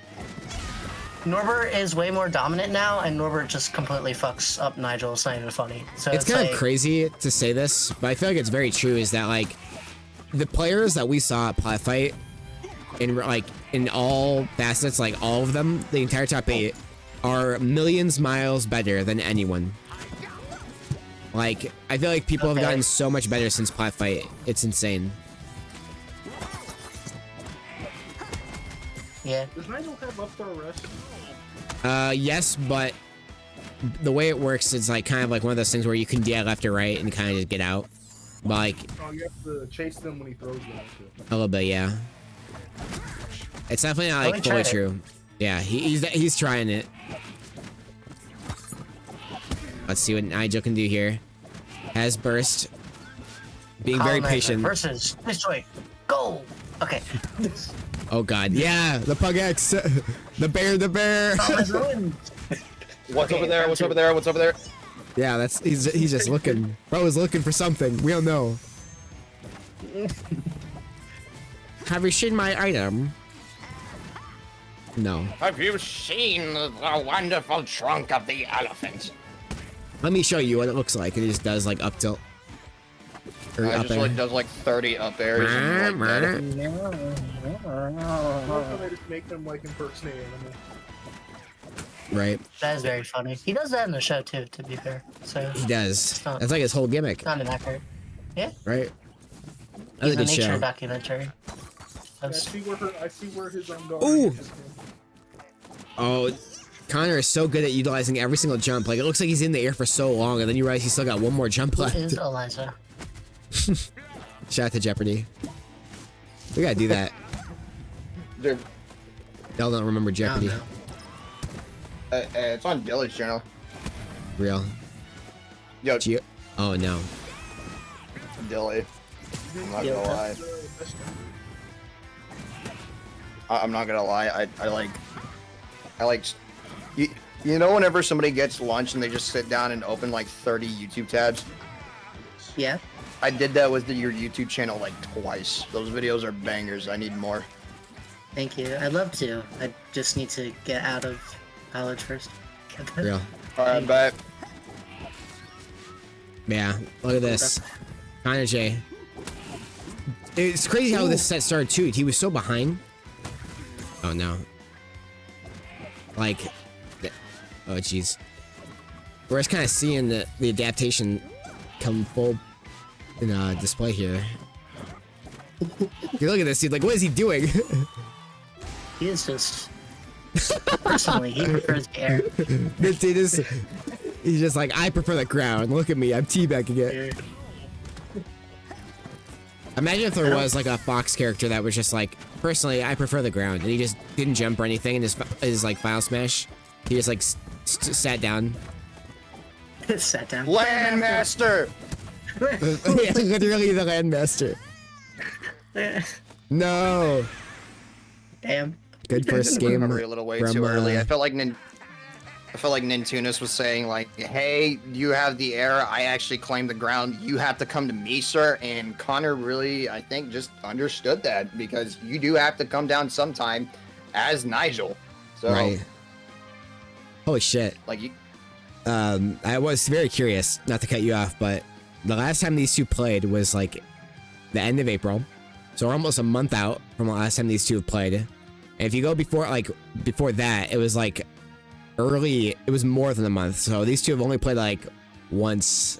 Norbert is way more dominant now, and Norbert just completely fucks up Nigel. It's not even funny. So It's kind of crazy to say this, but I feel like it's very true. Is that like the players that we saw at plot fight, in all facets, like all of them, the entire top 8, are millions miles better than anyone. Like, I feel like people have gotten so much better since plot fight. It's insane. Yeah. Does Nigel have up throw rest? Yes, but the way it works is like kind of like one of those things where you can DI left or right and kind of just get out. But like, Oh, you have to chase them when he throws them. a little bit, yeah. It's definitely not like fully true. Yeah, he's trying it. Let's see what Nigel can do here. Has burst. Being very patient. Versus destroy. Go. Okay. Oh god, yeah, the Pug X, the bear. Oh, it's ruined. What's over there? What's over there? What's over there? Yeah, he's just looking. Bro is looking for something. We don't know. Have you seen my item? No. Have you seen the wonderful trunk of the elephant? Let me show you what it looks like. And it just does like up tilt. Or It up just air. like does like 30 up airs. And like that. They just make them like impersonate animals. Right. That is very funny. He does that in the show too, to be fair. So He does. not- That's like his whole gimmick. not inaccurate. Yeah. Right. That was He's a a good nature show. documentary. I see where his own dog Ooh. is. Oh, Connor is so good at utilizing every single jump. Like, it looks like he's in the air for so long, and then you realize he's still got one more jump Who left. is Eliza? Shout out to Jeopardy. We gotta do that. Dude, Y'all don't remember Jeopardy. know. it's on Dilly's channel. Real. Yo, Oh, no. Dilly. I'm not Yeah, gonna lie. I'm not gonna lie. I like. You know, whenever somebody gets lunch and they just sit down and open like 30 YouTube tabs. Yeah. I did that with your YouTube channel like twice. Those videos are bangers. I need more. Thank you. I'd love to. I just need to get out of college first. Real. Alright, bet. Yeah, look at this. Connor J. It's crazy how this set started too. He was so behind. Oh no. Like, oh jeez. We're just kind of seeing the adaptation come full in display here. You look at this dude, like what is he doing? He is just personally he prefers the air. This dude is, he's just like, I prefer the ground. Look at me, I'm teabagging it. Imagine if there was like a Fox character that was just like, personally, I prefer the ground, and he just didn't jump or anything in his like final smash. He just like sat down. Sat down. Landmaster! Yeah, literally the landmaster. No. Damn. Good first Game game. memory a little way from, too early. I felt like Nintunis was saying like, "Hey, you have the air. I actually claim the ground. You have to come to me, sir." And Connor really, I think, just understood that because you do have to come down sometime as Nigel. So, Right. Holy shit. like, you, I was very curious, not to cut you off, but the last time these two played was like the end of April. So we're almost a month out from the last time these two have played. And if you go before that, it was like early, it was more than a month. So these two have only played like once,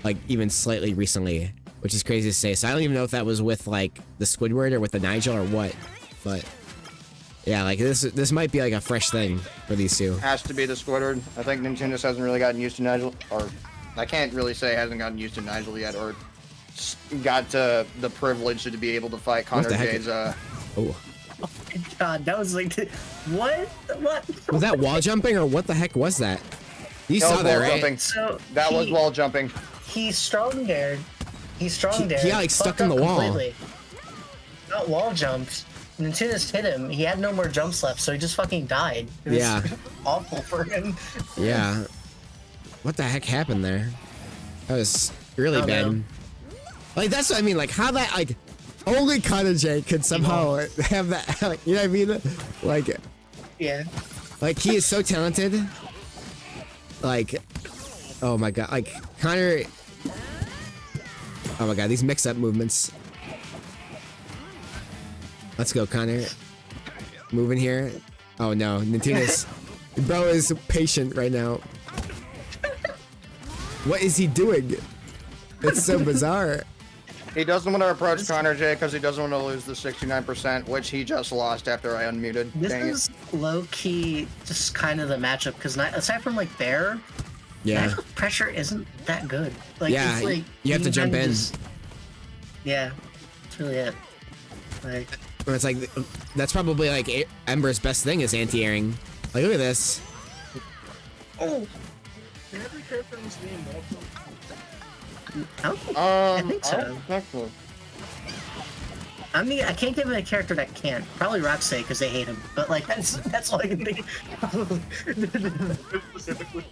like even slightly recently, which is crazy to say. So I don't even know if that was with like the Squidward or with the Nigel or what, but yeah, like this might be like a fresh thing for these two. has to be the Squidward. I think Nintunis hasn't really gotten used to Nigel, or I can't really say hasn't gotten used to Nigel yet, or got the privilege to be able to fight Connor the heck J's. Oh. Oh my god, that was like what? What? Was that wall jumping or what the heck was that? You That saw was that, wall right? jumping. So That was wall jumping. He strong dared. He strong dared. He got, like, stuck fucked in up the wall. completely. got wall jumped. And as soon as hit him, he had no more jumps left, so he just fucking died. It was Yeah. awful for him. Yeah. What the heck happened there? That was really Oh, bad. no. Like, that's what I mean. Like, how that, like, only Connor J could somehow have that, like, you know what I mean? Like, Yeah. like, he is so talented. Like, oh my god. Like, Connor. Oh my god, these mix-up movements. Let's go, Connor. Moving here. Oh no, Nintendo's bro is patient right now. What is he doing? It's so bizarre. He doesn't want to approach Connor J because he doesn't want to lose the 69%, which he just lost after I unmuted. This Dang it. is low-key just kind of the matchup, because aside from, like, Bear, Yeah. Nigel pressure isn't that good. Like, Yeah, it's like, you have to can jump kinda in. Yeah, that's really it. Like, It's like, that's probably like Ember's best thing is anti-airing. Like, look at this. oh, Can every character in this game multiple? I think so. I don't think so. I mean, I can't give it a character that can't. Probably Roxy, because they hate him. But, like, that's all I can think. Specifically.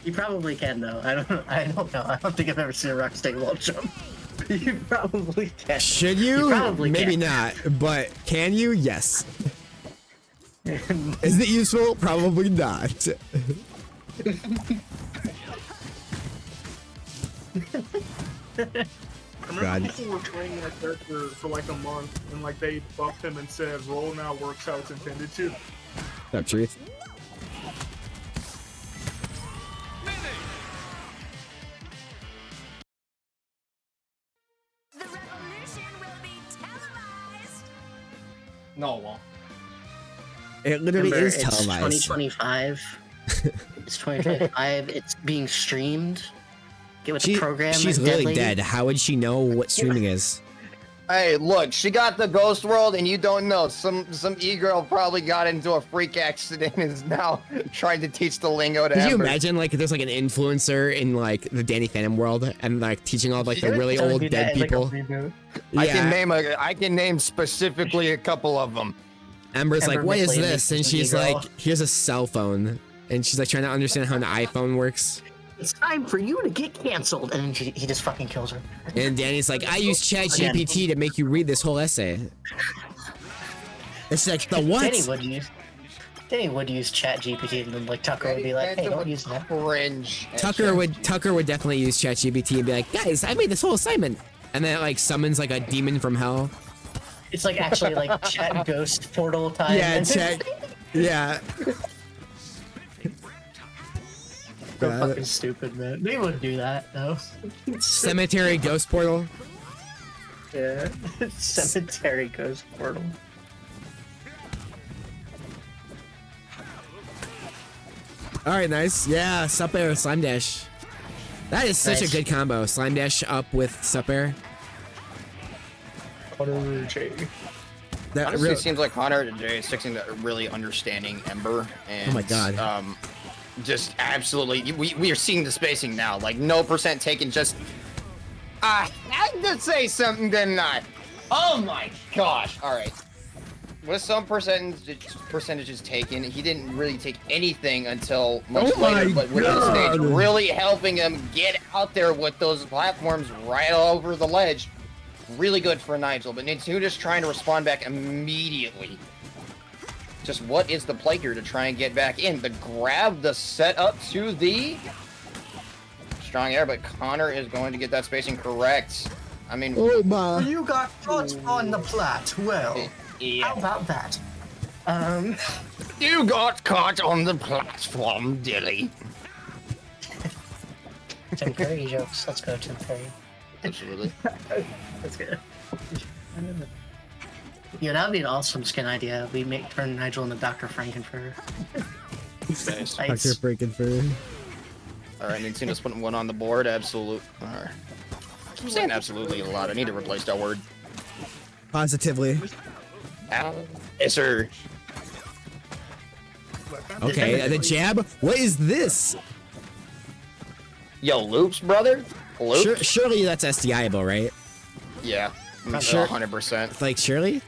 You probably can, though. I don't know. I don't think I've ever seen a Roxy wall jump. You probably can. Should you? probably Maybe can. not. But can you? Yes. Is it useful? Probably not. I remember God. people were playing that character for like a month, and like they buffed him and said, "Roll now works how it's intended to." Not truth. The revolution will be televised. No, it won't. It literally Remember, is it's televised. 2025. It's 2025. It's being streamed. Get with the program. She's Dead literally Lady. dead. How would she know what streaming is? Hey, look, she got the ghost world, and you don't know. Some e-girl probably got into a freak accident and is now trying to teach the lingo to Could you Ember. imagine like there's like an influencer in like the Danny Phantom world and like teaching all like the They would really totally old do dead that in, like, a people? reboot. I can name specifically a couple of them. Ember's like, Ember what is Miss Lady this? And is an she's e-girl. like, here's a cell phone. And she's like trying to understand how an iPhone works. It's time for you to get canceled, and then he just fucking kills her. And Danny's like, I used ChatGPT to make you read this whole essay. It's like, the what? Danny would use ChatGPT, and then like Tucker would be like, "Hey, don't use that." Cringe. Tucker would definitely use ChatGPT and be like, guys, I made this whole assignment. And then it like summons like a demon from hell. It's like actually like chat ghost portal time. Yeah, chat. Yeah. So fucking stupid, man. They wouldn't do that, though. Cemetery ghost portal. Yeah. Cemetery ghost portal. All right, nice. Yeah, sup air, slime dash. That is such Nice. a good combo. Slime dash up with sup air. That Honestly, real- it seems like Connor today is sticking to really understanding Ember. And, Oh my God. Just absolutely, we are seeing the spacing now. Like, no percent taken, just... I had to say something, didn't I? Oh my gosh. All right. With some percentages taken, he didn't really take anything until much Oh my later, but with the stage God. really helping him get out there with those platforms right over the ledge. Really good for Nigel, but Nintendo's trying to respond back immediately. Just what is the play here to try and get back in? The grab, the setup to the strong air, but Connor is going to get that spacing correct. I mean, Oh my. You got caught on the plat. Well, yeah. how about that? You got caught on the platform, Dilly. Tim Curry jokes. Let's go, Tim Curry. Absolutely. That's good. Yeah, that would be an awesome skin idea. We turn Nigel into Dr. Frankenfurter. Nice. Dr. Nice. Frankenfurter. All right, Nintendo's putting one on the board. Absolute. All right. I'm saying absolutely a lot. I need to replace that word. Positively. Yes, sir. Okay, the jab. What is this? Yo, loops, brother. Loops. Surely that's SDIable, right? Yeah. Sure. 100%. Like Shirley?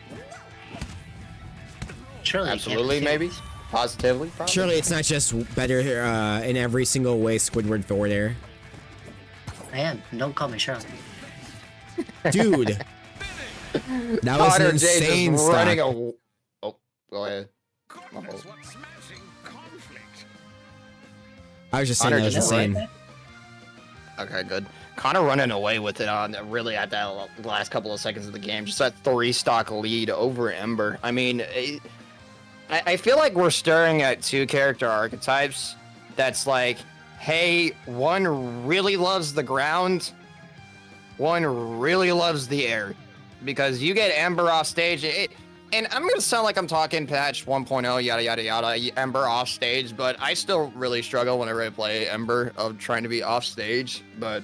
Surely you can't Absolutely, be- maybe. Positively, probably. Surely it's not just better in every single way Squidward forward air. I am. Don't call me Shirley. Dude. That was Connor an J's insane is stock. running a... Oh, go ahead. Goodness, what smashing conflict. I was just saying Connor that was just insane. Okay, good. Connor running away with it on really at that last couple of seconds of the game. Just that 3-stock lead over Ember. I mean, I feel like we're staring at two character archetypes that's like, hey, one really loves the ground, one really loves the air. Because you get Ember off stage, and I'm gonna sound like I'm talking patch 1.0, yada yada yada, Ember off stage, but I still really struggle whenever I play Ember of trying to be off stage, but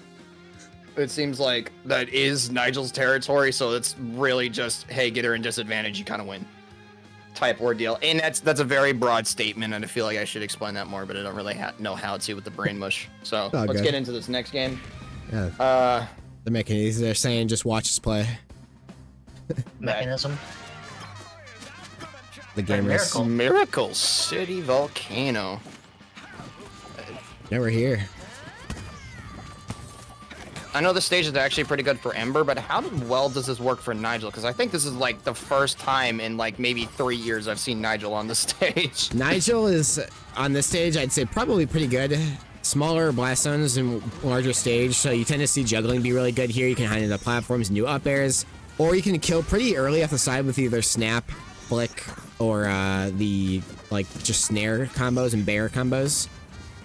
it seems like that is Nigel's territory, so it's really just, hey, get her in disadvantage, you kind of win type ordeal. And that's a very broad statement, and I feel like I should explain that more, but I don't really know how to with the brain mush. So let's good. get into this next game. Yeah. They're making it easy. They're saying just watch us play. Mechanism. The gamers. Miracle. Miracle City Volcano. Yeah, we're here. I know the stage is actually pretty good for Ember, but how well does this work for Nigel? Because I think this is like the first time in like maybe 3 years I've seen Nigel on the stage. Nigel is on this stage, I'd say probably pretty good. Smaller blast zones and larger stage, so you tend to see juggling be really good here. You can hide into platforms and do up airs, or you can kill pretty early off the side with either snap, flick, or the like just snare combos and bear combos.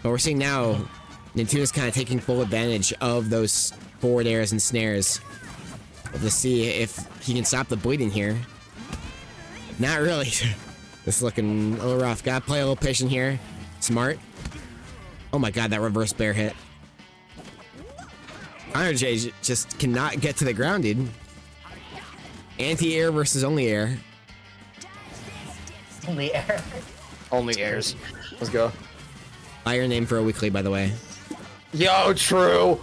But we're seeing now Nintendo's kind of taking full advantage of those forward airs and snares. Let's see if he can stop the bleeding here. Not really. This is looking a little rough. Gotta play a little patient here. Smart. Oh my god, that reverse bear hit. Connor J just cannot get to the ground, dude. Anti-air versus only air. Only air. Only airs. Let's go. Fire name for a weekly, by the way. Yo, true.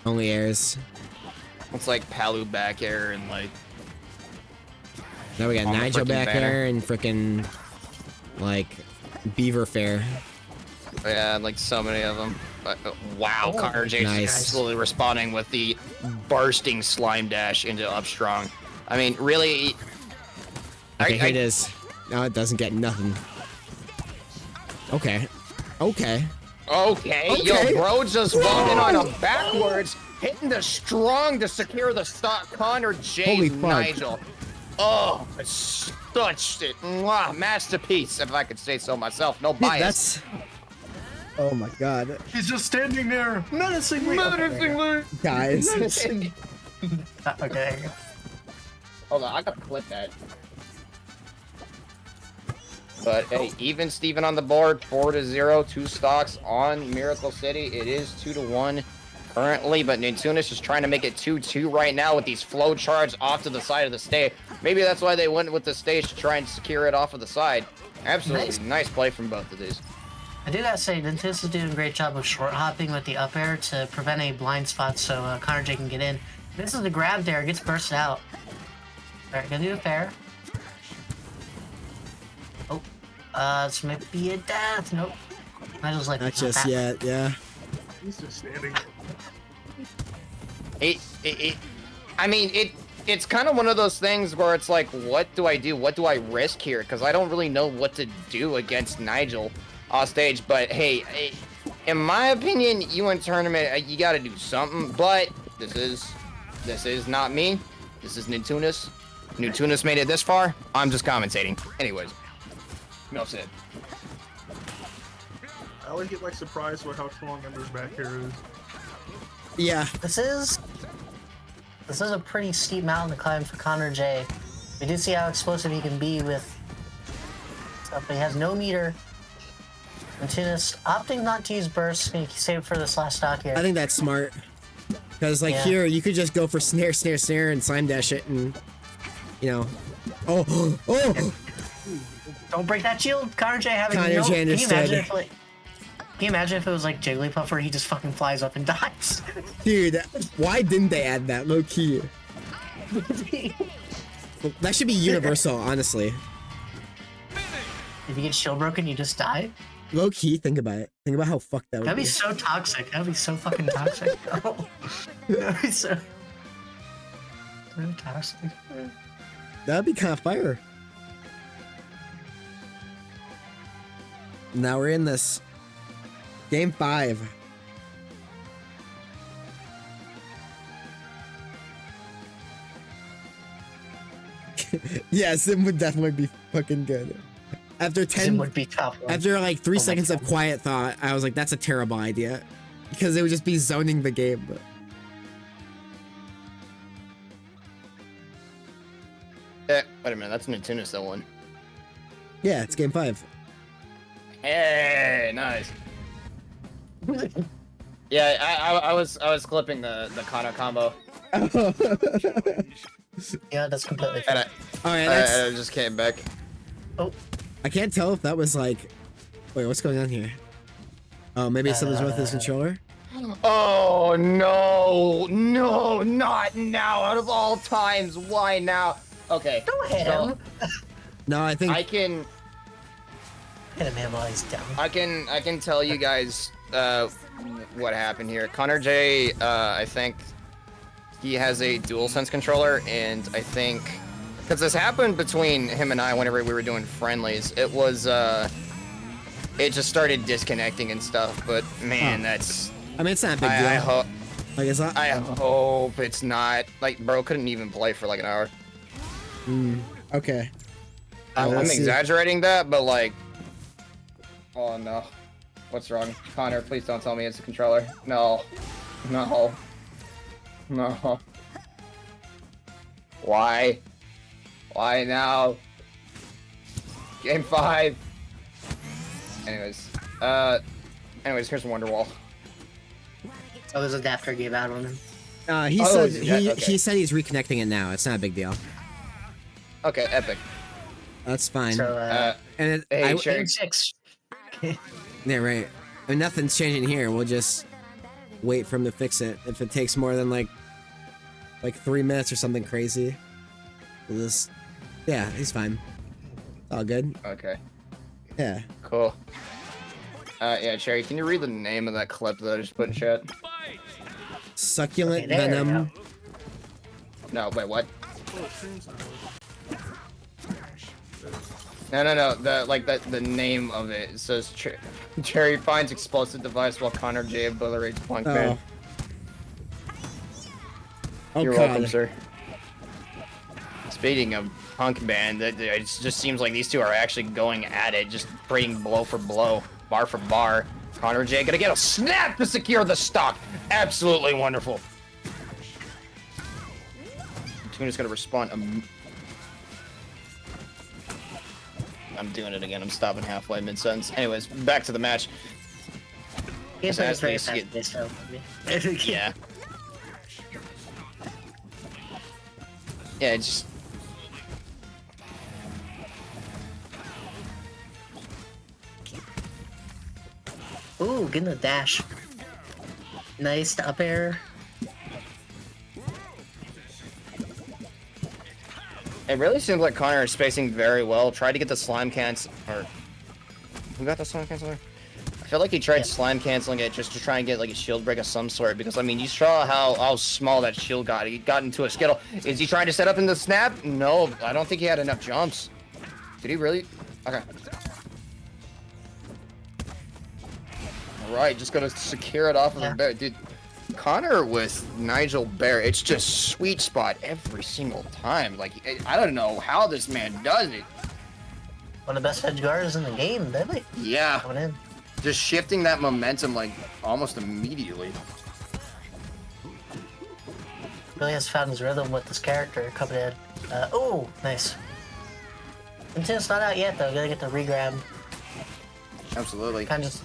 Only airs. It's like Palu back air and like. Now we got On the Nigel frickin' back banner. air and frickin' like Beaver Fair. Yeah, like so many of them. But, wow, Connor J nice. absolutely responding with the bursting slime dash into up strong. I mean, really. Okay, here it is. No, it doesn't get nothing. Okay. Okay. Okay, yo, bro just walked in on him backwards, hitting the strong to secure the stock. Connor Holy J. fuck. Nigel. Oh, it's such it. Mwah, masterpiece, if I could say so myself. No bias. That's. Oh my god. He's just standing there, menacingly. Guys. Okay. Hold on, I gotta clip that. But hey, even Steven on the board, 4-0, 2 stocks on Miracle City. It is 2-1 currently, but Nintunis is trying to make it 2-2 right now with these flow charts off to the side of the stage. Maybe that's why they went with the stage to try and secure it off of the side. Absolutely nice play from both of these. I do gotta say, Nintendo's is doing a great job of short hopping with the up air to prevent any blind spots so Connor J can get in. This is the grab there, gets bursted out. Alright, gonna do the fair. Oh, this might be a death. Nope. Nigel's like, Not just yet, yeah. He's just standing. I mean, it's kind of one of those things where it's like, what do I do? What do I risk here? Because I don't really know what to do against Nigel off stage. But hey, in my opinion, you in tournament, you got to do something. But this is not me. This is Nintunis. Nintunis made it this far. I'm just commentating. Anyways, no said. I always get like surprised with how strong Ember's back here is. Yeah. This is a pretty steep mountain to climb for Connor J. We do see how explosive he can be with stuff, but he has no meter. Nintendo's opting not to use burst. He save it for this last stock here. I think that's smart. Because, like, Yeah. here, you could just go for snare, snare, snare, and slime dash it, and, you know. Oh, oh! Don't break that shield, Connor J. Having Connor no. J Can you understood. imagine if like? Can you imagine if it was like Jigglypuff where he just fucking flies up and dies? Dude, why didn't they add that low key? That should be universal, honestly. If you get shield broken, you just die? Low key, think about it. Think about how fucked that would That'd be. be so toxic. That'd be so fucking toxic. That'd be so toxic. That'd be kind of fire. Now we're in this. Game 5. Yeah, Sim would definitely be fucking good. After 10, Sim would be top one. after like 3 Oh my seconds of God. quiet thought, I was like, that's a terrible idea. Because it would just be zoning the game. Wait a minute, that's Nintendo's that one. Yeah, it's game 5. Hey, nice. Yeah, I was clipping the Connor combo, Yeah, that's completely and fair. Alright, I just came back. Oh, I can't tell if that was like... Wait, what's going on here? Oh, maybe something's wrong with his controller? Oh no, no, not now! Out of all times, why now? Okay, don't hit so him. No, I think... I can Hit him while he's down. I can tell you guys what happened here. Connor J, I think he has a DualSense controller, and I think because this happened between him and I whenever we were doing friendlies, it was it just started disconnecting and stuff. But man, that's I mean, it's not a big deal. I hope Like, it's not... I hope it's not like bro couldn't even play for like an hour. Okay. I'm Let's see. exaggerating that, but like, oh no, what's wrong? Connor, please don't tell me it's a controller. No, no, no. Why? Why now? Game 5. Anyways, here's Wonderwall. Oh, there's a adapter gave out on him. He Oh, said yeah, okay. he said he's reconnecting it now. It's not a big deal. Okay, epic. That's fine. So, And it, Hey, Sherry. game 6. yeah, right. I mean, nothing's changing here. We'll just wait for him to fix it. If it takes more than like 3 minutes or something crazy, we'll just... Yeah, he's fine. It's all good. Okay, Yeah. cool. Yeah, Cherry, can you read the name of that clip that I just put in chat? Succulent Okay, there we venom. No, wait, what? No. The name of it. It says Cherry finds explosive device while Connor J obliterates Punk Man. Oh, You're God. welcome, sir. Speaking of Punk Band, it just seems like these two are actually going at it, just trading blow for blow, bar for bar. Connor J gonna get a snap to secure the stock. Absolutely wonderful. Tuna's gonna respond. I'm doing it again. I'm stopping halfway mid-sentence. Anyways, back to the match. Gameplay As is very these get- fast-paced, so... Yeah. Yeah, it's just... Ooh, getting the dash. Nice up air. It really seems like Connor is spacing very well. Tried to get the slime cancel, or who got the slime canceler? I feel like he tried slime canceling it just to try and get like a shield break of some sort. Because I mean, you saw how small that shield got. He got into a skittle. Is he trying to set up in the snap? No, I don't think he had enough jumps. Did he really? Okay. All right, just gonna secure it off of the bear, dude. Connor with Nigel Bear, it's just sweet spot every single time. Like, I don't know how this man does it. One of the best edge guards in the game, deadly. Yeah, Coming in. just shifting that momentum like almost immediately. Really has found his rhythm with this character coming in. Oh, nice. Intent's not out yet though. Gotta get the regrab. Absolutely. Kind of just.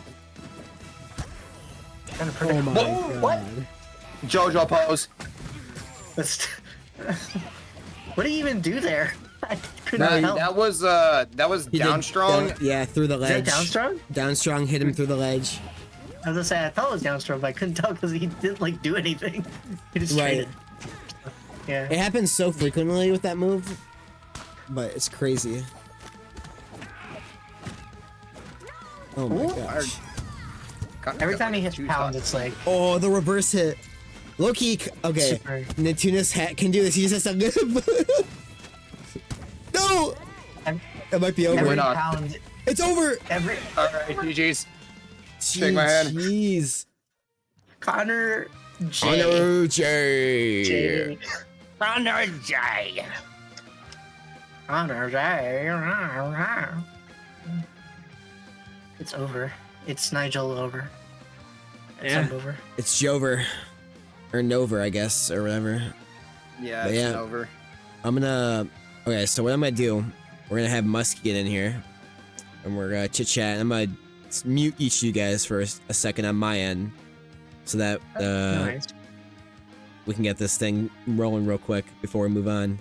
Kind of pretty. Oh my Whoa, what? God. JoJo pose. What do you even do there? I couldn't That, help. that was He did downstrong. yeah, through the Is ledge. that downstrong? Downstrong hit him through the ledge. I was gonna say I thought it was downstrong, but I couldn't tell because he didn't like do anything. He just Right. traded. Yeah. It happens so frequently with that move, but it's crazy. Oh my gosh. Every time he hits pound, it's like Oh, the reverse hit. Low-key, okay. Super. Natuna's hat can do this. He just has to... No! It might be over. every not. pound. It's over! Every Alright, GG's. Shake my hand. Jeez. Connor J. Connor J. J. Connor J. Connor J. It's over. It's Nigel over. It's over. It's Jover. Or Nover, I guess, or whatever. Yeah, But it's yeah. over. I'm gonna... Okay, so what I'm gonna do, we're gonna have Muskie get in here. And we're gonna chit-chat. I'm gonna mute each of you guys for a second on my end. So that Nice. we can get this thing rolling real quick before we move on.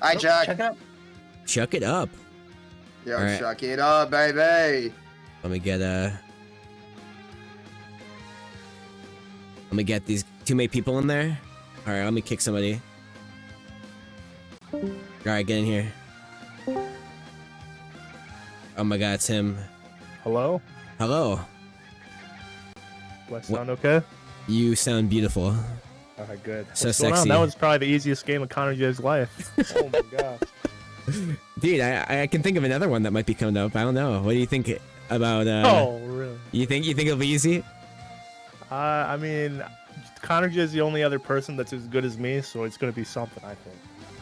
Hi, Jack. Check it out. Chuck it up. Yo, Alright. chuck it up, baby. Let me get these too many people in there. All right, let me kick somebody. All right, get in here. Oh my God, it's him. Hello? Hello. Do I sound okay? You sound beautiful. Alright, good. So What's going on? sexy. That was probably the easiest game of Connor J's life. Oh my gosh. Dude, I can think of another one that might be coming up. I don't know. What do you think about? Oh, really? You think it'll be easy? I mean, Connor J is the only other person that's as good as me, so it's gonna be something, I think.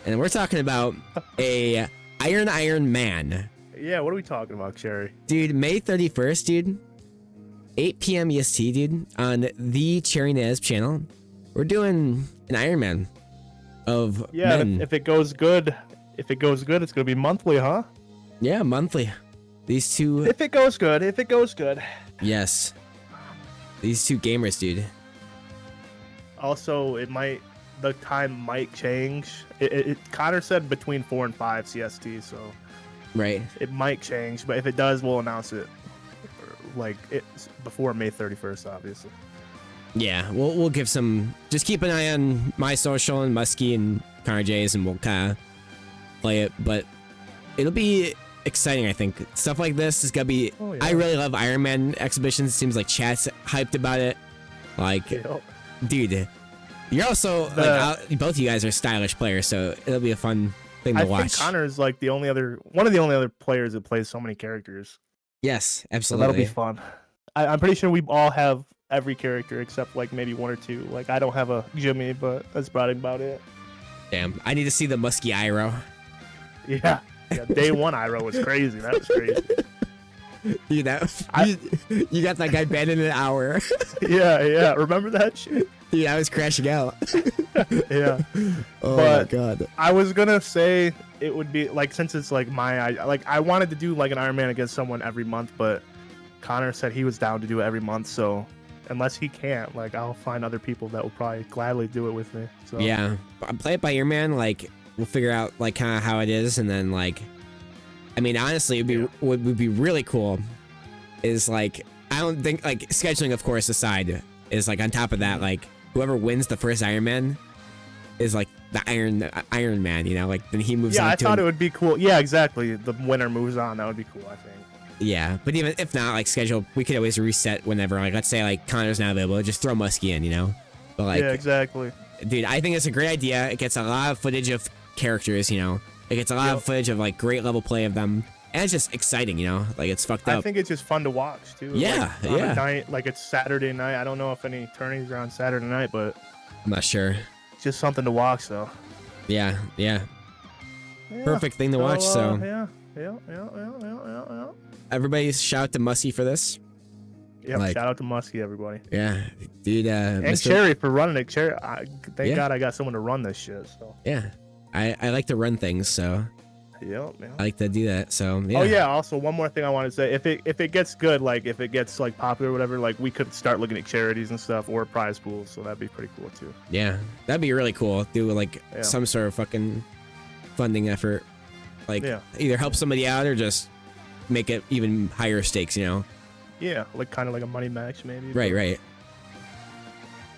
And we're talking about a Iron Man. Yeah, what are we talking about, Cherry? Dude, May 31st, dude. 8 p.m. EST, dude, on the Cherry Naz channel. We're doing an Iron Man of Yeah, men. if it goes good, it's gonna be monthly, huh? Yeah, monthly. These two, If it goes good. yes. These two gamers, dude. Also, the time might change. Connor said between 4 and 5 CST, so Right. it might change. But if it does, we'll announce it before May 31st, obviously. Yeah, we'll give some. Just keep an eye on my social and Muskie and Connor J's, and we'll kind of play it. But it'll be exciting, I think. Stuff like this is gonna be. Oh, yeah. I really love Iron Man exhibitions. It seems like chat's hyped about it. Like, Yep. dude, you're also both of you guys are stylish players, so it'll be a fun thing to I watch. think Connor's like one of the only other players that plays so many characters. Yes, So absolutely. that'll be fun. I'm pretty sure we all have every character except like maybe one or two. Like I don't have a Jimmy, but that's probably about it. Damn, I need to see the Muskie Iroh. Yeah. Day one Iroh was crazy. That was crazy. Dude, you got that guy banned in an hour. Yeah. Remember that shit? Dude, I was crashing out. Yeah. Oh But- my God. I was gonna say it would be like, since it's like I wanted to do like an Iron Man against someone every month, but Connor said he was down to do it every month, so unless he can't, like I'll find other people that will probably gladly do it with me. So Yeah, play it by ear, man. Like, we'll figure out like kind of how it is, and then like, I mean, honestly, what would be really cool is like, I don't think like scheduling, of course, aside, is like on top of that, like whoever wins the first Iron Man is like the Iron Man, you know, like then he moves on. I to thought it would be cool. Yeah, exactly. The winner moves on. That would be cool, I think. Yeah, but even if not, like schedule, we could always reset whenever. Like, let's say like Connor's not available, just throw Muskie in, you know. But like, Yeah, exactly. dude, I think it's a great idea. It gets a lot of footage of characters, you know. It gets a lot of footage of like great level play of them, and it's just exciting, you know. Like it's fucked I up. think it's just fun to watch too. Yeah, like, on yeah. a night, like it's Saturday night. I don't know if any tourneys are on Saturday night, but I'm not sure. it's just something to watch. So Yeah. yeah. Perfect thing to watch. So yeah. everybody shout out to Muskie for this. Yeah, Like- shout out to Muskie, everybody. Yeah, dude. And Mr. Cherry for running it. Cherry, thank Yeah. God I got someone to run this shit. So Yeah, I like to run things, so yeah. I like to do that. So yeah. Oh yeah. Also, one more thing I want to say: if it gets good, like if it gets like popular, or whatever, like we could start looking at charities and stuff or prize pools. So that'd be pretty cool too. Yeah, that'd be really cool. Do like Yeah. some sort of fucking funding effort, like Yeah. either help somebody out or just make it even higher stakes. You know. Yeah, like kind of like a money match maybe. Right.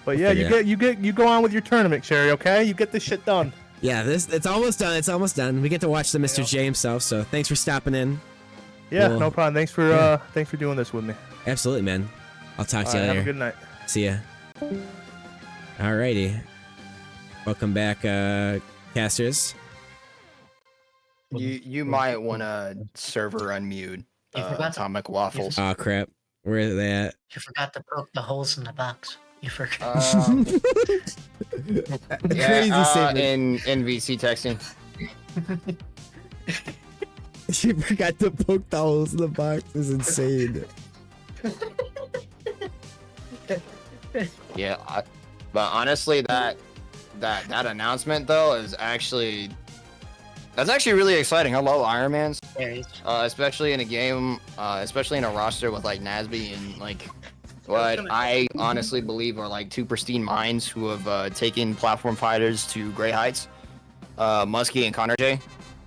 But yeah, you go on with your tournament, Sherry. Okay, you get this shit done. Yeah, it's almost done. It's almost done. We get to watch the Mr. J himself. So thanks for stopping in. Yeah, Well, no problem. Thanks for doing this with me. Absolutely, man. I'll talk to you All right, later. have a good night. See ya. Alrighty. Welcome back, casters. You might want to server unmute You forgot to- Atomic Waffles. Oh crap. Where are they at? You forgot to poke the holes in the box. You forgot. Crazy statement. in VC texting. She forgot to poke the holes in the box. Is insane. Yeah, but honestly, that announcement though is actually really exciting. I love Iron Man's, especially in a game, especially in a roster with like Nasby and like what I honestly believe are like two pristine minds who have taken platform fighters to great heights. Muskie and Connor J.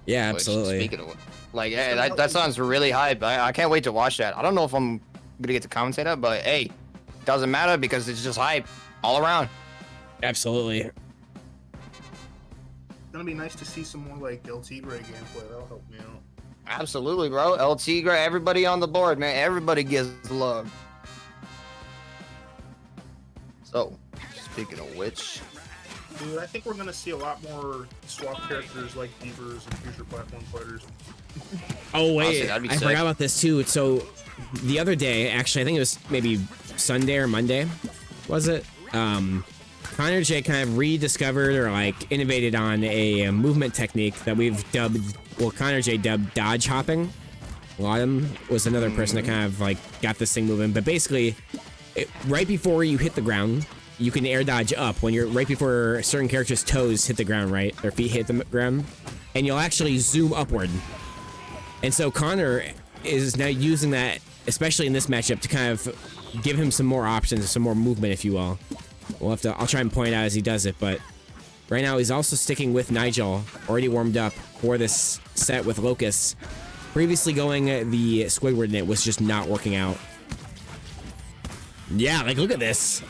Yeah, absolutely. Speaking of, like, hey, that sounds really hype. I can't wait to watch that. I don't know if I'm gonna get to commentate it, but hey, doesn't matter because it's just hype all around. Absolutely. It's gonna be nice to see some more like El Tigre gameplay. That'll help me out. Absolutely, bro. El Tigre, everybody on the board, man. Everybody gets love. So, speaking of which, Dude, I think we're gonna see a lot more swap characters like Beavers and future platform fighters. Oh wait, Honestly, that'd be I sick. forgot about this too. So the other day, actually, I think it was maybe Sunday or Monday, was it? Connor J kind of rediscovered or like innovated on a movement technique that we've dubbed, well, Connor J dubbed dodge hopping. Laughton was another person that kind of like got this thing moving, but basically, right before you hit the ground, you can air dodge up when you're right before certain characters' toes hit the ground, right? Their feet hit the ground, and you'll actually zoom upward. And so Connor is now using that, especially in this matchup, to kind of give him some more options, some more movement, if you will. I'll try and point out as he does it, but right now he's also sticking with Nigel, already warmed up for this set with Locust. Previously going the Squidward, and it was just not working out. Yeah, like look at this.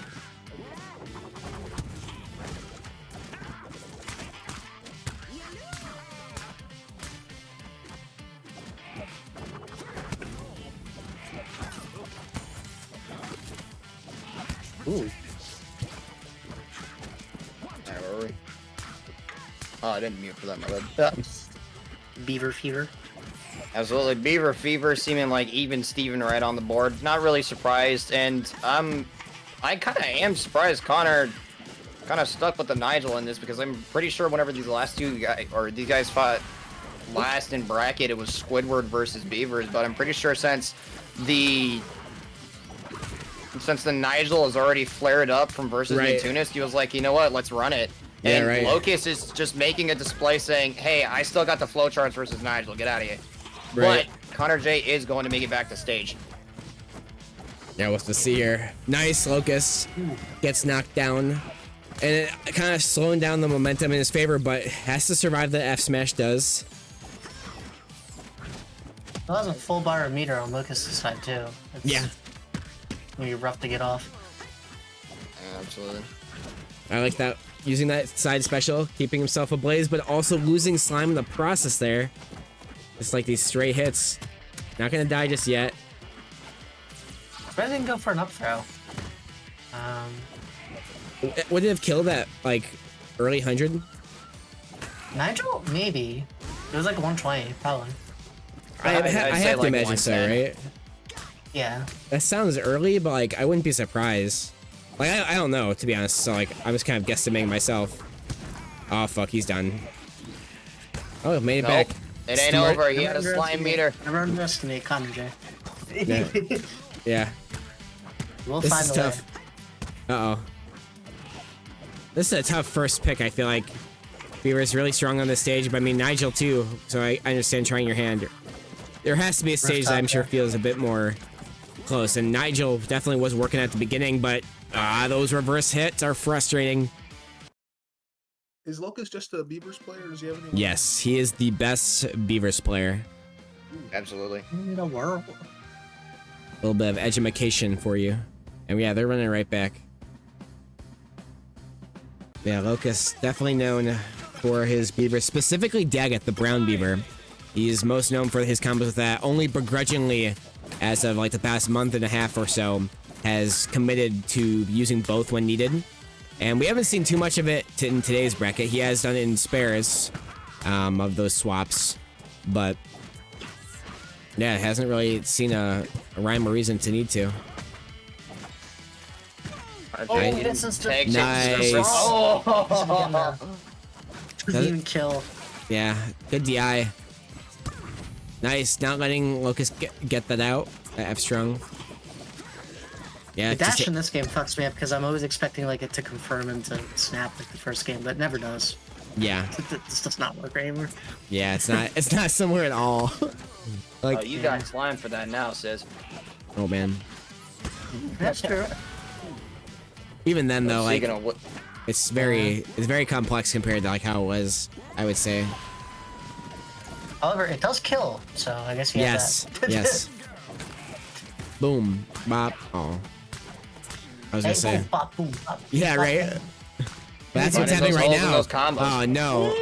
ooh. Where were we? Oh, I didn't mute for that, my bad. Beaver fever. Absolutely, Beaver Fever seeming like even Steven right on the board. Not really surprised, and I kind of am surprised Connor kind of stuck with the Nigel in this because I'm pretty sure whenever these last two guys or these guys fought last in bracket, it was Squidward versus Beavers. But I'm pretty sure since the Nigel is already flared up from versus Neptunus, he was like, you know what, let's run it. Yeah, And right. Locust is just making a display saying, hey, I still got the flowcharts versus Nigel. Get out of here. Right. But Connor J is going to make it back to stage. Yeah, what's to see here? Nice, Locust gets knocked down, and it kind of slowing down the momentum in his favor, but has to survive the F smash. Does. Well, that was a full bar of meter on Locust's side too. It's Yeah. gonna be rough to get off. Absolutely. I like that, using that side special, keeping himself ablaze, but also losing slime in the process there. Just like these stray hits. Not gonna die just yet. I didn't go for an up throw. Would it have killed that like early 100? Nigel? Maybe. It was like 120, probably. I I'd have say to like imagine so, 110. right? Yeah. That sounds early, but like I wouldn't be surprised. Like I don't know, to be honest. So like I'm just kind of guesstimating myself. Oh fuck, he's done. Oh, made it Nope. back. It ain't Smart. over. He had a slime meter. Never underestimate Connor J. Yeah. Yeah. We'll This find is a tough. way. Uh-oh. This is a tough first pick, I feel like. Beaver's really strong on this stage, but I mean Nigel too, so I understand trying your hand. There has to be a stage that I'm sure feels a bit more close, and Nigel definitely was working at the beginning, but those reverse hits are frustrating. Is Locust just a Beavers player, or does he have any? Yes, he is the best Beavers player. Absolutely. In the world. A little bit of edumacation for you. And yeah, they're running right back. Yeah, Locust definitely known for his beaver, specifically Daggett, the brown beaver. He's most known for his combos with that. Only begrudgingly, as of like the past month and a half or so, has committed to using both when needed. And we haven't seen too much of it in today's bracket. He has done it in spares of those swaps, but yeah, it hasn't really seen a rhyme or reason to need to. This is Nice. Doesn't even kill. Yeah, good DI. Nice, not letting Locust get that out. F strong. Yeah, The dash in this game fucks me up because I'm always expecting like it to confirm and to snap like the first game, but it never does. yeah, This does not work anymore. yeah. It's not. It's not similar at all. Like, Oh, you got slime for that now, sis. oh man. That's true. Even then, though, like Speaking of what, it's very complex compared to like how it was. I would say. However, it does kill, so I guess you Yes. have that. Yes. Boom. Bop. Oh. I was gonna say. Boom, bop, boom, bop, Yeah. bop, Right. boom. That's Finding what's happening those right holes in now. those combos. Oh no.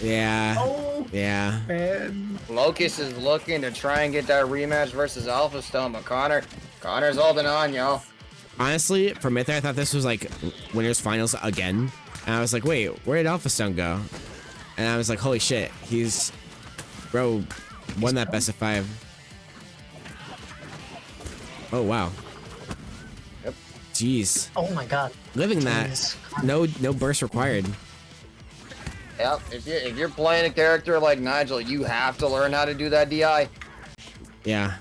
Yeah. Oh, Yeah. man. Locust is looking to try and get that rematch versus Alpha Stone, but Connor's holding on, y'all. Honestly, for Myther, I thought this was like winners finals again, and I was like, wait, where did Alpha Stone go? And I was like, holy shit, bro, won that best of 5. Oh wow. Yep. Jeez, Oh my god. living that. Jeez. No burst required. Yep, if you're playing a character like Nigel, you have to learn how to do that DI. Yeah,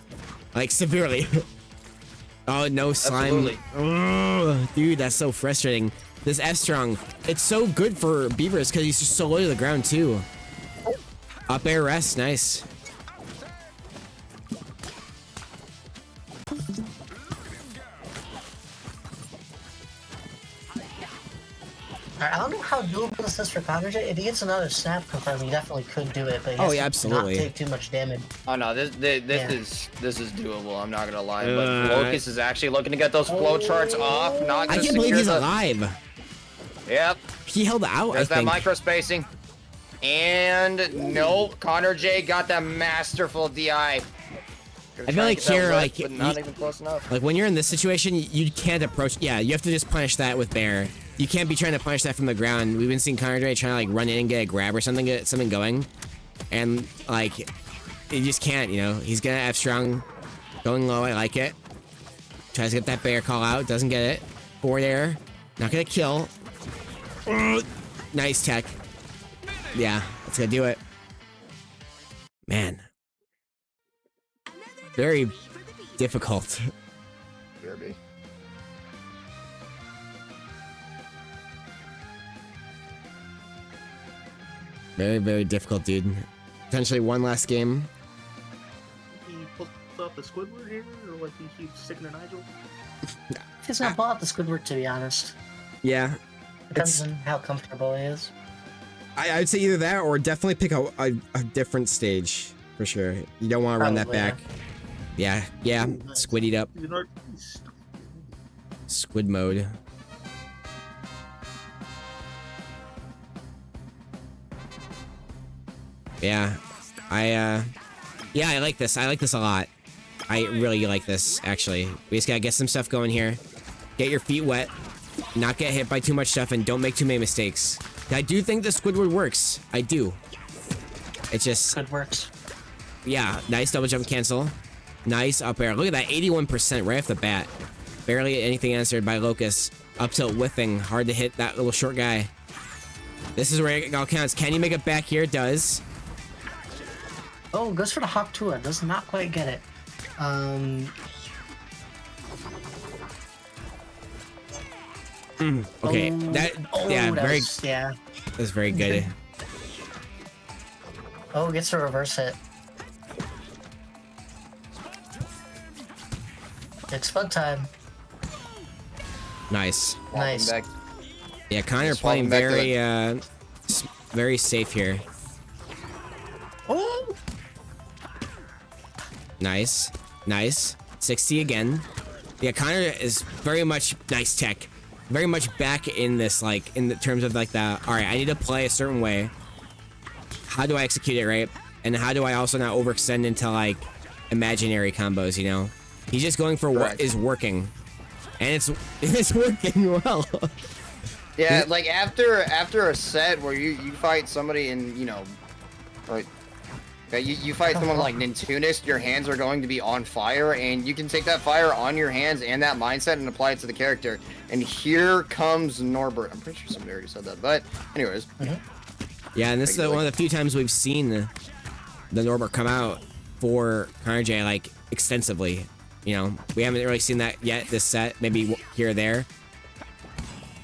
like severely. Oh no, slime. Absolutely. Ugh, dude, that's so frustrating. This F strong, it's so good for beavers because he's just so low to the ground too. Up air rest, nice. I don't know how doable this is for Connor. If he gets another snap confirmed, he definitely could do it, but he Oh, has yeah, to absolutely. not take too much damage. Oh no, this Yeah. is doable. I'm not gonna lie, but Uh, Locust is actually looking to get those flow charts off. Not I to can't believe secure he's the- alive. Yep, He held out, there's I that think. micro spacing. And nope, Connor J got that masterful DI. I feel like here, like, but not you- even close enough. Like when you're in this situation, you can't approach. Yeah, you have to just punish that with bear. You can't be trying to punish that from the ground. We've been seeing Connor Dre trying to like run in and get a grab or something, get something going, and like you just can't. You know, he's gonna F strong, going low. I like it. Tries to get that bear call out, doesn't get it. Forward air, not gonna kill. Nice tech. Yeah, that's gonna do it. Man, very difficult. Very, very difficult, dude. Potentially one last game. He pulled up the Squidward here, or like he keeps sticking to Nigel? He's not pull out the Squidward, to be honest. Yeah. Depends on how comfortable he is. I'd say either that or definitely pick a different stage for sure. You don't want to run that Probably, back. Yeah, yeah. Squiddied up. He's an artist. Squid mode. Yeah. I like this. I like this a lot. I really like this, actually. We just gotta get some stuff going here. Get your feet wet. Not get hit by too much stuff and don't make too many mistakes. I do think the Squidward works. I do. It's just, Good works. yeah, nice double jump cancel. Nice up air. Look at that, 81% right off the bat. Barely anything answered by Locust. Up tilt whiffing. Hard to hit that little short guy. This is where it all counts. Can you make it back here? It does. Oh, goes for the Hawk Tua. Does not quite get it. Okay, yeah, very, yeah. that's very good. Oh, gets to reverse it. It's fun time. Nice. Nice. Back. Yeah, Connor Just playing falling back to very safe here. Oh! Nice, nice. 60 again. Yeah, Connor is very much nice tech. very much back in this, like, in the terms of like the, all right, I need to play a certain way. How do I execute it right? And how do I also not overextend into like imaginary combos, you know? He's just going for what is working. And it's working well. Yeah, like after a set where you fight somebody and, you know, like, you fight someone like Nintunis, your hands are going to be on fire, and you can take that fire on your hands and that mindset and apply it to the character. And here comes Norbert. I'm pretty sure somebody already said that, but anyways. Yeah, and this is one of the few times we've seen the Norbert come out for Connor J, like, extensively. You know, we haven't really seen that yet this set, maybe here or there.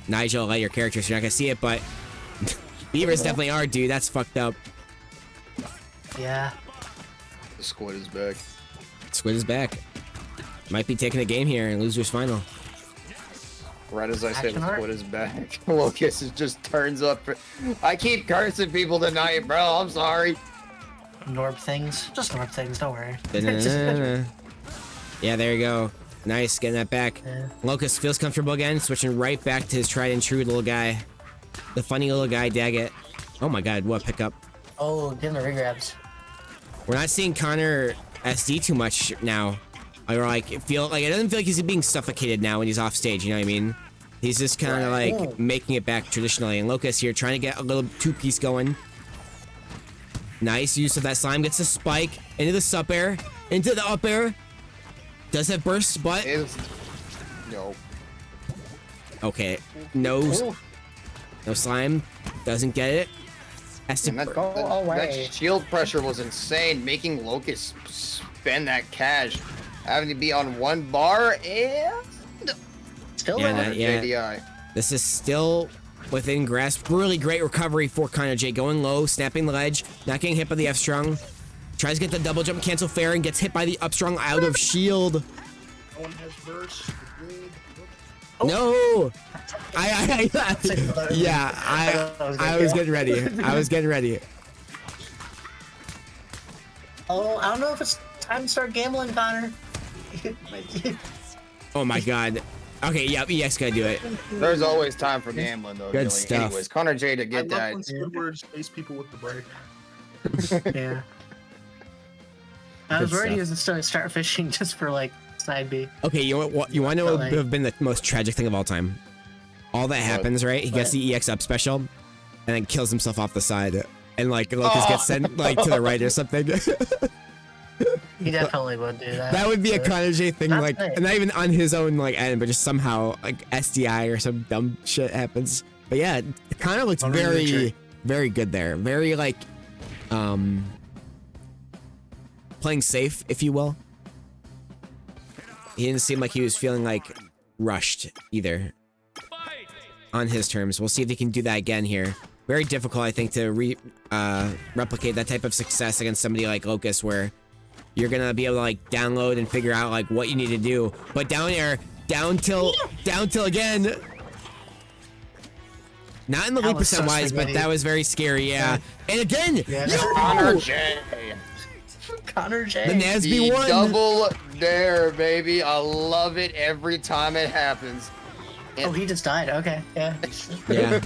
Nigel, let your character, so you're not gonna see it, but Beavers definitely are, dude. That's fucked up. Yeah. The squid is back. Squid is back. Might be taking a game here in losers final. Right as I say Action the art? squid is back, Lucas just turns up. I keep cursing people tonight, bro. I'm sorry. Norb things. Just Norb things, don't worry. Da-na-na-na-na. Yeah, there you go. Nice, getting that back. Yeah. Locust feels comfortable again, switching right back to his tried and true little guy. The funny little guy, Daggett. Oh my god, what pickup. Oh, getting the regrabs. We're not seeing Connor SD too much now. Or like, it doesn't feel like he's being suffocated now when he's off stage, you know what I mean? He's just kind of like making it back traditionally. And Locust here trying to get a little two-piece going. Nice use of that slime, gets the spike into the sup air, into the up air. Does have burst, but no. Okay, no slime, doesn't get it. Has to That shield pressure was insane, making Locust spend that cash, having to be on one bar and still JDI. This is still within grasp. Really great recovery for Connor J, going low, snapping the ledge, not getting hit by the F strung. Tries to get the double jump, cancel fair, and gets hit by the up strung out of shield. One has burst. No! I was getting ready. I was getting ready. Oh, I don't know if it's time to start gambling, Connor. Oh my god. Okay, yeah, EX gotta do it. There's always time for gambling, though. Good stuff. Anyways, Connor J to get I that. love when Squidward space people with the break. Yeah. I was Good worried he stuff. was gonna start fishing just for like side B. Okay, you want to know what would have been the most tragic thing of all time? All that happens, right? He gets the EX up special, and then kills himself off the side, and like Locust gets sent like to the right or something. He definitely would do that. That would be a but- Connor J thing, Not like nice. not even on his own like end, but just somehow like SDI or some dumb shit happens. But yeah, Connor looks very, very good there. Very like, playing safe, if you will. He didn't seem like he was feeling like rushed either. On his terms, we'll see if he can do that again here. Very difficult, I think, to replicate that type of success against somebody like Locust, where you're gonna be able to like download and figure out like what you need to do. But down air, down till again. Not in the That lead was percent so wise, but spaghetti. that was very scary. Yeah, and again, Connor J. Connor J. the Nasby The won. double dare, baby. I love it every time it happens. Oh, he just died. Okay, yeah. Yeah,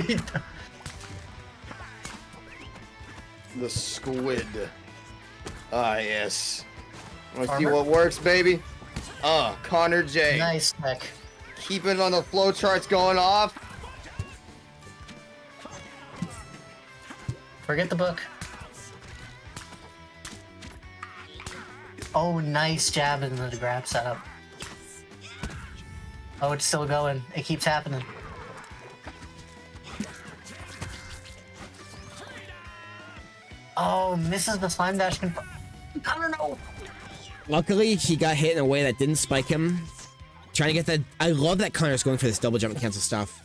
He died. The squid. Ah, yes. Wanna see Armor? what works, baby? Connor J. Nice tech. Keeping on the flow charts going off. Forget the book. Oh, nice jab into the grab setup. Oh, it's still going. It keeps happening. Oh, misses the slime dash. Connor, no! luckily he got hit in a way that didn't spike him. Trying to get that. I love that Connor's going for this double jump and cancel stuff.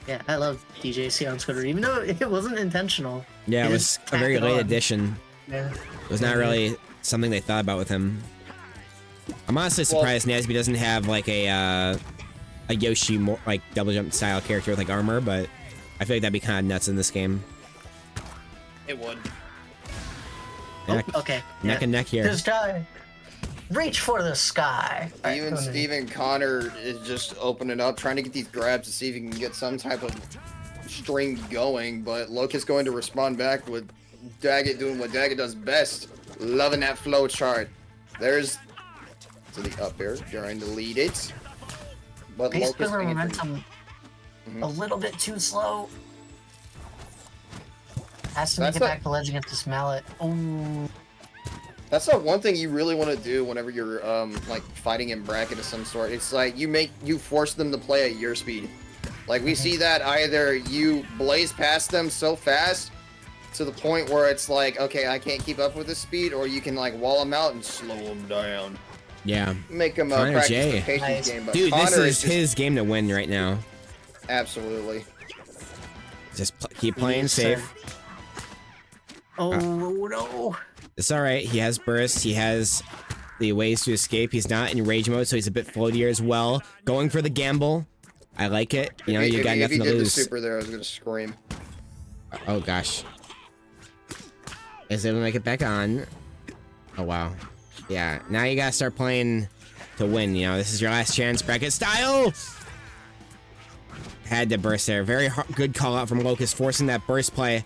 Yeah, I love DJC on Twitter, even though it wasn't intentional. Yeah, He it was just a very tacked it late on. addition. Yeah. It was not really something they thought about with him. I'm honestly surprised Nasby doesn't have like a Yoshi more like double jump style character with like armor, but I feel like that'd be kind of nuts in this game. It would. Neck, Oh, okay. neck and neck here. Just die. Reach for the sky. Alright, Even come on. Steven Connor is just opening up, trying to get these grabs to see if he can get some type of string going, but Locust going to respond back with Daggett doing what Daggett does best. Loving that flow chart. There's to the up air during the lead it. But Base Locust Quiver thinking momentum a little bit too slow. Has to make That's it a- back to ledge against this mallet. Oh, That's not one thing you really want to do whenever you're like fighting in bracket of some sort. It's like you force them to play at your speed. Like we see that either you blaze past them so fast to the point where it's like, okay, I can't keep up with this speed, or you can like wall them out and slow them down. Yeah. Make them Connor practice J. the patience Nice. game. But Dude, Connor this is just- his game to win right now. absolutely. Just keep playing safe. oh no. It's all right. He has burst. He has the ways to escape. He's not in rage mode, so he's a bit floatier as well. Going for the gamble. I like it. You know, you got if nothing he to did lose. the super there, I was gonna scream. Oh gosh. Is able to make it back on. Oh wow. Yeah. Now you gotta start playing to win. You know, this is your last chance. Bracket style. Had to burst there. Very good call out from Locust, forcing that burst play.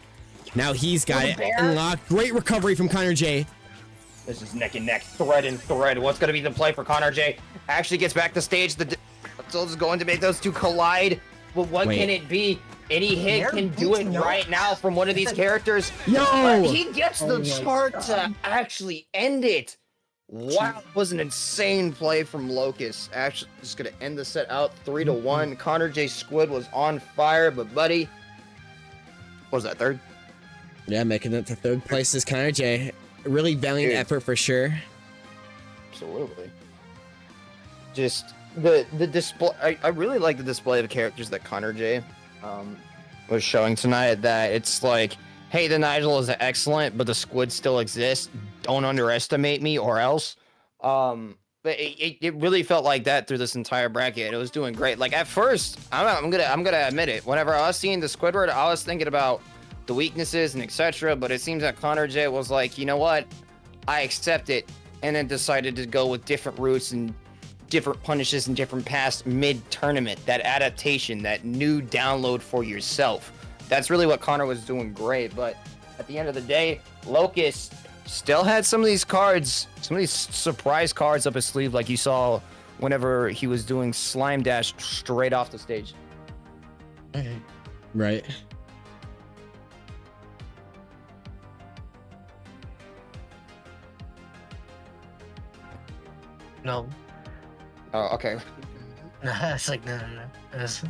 Now he's got it unlocked. Great recovery from Connor J. This is neck and neck, thread and thread. What's going to be the play for Connor J? Actually gets back to stage. The is going to make those two collide. But what Wait. can it be? Any hit They're can do it beating up. right now from one of these characters. Yo! But he gets the Oh my chart to actually end it. Wow, it was an insane play from Locust. Actually, just going to end the set out 3-1. Connor J Squid was on fire, but buddy, what was that, third? Yeah, making it to third place is Connor J. Really valiant Dude. effort for sure. Absolutely. Just the display. I really like the display of characters that Connor J was showing tonight. That it's like, hey, the Nigel is excellent, but the Squid still exists. Don't underestimate me, or else. But it really felt like that through this entire bracket. It was doing great. Like at first, I'm gonna admit it. Whenever I was seeing the Squidward, I was thinking about the weaknesses and etc. But it seems that Connor J was like, you know what, I accept it, and then decided to go with different routes and different punishes and different paths mid-tournament. That adaptation, that new download for yourself. That's really what Connor was doing great. But at the end of the day, Locust still had some of these cards, some of these surprise cards up his sleeve, like you saw whenever he was doing Slime Dash straight off the stage. Right. No. Oh, okay. It's like, no. It's,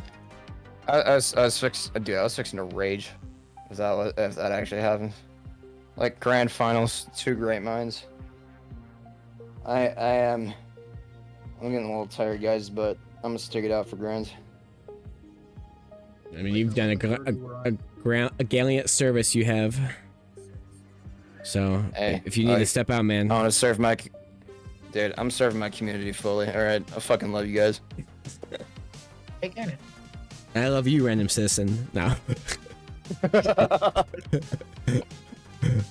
I was fixing to rage if that actually happened. Like grand finals, two great minds. I'm getting a little tired, guys, but I'm gonna stick it out for grand. I mean, you've done a gallant service. You have. So Hey, if you need to step out, man. I want to serve my, dude. I'm serving my community fully. All right, I fucking love you guys. take care. I love you, random citizen. No.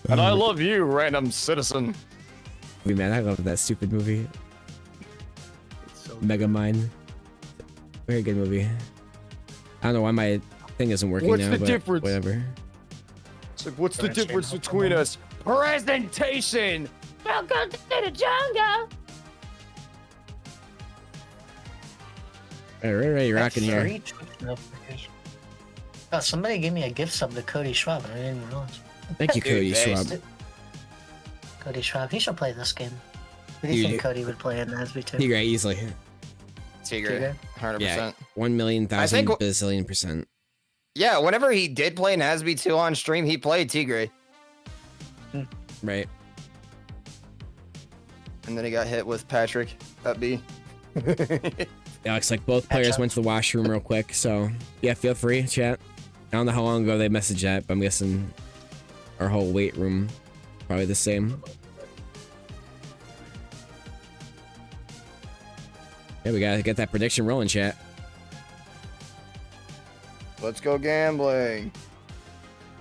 And I love you, random citizen. Man, I love that stupid movie. It's so Megamind. Very good movie. I don't know why my thing isn't working What's now, the but difference? whatever. It's like, what's the Gonna change difference the between whole us? Presentation. Welcome to the jungle. Alright, you're rocking here. Free Twitch notification. Oh, somebody gave me a gift sub to Cody Schwab, and I didn't even realize. Thank you, Dude, Cody thanks. Schwab. Cody Schwab, he should play this game. Who do you Dude, think Cody would play in Nasby too? Tigray, easily. Tigre, 100%. Yeah, 1,000,000 I think- bazillion percent. Yeah, whenever he did play Nasby 2 on stream, he played Tigre. Right. And then he got hit with Patrick at B. Yeah, looks like both players went to the washroom real quick, so yeah, feel free, chat. I don't know how long ago they messaged that, but I'm guessing our whole weight room probably the same. Yeah, we gotta get that prediction rolling, chat. Let's go gambling.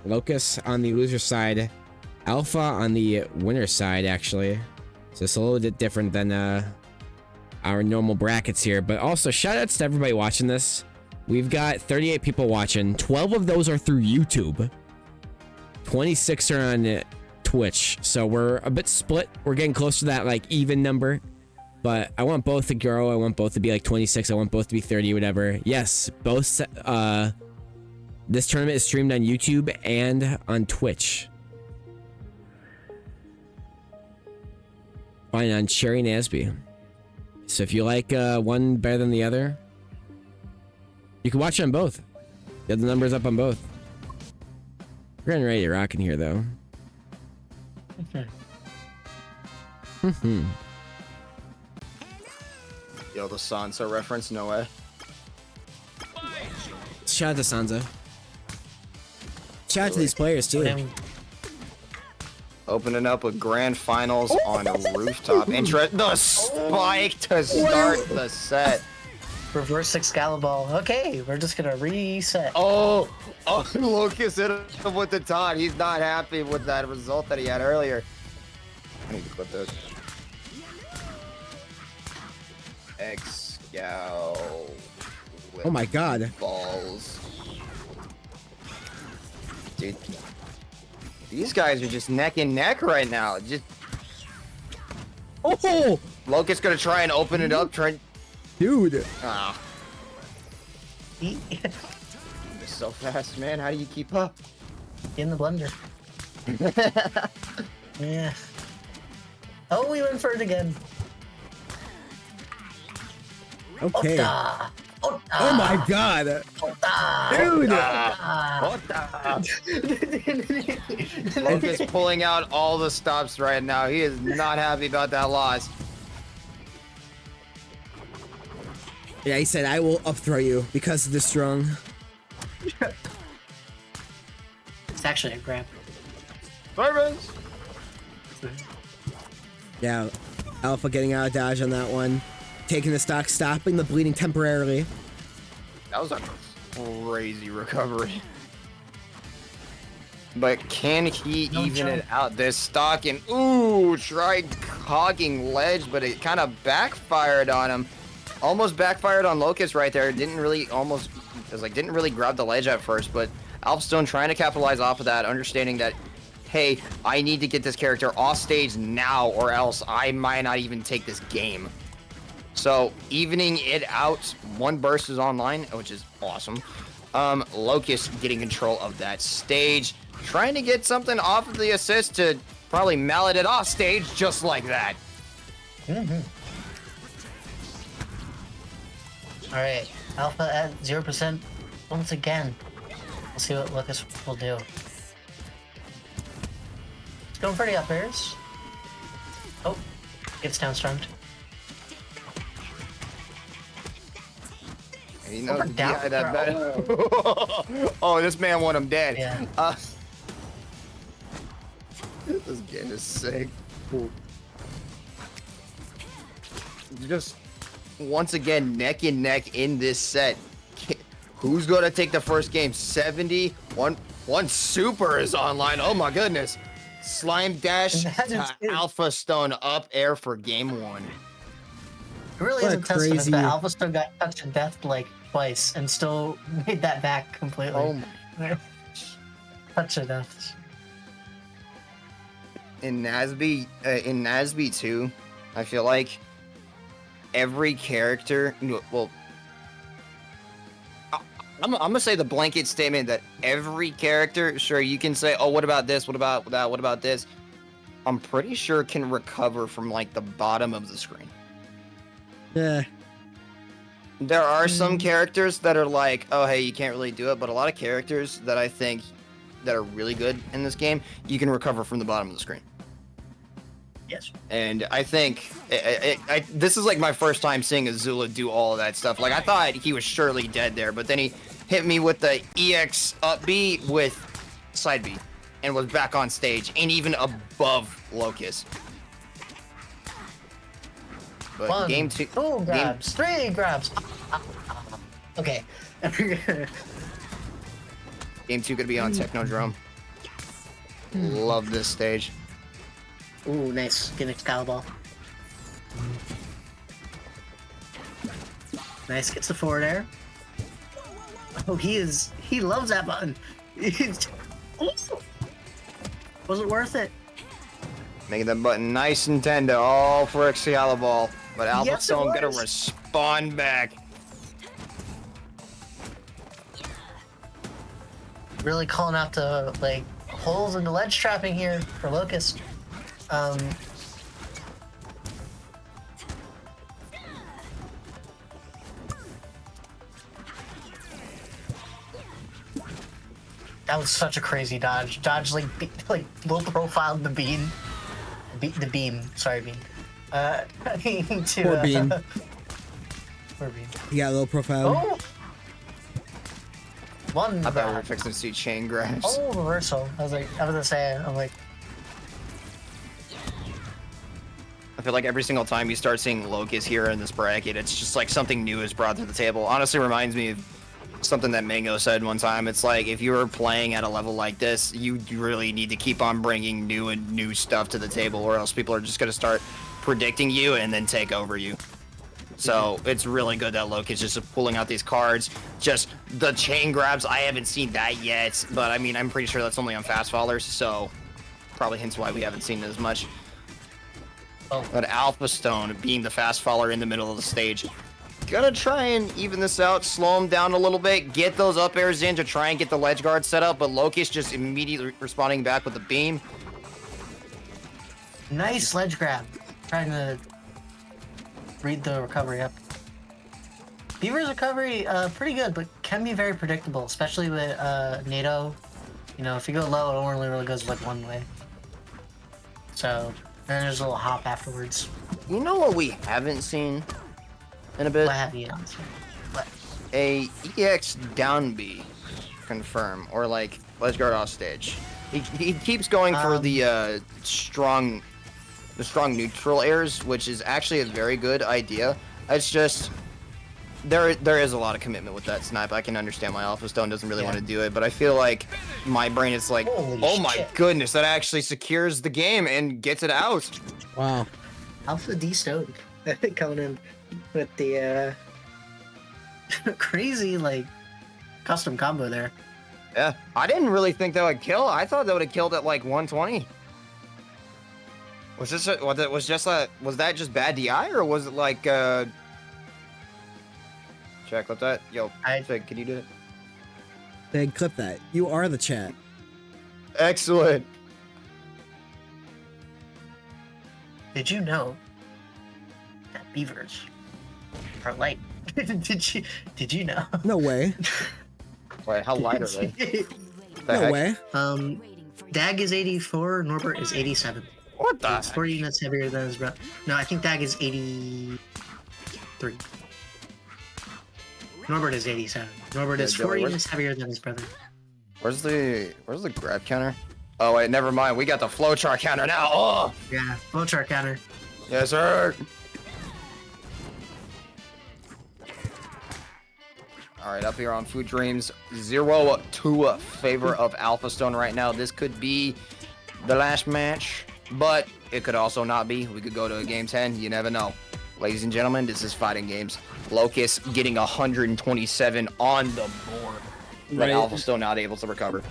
Locust on the loser side, Alpha on the winner side, actually. So it's a little bit different than our normal brackets here. But also, shoutouts to everybody watching this. We've got 38 people watching. 12 of those are through YouTube. 26 are on Twitch. So we're a bit split. We're getting close to that like even number. But I want both to grow. I want both to be like 26. I want both to be 30, whatever. Yes, both. This tournament is streamed on YouTube and on Twitch. Fine, on Cherry Nasby. So if you like one better than the other, you can watch on both. Get the numbers up on both. We're getting ready to rock in here, though. Yo, the Sansa reference, no way. Shout out to Sansa. Shout out to these players, too. Opening up with grand finals on a rooftop. The spike to start the set. Reverse Excalibur. Okay, we're just gonna reset. Oh, Lucas hit him with the taunt. He's not happy with that result that he had earlier. I need to clip this. Excal. Oh my god. Balls. Dude. These guys are just neck and neck right now. Just. Oh! Locust gonna try and open it up. Dude. Ah. You're so fast, man. How do you keep up? In the blender. Yeah. Oh, we went for it again. Okay. Ota! Ota! Oh my god. Dude! Locust pulling out all the stops right now. He is not happy about that loss. Yeah, he said, I will upthrow you because of the strong. It's actually a grab. Service! Yeah, Alpha getting out of dodge on that one. Taking the stock, stopping the bleeding temporarily. That was a crazy recovery. But can he even it out? This stock and ooh, tried hogging ledge, but it kind of backfired on him. Almost backfired on Locust right there. Didn't really grab the ledge at first, but Alpstone trying to capitalize off of that, understanding that, hey, I need to get this character off stage now or else I might not even take this game. So evening it out, one burst is online, which is awesome. Locust getting control of that stage, trying to get something off of the assist to probably mallet it off stage just like that. All right, Alpha at 0% once again. We'll see what Lucas will do. It's going for the up airs. Oh, gets downstrummed. He knows that better. Oh, this man want him dead. Yeah. This game is sick. Just once again, neck and neck in this set. Who's gonna take the first game? 70. One super is online. Oh my goodness. Slime dash to Alpha Stone up air for game one. It really is a testament that Alpha Stone got touched to death like twice and still made that back completely. Oh my. Touch to death. In Nasby too, I feel like every character, well, I'm gonna say the blanket statement that every character, sure, you can say, oh, what about this, what about that, what about this, I'm pretty sure can recover from like the bottom of the screen. Yeah. There are some characters that are like, oh, hey, you can't really do it, but a lot of characters that I think that are really good in this game, you can recover from the bottom of the screen. Yes. And I think this is like my first time seeing Azula do all of that stuff. Like, I thought he was surely dead there, but then he hit me with the EX up B with side B and was back on stage and even above Locust. But One, game two, two grabs, three grabs. Okay. Game two gonna be on Technodrome. Love this stage. Ooh, nice. Get Excalibur. Nice, gets the forward air. Oh, he loves that button. Was it worth it? Making that button nice and tender, all for Excalibur. But Alpha Yes, it Stone gonna was. respond back. Really calling out the like holes in the ledge trapping here for Locust. That was such a crazy dodge. Dodge like low profiled the beam. The beam. Sorry, beam. To, Poor Bean. Poor beam. He got low profile. Oh. One. I thought we were grab. fixing to see chain grabs. Oh, reversal. I was gonna say. I'm like. I feel like every single time you start seeing Locust here in this bracket, it's just like something new is brought to the table. Honestly, reminds me of something that Mango said one time. It's like if you were playing at a level like this, you really need to keep on bringing new stuff to the table, or else people are just gonna start predicting you and then take over you. So it's really good that Locust is just pulling out these cards. Just the chain grabs, I haven't seen that yet, but I mean, I'm pretty sure that's only on fast followers, so probably hence why we haven't seen it as much. Oh. But Alpha Stone being the fast follower in the middle of the stage. Gonna try and even this out, slow him down a little bit, get those up airs in to try and get the ledge guard set up, but Locust just immediately responding back with the beam. Nice ledge grab. Trying to read the recovery up. Beaver's recovery, pretty good, but can be very predictable, especially with NATO. You know, if you go low, it only really goes like one way. So then there's a little hop afterwards. You know what we haven't seen in a bit? What have you done? What? A EX down B confirm, or like ledge guard off stage. He keeps going for the strong neutral airs, which is actually a very good idea. It's just there is a lot of commitment with that snipe. I can understand why Alpha Stone doesn't really want to do it, but I feel like my brain is like, Holy oh my shit. goodness, that actually secures the game and gets it out. Wow. Alpha D Stone coming in with the crazy like custom combo there. Yeah, I didn't really think that would kill. I thought that would have killed at like 120. Was that just bad DI, or was it like check, clip that. Yo, Fig, can you do it? Big clip that. You are the chat. Excellent. Did you know that beavers are light? Did you know? No way. Wait, how light are they? The No heck? way. Dag is 84, Norbert is 87. What the? It's 4 units heavier than his brother. No, I think Dag is 83. Norbert is 87. Norbert is Yeah, 4 Joey, units heavier than his brother. Where's the grab counter? Oh wait, never mind. We got the flowchart counter now. Oh, Yeah, flowchart counter. yes sir. All right, up here on Food Dreams, 0-2 favor of Alpha Stone right now. This could be the last match, but it could also not be. We could go to a game 10. You never know. Ladies and gentlemen, this is Fighting Games. Locust getting 127 on the board, but Right. Alpha Stone not able to recover.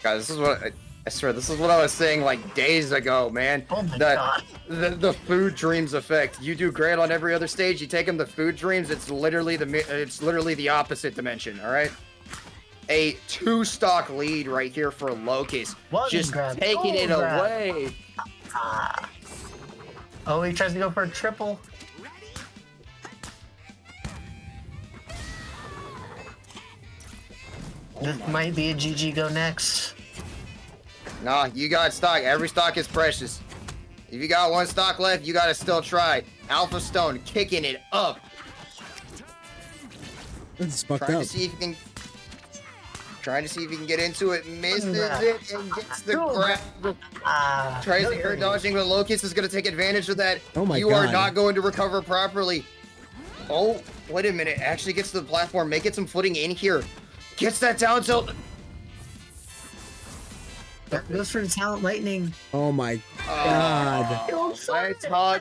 Guys, this is what I swear, this is what I was saying like days ago, man. Oh my god. The Food Dreams effect. You do great on every other stage. You take them to Food Dreams. It's literally the opposite dimension. All right. A 2-stock lead right here for Locust. One Just grab. taking it Grab. away. Oh, he tries to go for a triple. This might be a GG go next. Nah, you got stock. Every stock is precious. If you got one stock left, you gotta still try. Alpha Stone kicking it up. This is fucked Trying up. to see if you can get into it. Misses Grab. it and gets the Oh, grab. Tries no, the air dodging, but Locust is going to take advantage of that. Oh my You are God. not going to recover properly. Oh, wait a minute. Actually gets to the platform. Make it some footing in here. Gets that down tilt. That goes for the talent lightning. Oh my god. Lighthawk.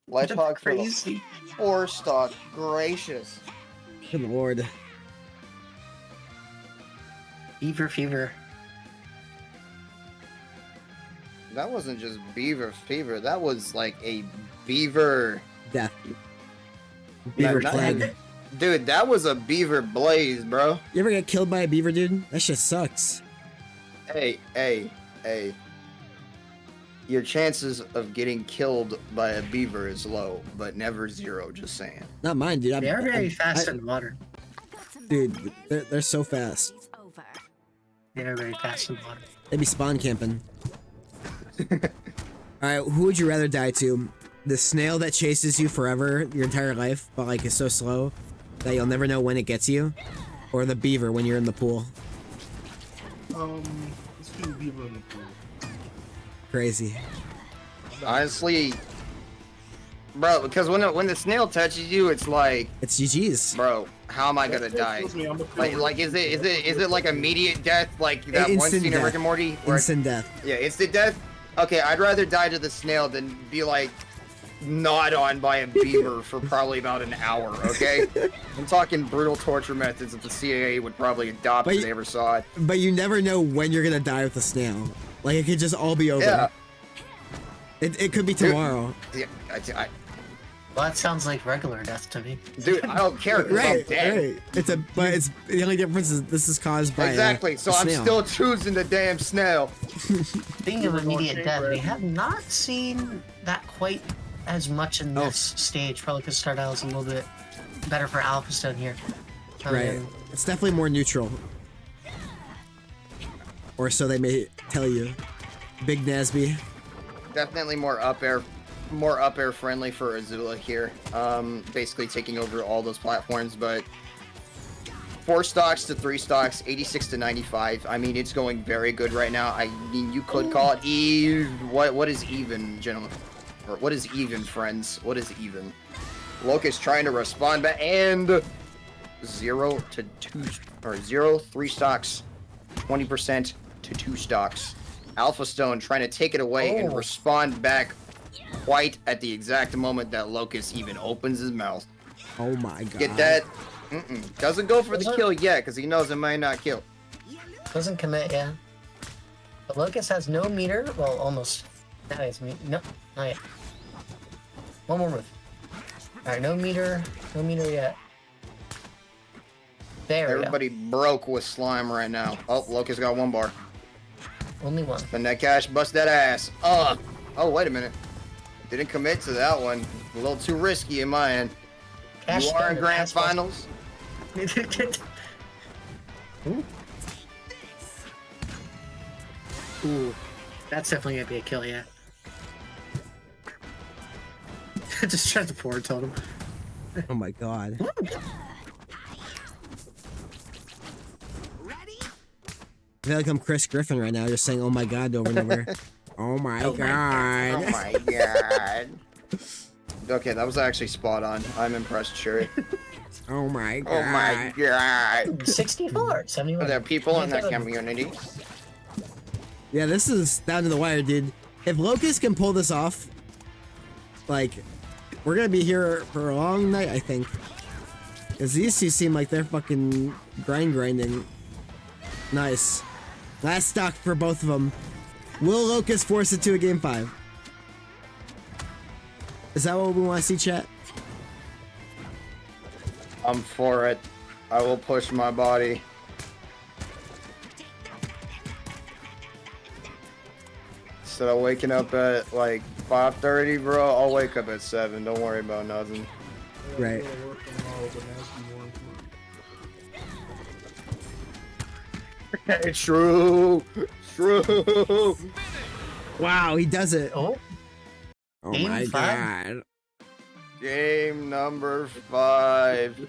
Lighthawk for the Crazy. 4-stock. Gracious. Good lord. Beaver fever. That wasn't just beaver fever. That was like a beaver. Death. Beaver Not- plague. Dude, that was a beaver blaze, bro. You ever get killed by a beaver, dude? That shit sucks. Hey. Your chances of getting killed by a beaver is low, but never zero, just saying. Not mine, dude. They are very fast in water. Dude, they're so fast. They are very fast in water. They be spawn camping. Alright, who would you rather die to? The snail that chases you forever, your entire life, but like is so slow that you'll never know when it gets you? Or the beaver when you're in the pool? Let's do beaver in the pool. Crazy. Honestly, bro, because when the snail touches you, it's like, It's GG's. bro, how am I gonna die? Kills me, I'm a Like is it like immediate death, like that one Instant scene in death. Rick and Morty? Where Instant death. yeah, instant death. Okay, I'd rather die to the snail than be like gnawed on by a beaver for probably about an hour. Okay, I'm talking brutal torture methods that the CIA would probably adopt But if you- they ever saw it. But you never know when you're gonna die with a snail. Like it could just all be over. Yeah, It could be tomorrow. yeah, Well, that sounds like regular death to me. dude, I don't care 'cause I'm Right, dead. right. It's the only difference is this is caused by Exactly. So a I'm snail. still choosing the damn snail. Speaking of immediate death, we have not seen that quite as much in Oh. this stage. Probably because Stardale is a little bit better for Alpha Stone here. Right. It's definitely more neutral. Or so they may tell you. Big Nasby. Definitely more up air friendly for Azula here. Basically taking over all those platforms, but 4 stocks to 3 stocks, 86 to 95. I mean, it's going very good right now. I mean, you could call it what is even, gentlemen? Or what is even, friends? What is even? Locust trying to respond back and 0 to 2 or 0 3 stocks, 20% to 2 stocks. Alpha Stone trying to take it away and respond back quite at the exact moment that Locust even opens his mouth. Oh my god. Get that? Doesn't go for the kill yet because he knows it might not kill. Doesn't commit, yeah. But Locust has no meter. Well, almost. Now he has meter. No, not yet. One more move. Alright, no meter. No meter yet. There we Everybody broke with slime right now. Oh, Locust got 1 bar. go. Only one. Spend that cash, bust that ass. Oh, wait a minute. Didn't commit to that one. A little too risky in my end. Cash You are in spender, grand asphalt. finals. Ooh. Ooh. That's definitely gonna be a kill, yeah. Just try to forward totem. Oh my god. I feel like I'm Chris Griffin right now, just saying "Oh my god" over and over. Oh my god. Oh my god. Okay, that was actually spot on. I'm impressed, Sherry. Oh my god. Oh my god. 64, 71. Are there people in that community? Yeah, this is down to the wire, dude. If Locust can pull this off, like, we're gonna be here for a long night, I think. Because these two seem like they're fucking grinding. Nice. Last stock for both of them. Will Locust force it to a game 5? Is that what we want to see, chat? I'm for it. I will push my body. Instead of waking up at like 5:30, bro, I'll wake up at 7. Don't worry about nothing. Right. True. True. Wow, he does it. Oh, Oh Game my 5? god. Game number 5.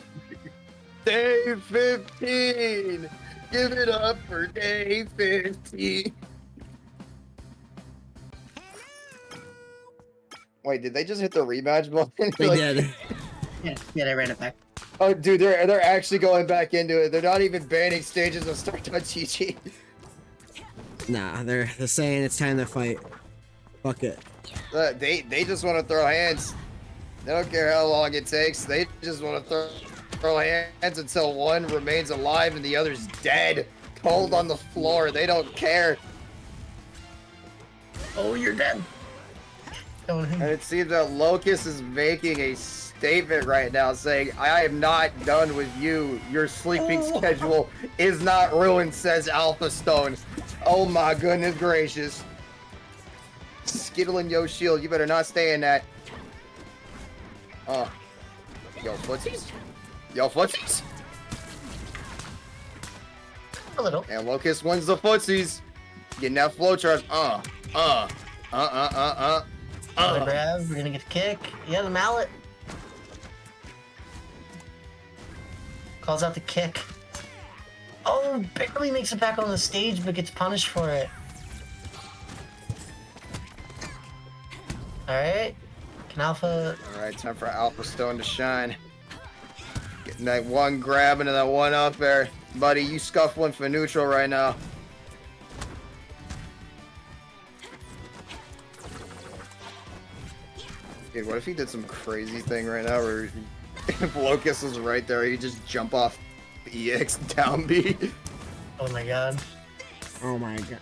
Day 15. Give it up for day 15. Wait, did they just hit the rematch button? They Like- did. yeah, they ran it back. Oh, dude, they're actually going back into it. They're not even banning stages of Start.gg. Nah, they're saying it's time to fight. Fuck it. They just want to throw hands. They don't care how long it takes. They just want to throw hands until one remains alive and the other's dead, cold on the floor. They don't care. Oh, you're dead. And it seems that Locust is making a statement right now saying, I am not done with you. Your sleeping schedule is not ruined, says Alpha Stone. Oh my goodness gracious. Skittle and Yo Shield, you better not stay in that. Yo footsies? Yo footsies? A little. And Locust wins the footsies. Getting that flow charge. Another grab. We're gonna get the kick. Yeah, the mallet. Calls out the kick. Oh, barely makes it back on the stage, but gets punished for it. Alright. Can Alpha... Alright, time for Alpha Stone to shine. Getting that one grab into that one up there. Buddy, you scuffling for neutral right now. Dude, what if he did some crazy thing right now where if Locust was right there, he'd just jump off the EX down B? Oh my god. Oh my god.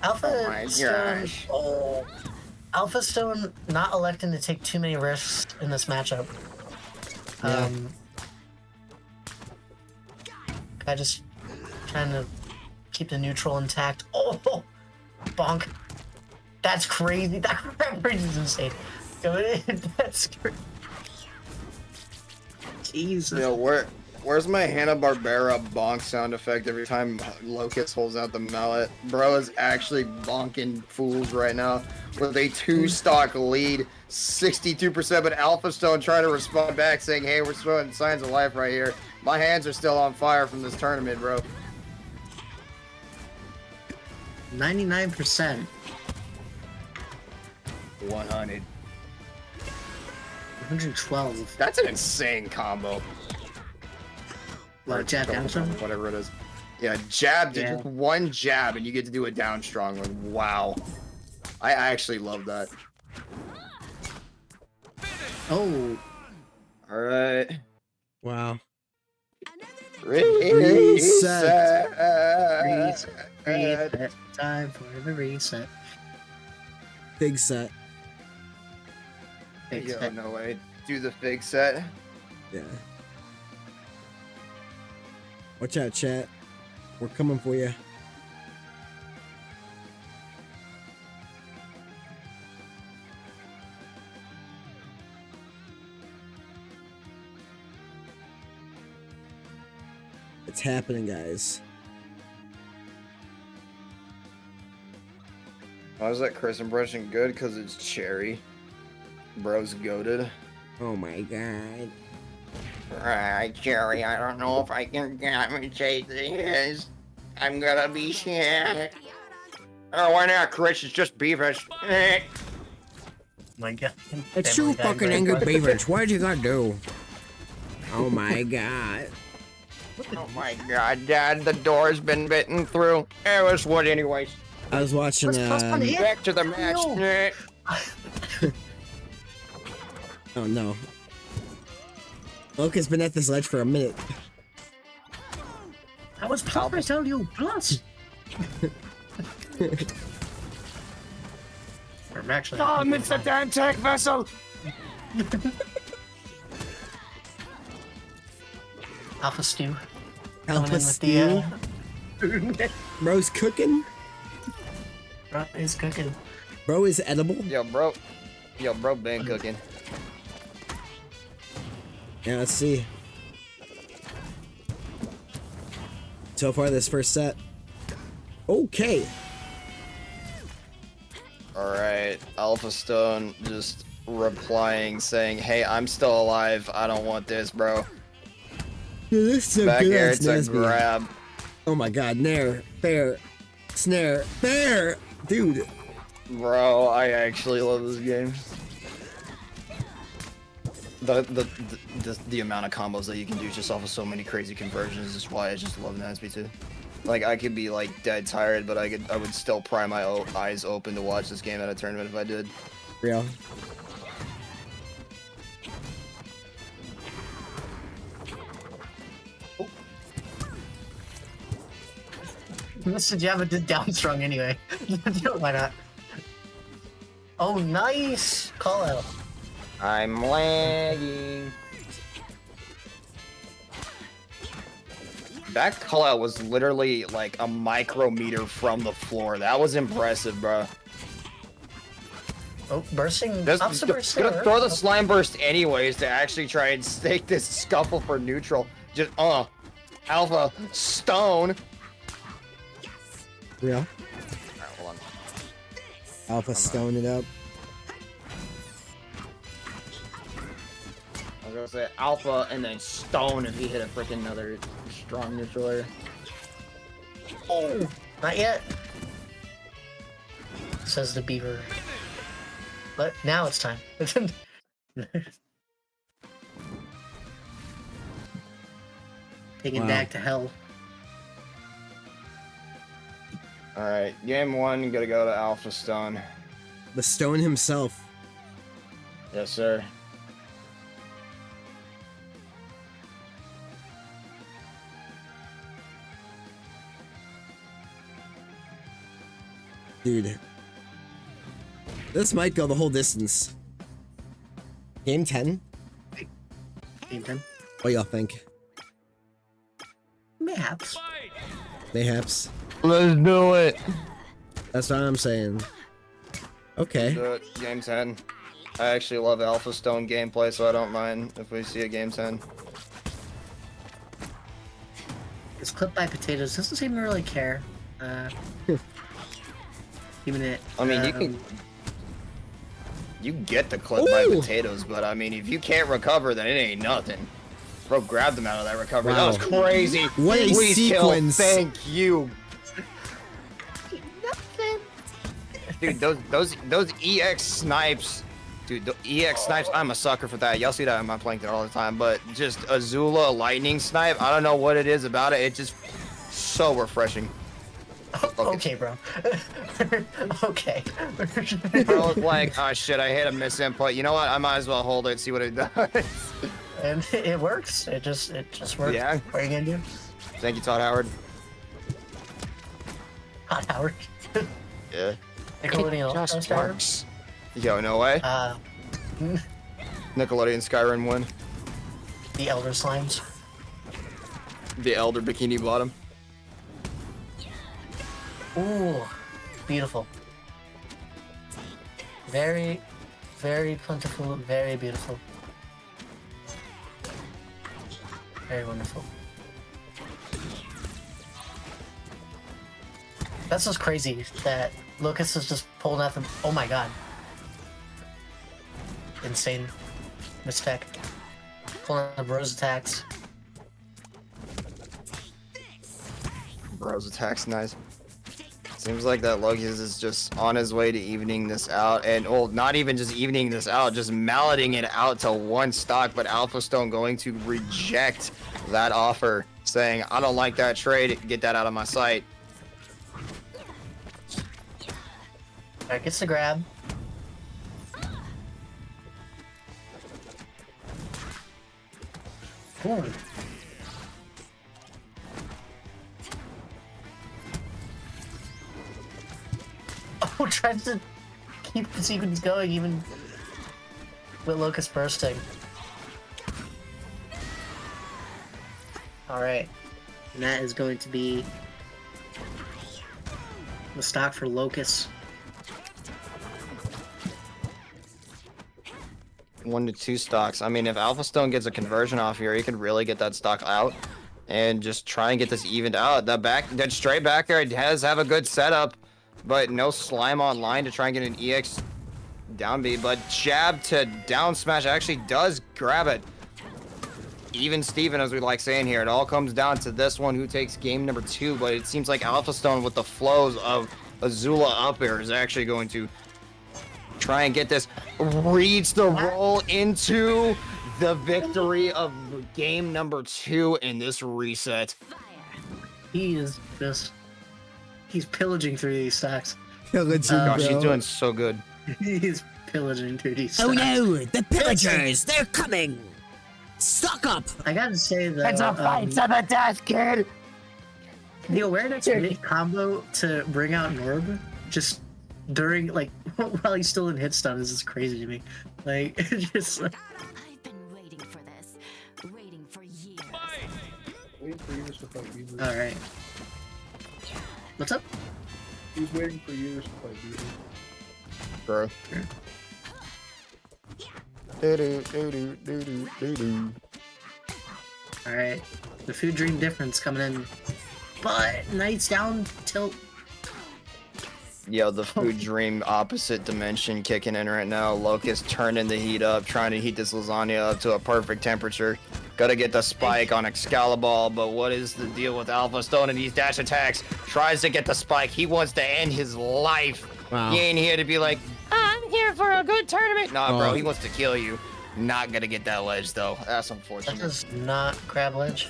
Alpha Oh my Stone... gosh. Oh. Alpha Stone not electing to take too many risks in this matchup. I just trying to keep the neutral intact. Oh, bonk. That's crazy. That range is insane. That's crazy. Jesus. Yo, where's my Hanna-Barbera bonk sound effect every time Locust holds out the mallet? Bro is actually bonking fools right now with a 2-stock lead, 62%, but Alpha Stone trying to respond back saying, hey, we're showing signs of life right here. My hands are still on fire from this tournament, bro. 99%. 100. 112. That's an insane combo. What, jab down strong? Whatever it is. Yeah, jab, Yeah. just one jab and you get to do a down strong. Like, wow. I actually love that. Oh. Alright. Wow. Reset. Reset. Time for the reset. Big set. Big Yo, set. no way. Do the fig set. Yeah. Watch out, chat. We're coming for you. It's happening, guys. Why is that Chris impression good? Because it's Cherry. Bro's goated. Oh my god. Right, Cherry, I don't know if I can commentate this. I'm gonna be shit. Oh, why not, Chris? It's just beavish. My god. It's Family too Guy fucking grade angry one. beavers. What did you gotta do? Oh my god. Oh my god, Dad, the door's been bitten through. It was wood anyways. I was watching Back to the match. oh no. Locust's been at this ledge for a minute. I was trying to tell you, plus. I'm actually. it's a damn tech vessel! Alpha Stew. Alpha Going in with stew. Bro's cooking. Bro is cooking. Bro is edible. Yo, bro been cooking. Yeah, let's see. So far, this first set. Okay. Alright, Alpha Stone just replying saying, hey, I'm still alive. I don't want this, bro. Dude, this is a Back good air, ass it's a Nesby. grab. Oh my god, nair, fair, snare, fair, dude. Bro, I actually love this game. The amount of combos that you can do just off of so many crazy conversions is why I just love Nasby too. Like I could be like dead tired, but I would still pry my eyes open to watch this game at a tournament if I did. Real. Mr. Jabba did down strong anyway. Why not? Oh, nice call out. I'm lagging. That call out was literally like a micrometer from the floor. That was impressive, bro. Oh, bursting. Just Opposite bursting. gonna throw the slime burst anyways to actually try and stake this scuffle for neutral. Just Alpha Stone. Real. Alright, hold on. Alpha stone it up. I was gonna say Alpha and then Stone if he hit a freaking another strong neutral air. Oh, not yet. Says the beaver. But now it's time. Taking Wow. back to hell. Alright, game one, gotta go to Alpha Stone. The stone himself. Yes, sir. Dude. This might go the whole distance. Game 10? Game 10. What y'all think? Mayhaps. Mayhaps. Let's do it. That's what I'm saying. Okay. Do it. Game 10. I actually love Alpha Stone gameplay, so I don't mind if we see a game 10. It's clipped by potatoes. Doesn't seem to really care. Even it. I mean, you get the clip by Ooh. potatoes, but I mean, if you can't recover, then it ain't nothing. Bro, grabbed him out of that recovery. Wow. That was crazy. What a Please sequence. Kill. Thank you. Dude, those EX snipes. Dude, the EX snipes, I'm a sucker for that. Y'all see that in my playing there all the time. But just Azula lightning snipe, I don't know what it is about it. It's just so refreshing. Okay, bro. Okay. Bro was like, oh shit, I hit a misinput. You know what? I might as well hold it, see what it does. And it works. It just works. Yeah. What are you gonna do? Thank you, Todd Howard. Hot Howard. Yeah. Nickelodeon Just All-Star. works. Yo, no way. Nickelodeon Skyrim win. The Elder Slimes. The Elder Bikini Bottom. Ooh, beautiful. Very, very plentiful, very beautiful. Very wonderful. That's just crazy that Lucas is just pulling out the. Oh my god. Insane. Mistech. Pulling out the bros attacks. Bros attacks, nice. Seems like that Loki's is just on his way to evening this out, and well, not even just evening this out, just malleting it out to one stock, but Alpha Stone going to reject that offer, saying, I don't like that trade, get that out of my sight. Alright, gets the grab. Ooh. Oh, tries to keep the sequence going even with Locust bursting. Alright. And that is going to be the stock for Locust. 1 to 2 stocks. I mean, if Alpha Stone gets a conversion off here, he can really get that stock out and just try and get this evened out. That straight back air does have a good setup, but no slime online to try and get an EX down B. But jab to down smash actually does grab it. Even Steven, as we like saying here, it all comes down to this one who takes game number 2, but it seems like Alpha Stone with the flows of Azula up air is actually going to try and get this, reads the roll into the victory of game number 2 in this reset. He is just... He's pillaging through these stacks. Pillaging, Gosh, bro. he's doing so good. He's pillaging through these stacks. Oh no, the pillagers! They're coming! Stock up! I gotta say though, It's a fight to the death, kid. the awareness mid combo to bring out Norb just during like while he's still in hit stun is just crazy to me. Like just like, I've been waiting for this. Waiting for years. Waiting for years to fight Beaver. all right. What's up? He was waiting for years to fight Beaver. Bro. All right, the food dream difference coming in, but Knight's down tilt. Yo, the food dream opposite dimension kicking in right now. Locust turning the heat up, trying to heat this lasagna up to a perfect temperature. Gotta get the spike on Excalibur, but what is the deal with Alpha Stone and these dash attacks? Tries to get the spike. He wants to end his life. Wow. He ain't here to be like, I'm here for a good tournament. nah, bro, Oh. he wants to kill you. Not gonna get that ledge, though. That's That unfortunate. does not grab ledge.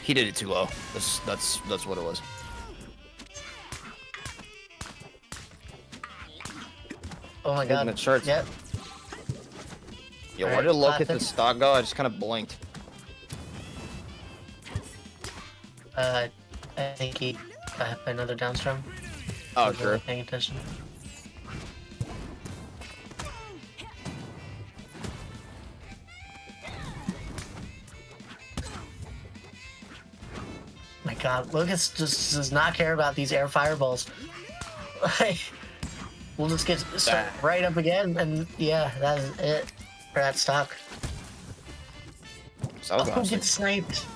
He did it too low. That's what it was. Oh my In god. the charts. Yep. Yo, where Alright, did look at the classic. stock go? I just kind of blinked. I think he got hit by another downstream. Oh, Wasn't really sure. Paying attention. My god, Lucas just does not care about these air fireballs. Like, we'll just get start right up again, and yeah, that is it for that stock. So I was Oh, honestly get sniped.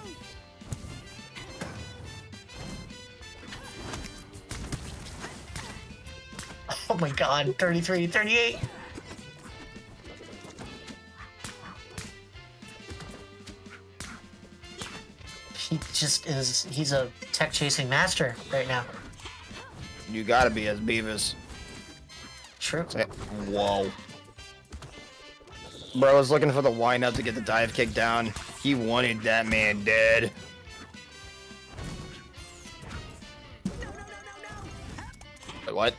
Oh my god, 33, 38. He just is, he's a tech chasing master right now. You gotta be as Beavis. True. Whoa. Bro was looking for the wind up to get the dive kick down. He wanted that man dead. Wait, what?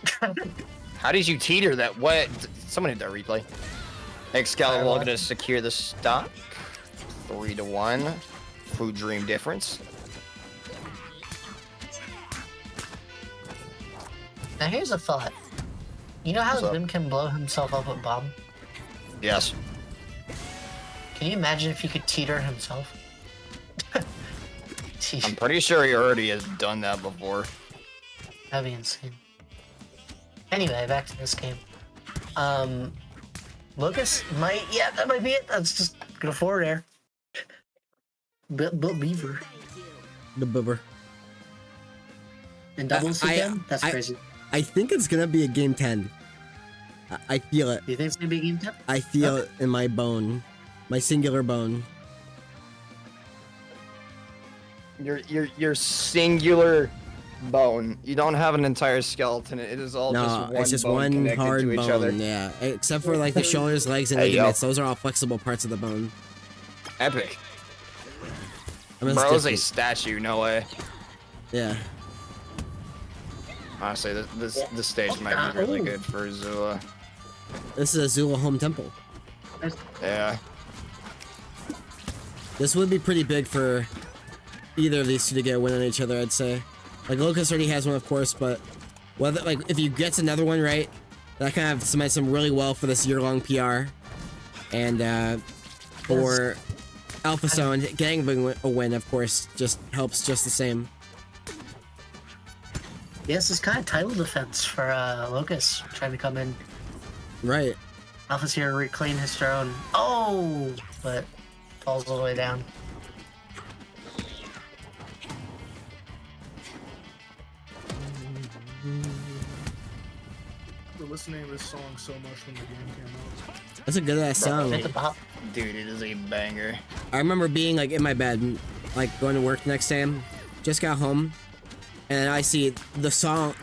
How did you teeter that? What? Someone hit that replay. Excalibur looking to secure the stock. 3-1. Food dream difference. Now here's a thought. You know how What's up? Zim can blow himself up with bomb? Yes. Can you imagine if he could teeter himself? I'm pretty sure he already has done that before. That'd be insane. Anyway, back to this game. Lucas might, yeah, that might be it. That's just gonna forward air. Beaver. The boober. And doubles again? That's crazy. I think it's gonna be a game 10. I feel it. Do you think it's gonna be a game 10? I feel it in my bone. My singular bone. Your singular bone. You don't have an entire skeleton. It is all No, just one it's just bone one connected hard to each bone. other. Yeah, except for like the shoulders, legs, and Hey, yo. ligaments. Those are all flexible parts of the bone. Epic. I mean, it's Bro's a different. statue, no way. Yeah. Honestly, this stage might be really Ooh. good for Zula. This is Azula home temple. Yeah. This would be pretty big for either of these two to get a win on each other, I'd say. Like, Locust already has one, of course, but whether, like, if you get another one right, that kind of cements him really well for this year-long PR. And for Alpha Stone, getting a win, of course, just helps just the same. Yes, it's kind of title defense for Locus trying to come in. Right. Alpha's here to reclaim his throne. Oh, but falls all the way down. We're listening to this song so much when the game came out. That's a good-ass song. Hit the bop. Dude, it is a banger. I remember being, like, in my bed, like, going to work the next day, just got home, and I see this song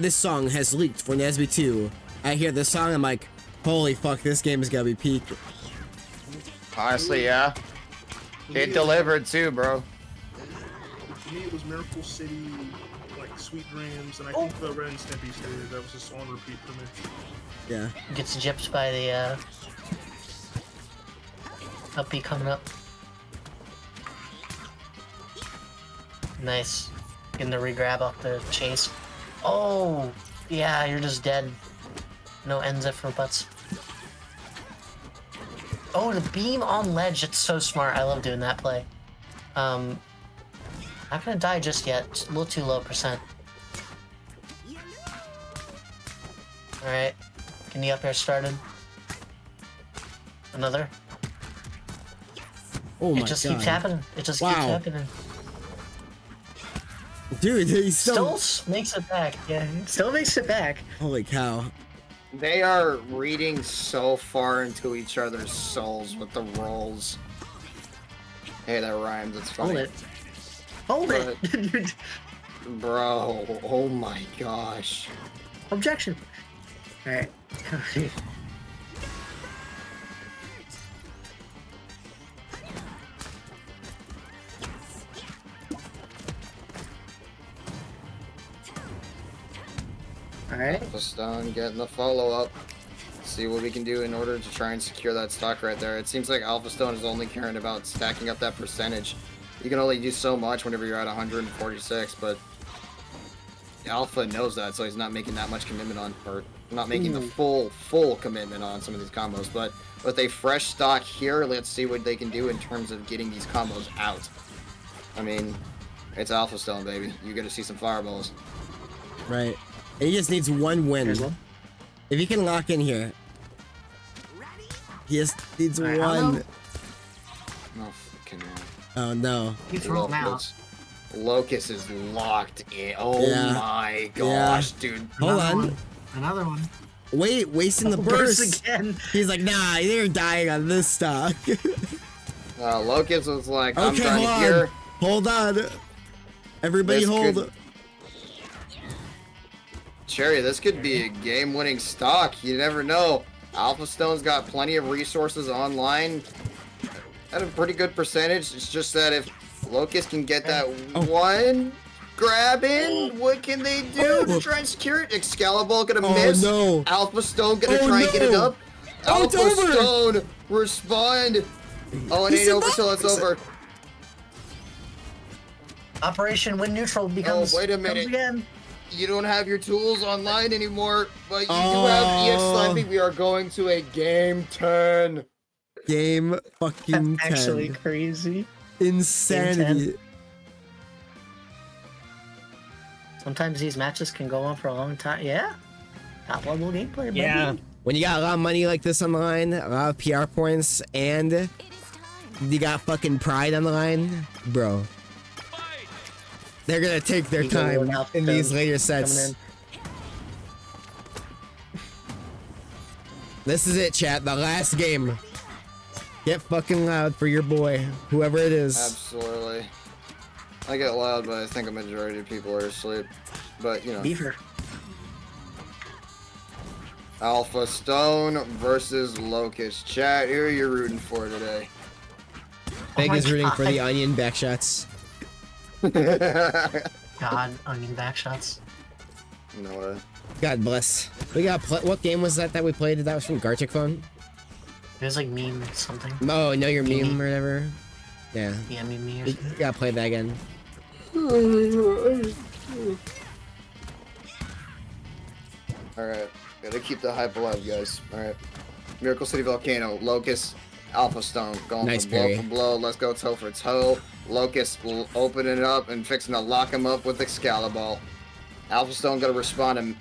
has leaked for Nesby 2. I hear this song, I'm like, holy fuck, this game is gonna be peak. Honestly, yeah. It delivered too, bro. For me, it was Miracle City, like Sweet Dreams, and I think the Ren and Stimpy series. That was just on repeat for me. Yeah. Gets gypped by the uppy coming up. Nice. Getting the re-grab off the chase. Oh, yeah, you're just dead. No ends it for butts. Oh, the beam on ledge, it's so smart. I love doing that play. Not gonna die just yet. It's a little too low percent. Alright. Can the up air started? Another? Oh my It just god. keeps happening. It just keeps happening. Dude, he's still... makes it back. Yeah, still makes it back. Holy cow. They are reading so far into each other's souls with the rolls. Hey, that rhymes. It's funny. Hold it. Bro, oh my gosh. Objection. Alright. Alright. Alpha Stone getting the follow-up. See what we can do in order to try and secure that stock right there. It seems like Alpha Stone is only caring about stacking up that percentage. You can only do so much whenever you're at 146, but Alpha knows that, so he's not making that much commitment on, or not making the full commitment on some of these combos. But with a fresh stock here, let's see what they can do in terms of getting these combos out. I mean, it's Alpha Stone, baby. You get to see some fireballs. Right. He just needs one win. If he can lock in here. He just needs one. Oh, fucking hell. Oh no. He's rolled out. Locust is locked in. Oh my gosh, dude. Hold on. Another one. Wait, wasting the burst. Again. He's like, nah, they're dying on this stock. Locust was like, I'm Okay, done hold here. on. Hold on. Everybody This hold. could- Cherry, this could be a game-winning stock. You never know. Alpha Stone's got plenty of resources online at a pretty good percentage. It's just that if Locust can get that one grab in, what can they do to try and secure it? Excalibur gonna miss. No. Alpha Stone gonna try and get it up. Oh, it's Alpha over. Stone respond. Oh, it ain't over till it's over. Operation Win Neutral becomes. Oh, wait a comes minute. Again. You don't have your tools online anymore, but you do have EX Slapping. We are going to a game 10. Game fucking 10. Actually crazy. Insanity. Sometimes these matches can go on for a long time. Yeah. Top level gameplay, baby. Yeah. When you got a lot of money like this on the line, a lot of PR points, and you got fucking pride on the line, bro. They're gonna take their time in these later sets. This is it, chat. The last game. Get fucking loud for your boy, whoever it is. Absolutely. I get loud, but I think a majority of people are asleep. But, you know. Beaver. Alpha Stone versus Locust. Chat, who are you rooting for today? Big is rooting for the onion backshots. God, onion backshots. No way. God bless. We got what game was that we played? That was from Gartic Phone? It was like meme something. Oh, know your meme or whatever. Yeah. Yeah, meme or We something. gotta play that again. Alright. Gotta keep the hype alive, guys. Alright. Miracle City Volcano. Locust. Alpha Stone. Going Nice for blow parry. for blow. Let's go toe for toe. Locust will open it up and fixing to lock him up with Excalibur. Alpha Stone gonna respond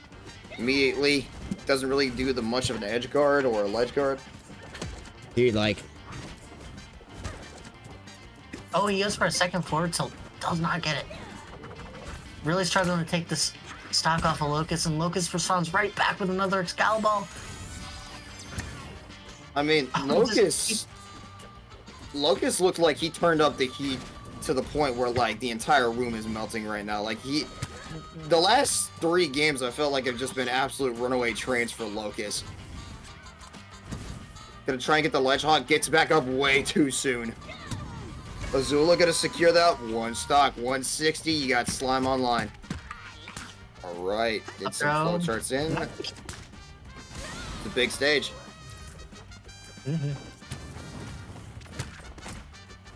immediately. Doesn't really do the much of an edge guard or a ledge guard. Dude, like, Oh, he goes for a second forward tilt. Does not get it. Really struggling to take this stock off of Locust, and Locust responds right back with another Excalibur. I mean, Locust looked like he turned up the heat to the point where, like, the entire room is melting right now. Like, the last 3 games I felt like have just been absolute runaway trains for Locust. Gonna try and get the ledge hog, gets back up way too soon. Azula gonna secure that. One stock, 160. You got Slime online. All right, did some flow charts in. The big stage.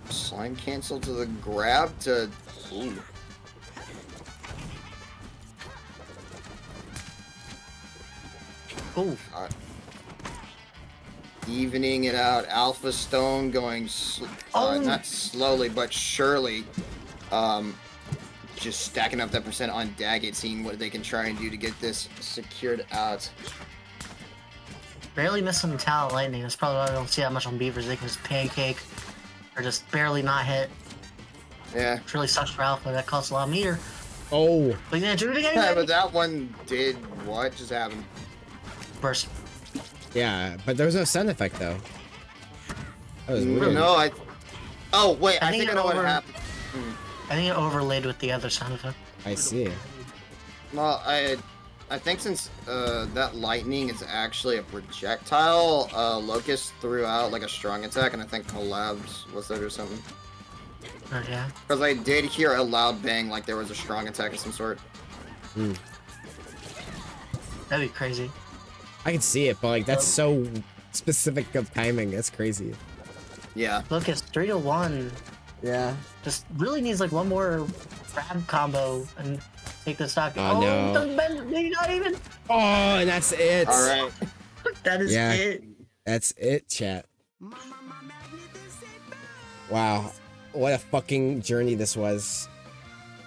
Slime cancel to the grab to. Ooh. Ooh. Evening it out. Alpha Stone going not slowly but surely. Just stacking up that percent on Daggett, seeing what they can try and do to get this secured out. Barely missing Talent Lightning. That's probably why we don't see that much on Beavers. They can just pancake or just barely not hit. Yeah. Which really sucks for Alpha. That costs a lot of meter. Oh. But you gonna do it again? Yeah, but that one did what just happened? Burst. Yeah, but there was no sound effect though. That was weird. No, oh wait, I think I know what happened. I think it overlaid with the other sound effect. I see. Well, I think since that lightning is actually a projectile, Locust threw out like a strong attack, and I think collabs was there or something. Oh yeah. Because I did hear a loud bang, like there was a strong attack of some sort. That'd be crazy. I can see it, but like that's so specific of timing. That's crazy. Yeah. Look, it's 3 to 1. Yeah. Just really needs like one more grab combo and take the stock. Oh, no. Doesn't bend, maybe not even. Oh, and that's it. All right. That is it. That's it, chat. Wow. What a fucking journey this was.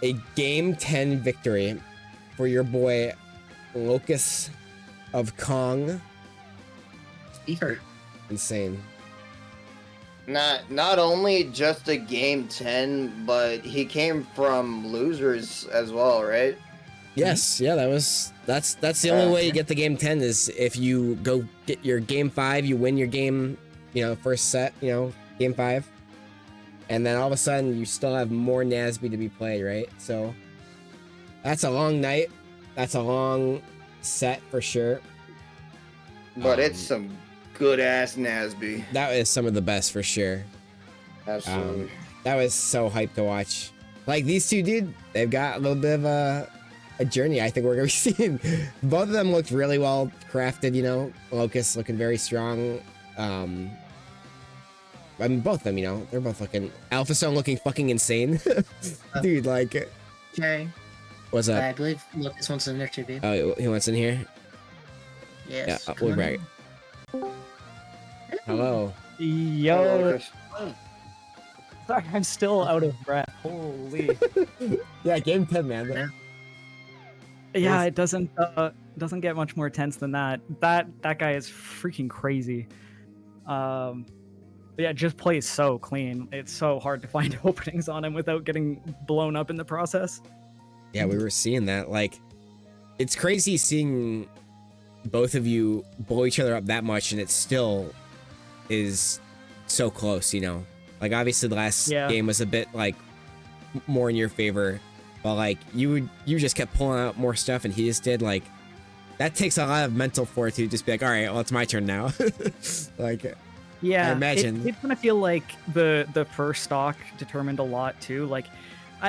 A game 10 victory for your boy Locust of Kong. Speaker. Insane. Not only just a game 10, but he came from losers as well, right? Yes, yeah, that's the only way you get the game 10 is if you go get your game 5, you win your game, first set, game 5. And then all of a sudden you still have more Nasby to be played, right? So that's a long night. That's a long set for sure. But it's some good ass Nasby. That is some of the best for sure. Absolutely. That was so hyped to watch. Like these two, dude, they've got a little bit of a journey I think we're gonna be seeing. Both of them looked really well crafted, Locust looking very strong. I mean, both of them, they're both looking. Alpha Stone looking fucking insane. Dude, like. Okay. What's up? I believe Lucas wants in there too, babe. Oh, he wants in here? Yes. Yeah, we'll bring it. Hello. Yo. Sorry, I'm still out of breath. Holy. Yeah, game 10, man. Yeah, it doesn't get much more tense than that. That guy is freaking crazy. But yeah, just plays so clean. It's so hard to find openings on him without getting blown up in the process. Yeah, we were seeing that. Like, it's crazy seeing both of you blow each other up that much, and it still is so close, Like, obviously, the last game was a bit, like, more in your favor. But, like, you just kept pulling out more stuff, and he just did, like... That takes a lot of mental fortitude to just be like, all right, well, it's my turn now. Like... Yeah, I imagine. It's gonna feel like the first stock determined a lot too. Like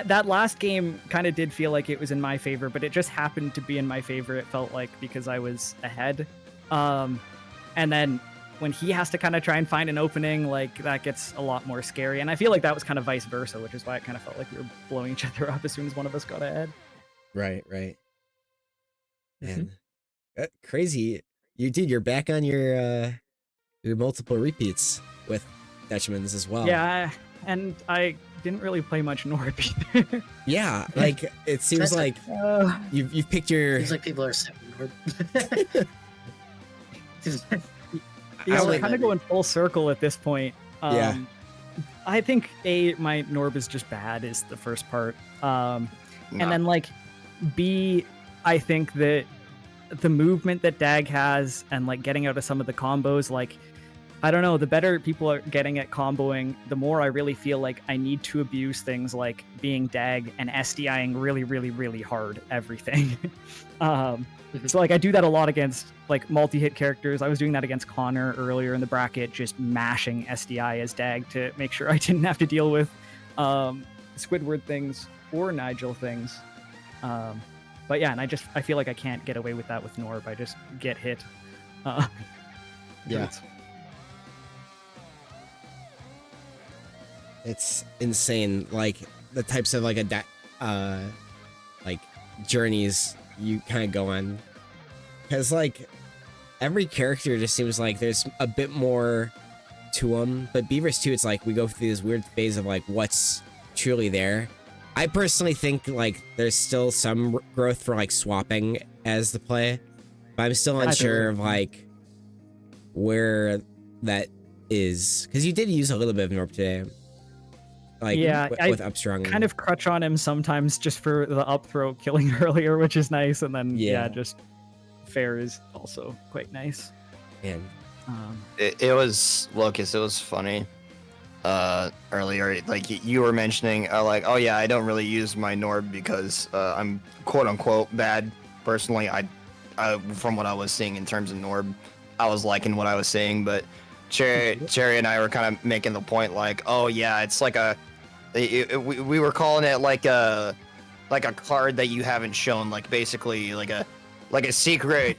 that last game kind of did feel like it was in my favor, but it just happened to be in my favor. It felt like because I was ahead. And then when he has to kind of try and find an opening, like that gets a lot more scary. And I feel like that was kind of vice versa, which is why it kind of felt like we were blowing each other up as soon as one of us got ahead. Right. Man, crazy. You're back on your multiple repeats with Dutchman's as well. Yeah, and I didn't really play much Norb either. Yeah, like it seems like you've picked your. Seems like people are sick of Norb. Yeah, we're kind of going full circle at this point. Yeah. I think my Norb is just bad is the first part. And then like B, I think that the movement that Dag has and like getting out of some of the combos, like I don't know, the better people are getting at comboing, the more I really feel like I need to abuse things like being Dag and SDIing really, really, really hard everything. So like I do that a lot against like multi-hit characters. I was doing that against Connor earlier in the bracket, just mashing SDI as Dag to make sure I didn't have to deal with Squidward things or Nigel things. But yeah, and I feel like I can't get away with that with Norb. I just get hit. Yeah. It's insane, like the types of like like journeys you kind of go on, because like every character just seems like there's a bit more to them. But Beavers 2, it's like we go through this weird phase of like what's truly there. I personally think like there's still some growth for like swapping as the play, but I'm still unsure of like where that is, because you did use a little bit of Norb today. Like, yeah, with Upstrong. Kind of crutch on him sometimes just for the up throw killing earlier, which is nice, and then just fair is also quite nice. And it was Lucas. It was funny. Earlier, like you were mentioning, like, oh yeah, I don't really use my Norb because I'm quote unquote bad. Personally, I from what I was seeing in terms of Norb, I was liking what I was seeing, but Cherry and I were kind of making the point like, oh yeah, it's like we were calling it like a card that you haven't shown, like basically like a secret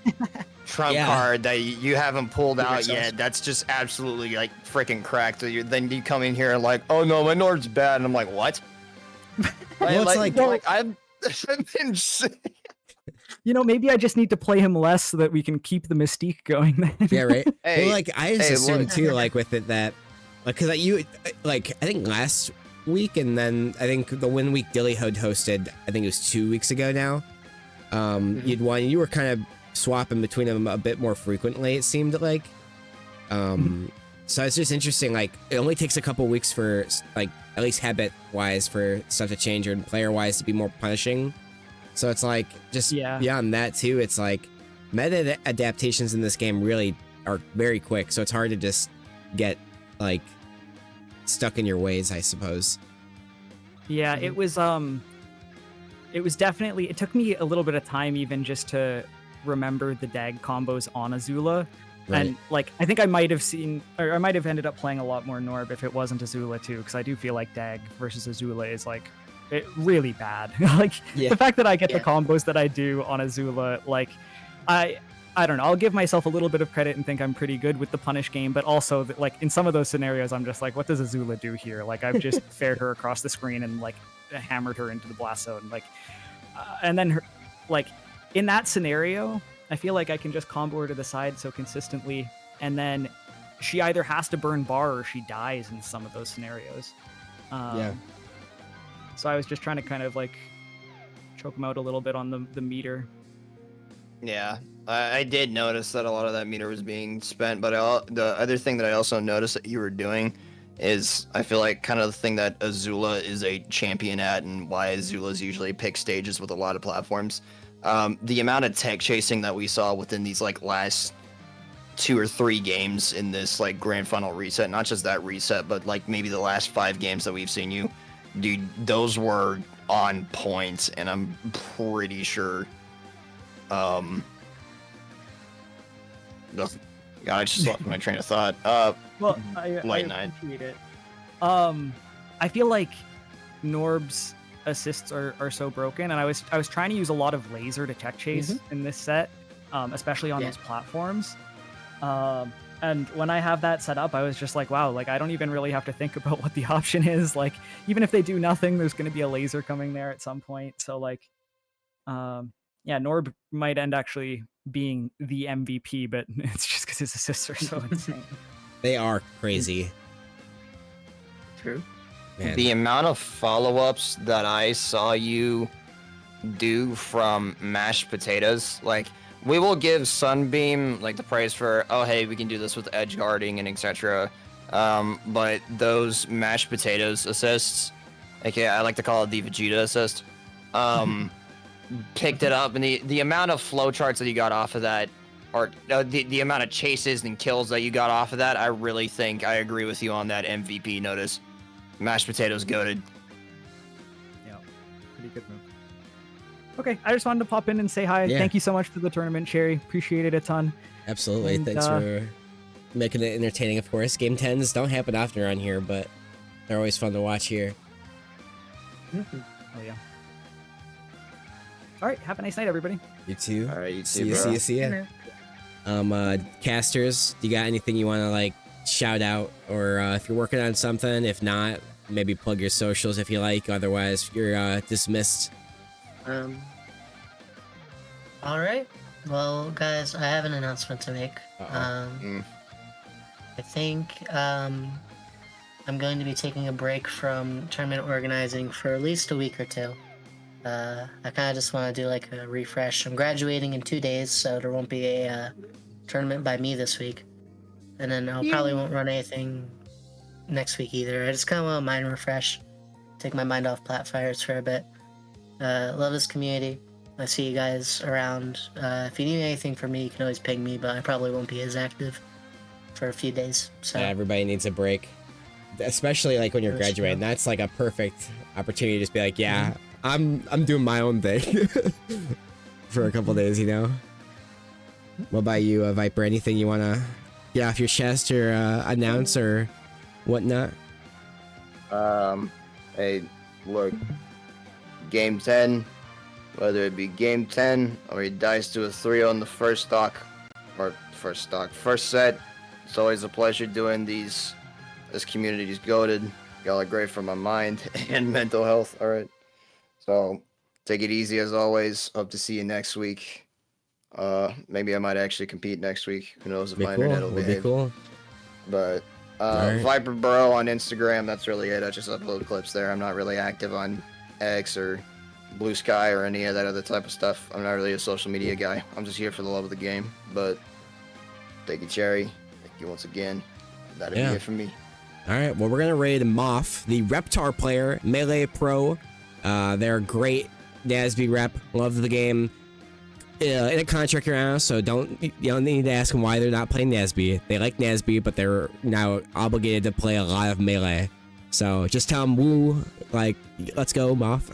trump card that you haven't pulled out yet. That's just absolutely like freaking cracked. So then you come in here and like, oh no, my Nord's bad, and I'm like, what? Well, it's like I've been. You know, maybe I just need to play him less so that we can keep the mystique going. Then. Yeah, right. Hey, well, like I just assumed too, like with it that, like, because you, like I think last week, and then I think the 1 week Dilly had hosted, I think it was 2 weeks ago now. You were kind of swapping between them a bit more frequently, it seemed like. So it's just interesting. Like, it only takes a couple weeks for, like, at least habit wise, for stuff to change, or player wise to be more punishing. So it's like, just beyond that too, it's like meta adaptations in this game really are very quick. So it's hard to just get like stuck in your ways, I suppose. Yeah, it was definitely, it took me a little bit of time even just to remember the dag combos on Azula. Right. And like, I think I might have seen, or I might have ended up playing a lot more Norb if it wasn't Azula too, because I do feel like dag versus Azula is like, really bad. Like the fact that I get the combos that I do on Azula, like I don't know, I'll give myself a little bit of credit and think I'm pretty good with the punish game, but also that, like, in some of those scenarios I'm just like, what does Azula do here? Like, I've just fared her across the screen and like hammered her into the blast zone, like and then her, like, in that scenario I feel like I can just combo her to the side so consistently, and then she either has to burn bar or she dies in some of those scenarios. So I was just trying to kind of like choke him out a little bit on the meter. Yeah, I did notice that a lot of that meter was being spent, but the other thing that I also noticed that you were doing is, I feel like kind of the thing that Azula is a champion at, and why Azula's usually pick stages with a lot of platforms. The amount of tech chasing that we saw within these like last 2 or 3 games in this like grand final reset, not just that reset, but like maybe the last 5 games that we've seen you. Dude, those were on point, and I'm pretty sure. God, I just lost my train of thought. Well, I appreciate it. I feel like Norb's assists are so broken, and I was trying to use a lot of laser to tech chase in this set, especially on those platforms. And when I have that set up, I was just like, wow, like I don't even really have to think about what the option is. Like, even if they do nothing, there's going to be a laser coming there at some point. So like, yeah, Norb might end actually being the MVP, but it's just because his assists are so insane. They are crazy. True. Man. The amount of follow-ups that I saw you do from mashed potatoes, like, we will give Sunbeam like the praise for, oh hey, we can do this with edge guarding and etc. But those mashed potatoes assists, aka I like to call it the Vegeta assist, picked it up, and the amount of flowcharts that you got off of that, or the amount of chases and kills that you got off of that, I really think I agree with you on that MVP notice. Mashed potatoes goated. Yeah, pretty good move. Okay, I just wanted to pop in and say hi. Yeah. Thank you so much for the tournament, Cherry. Appreciate it a ton. Absolutely. And, thanks for making it entertaining, of course. Game 10s don't happen often around here, but they're always fun to watch here. Oh yeah. All right. Have a nice night, everybody. You too. All right, you See too, you. bro. See you. See ya. Casters, do you got anything you want to like shout out, or if you're working on something? If not, maybe plug your socials if you like. Otherwise, you're dismissed. All right. Well, guys, I have an announcement to make. Uh-oh. I think I'm going to be taking a break from tournament organizing for at least a week or two. I kind of just want to do like a refresh. I'm graduating in 2 days, so there won't be a tournament by me this week. And then I probably won't run anything next week either. I just kind of want a mind refresh. Take my mind off Platfires for a bit. Love this community. I see you guys around. If you need anything from me, you can always ping me, but I probably won't be as active for a few days. So Yeah, everybody needs a break, especially like when you're That's graduating. true. That's like a perfect opportunity to just be like, yeah, I'm doing my own thing for a couple days, you know. What about you, Viper? Anything you want to get off your chest or announce or whatnot? Hey, look, game 10, whether it be game 10 or he dies to a 3 on the first set, it's always a pleasure doing these. This community's goated. Y'all are great for my mind and mental health. All right, so take it easy as always. Hope to see you next week. Maybe I might actually compete next week. Who knows if Be my cool. internet will Would be behave. cool. But Alright. Viper Bro on Instagram, that's really it. I just upload clips there. I'm not really active on X or Blue Sky or any of that other type of stuff. I'm not really a social media guy. I'm just here for the love of the game. But thank you, Cherry. Thank you once again. That'll Yeah. be it from me. All right, well, we're going to raid Moth, the Reptar player, Melee Pro. They're a great NASB rep. Love the game. In a contract right now, so you don't need to ask them why they're not playing NASB. They like NASB, but they're now obligated to play a lot of Melee. So just tell them, woo, like, let's go, Moth.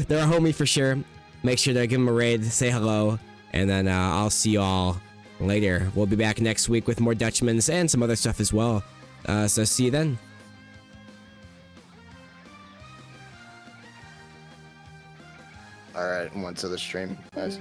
They're a homie for sure. Make sure to give them a raid, say hello, and then I'll see you all later. We'll be back next week with more Dutchmans and some other stuff as well. So see you then. All right, once to the stream, guys.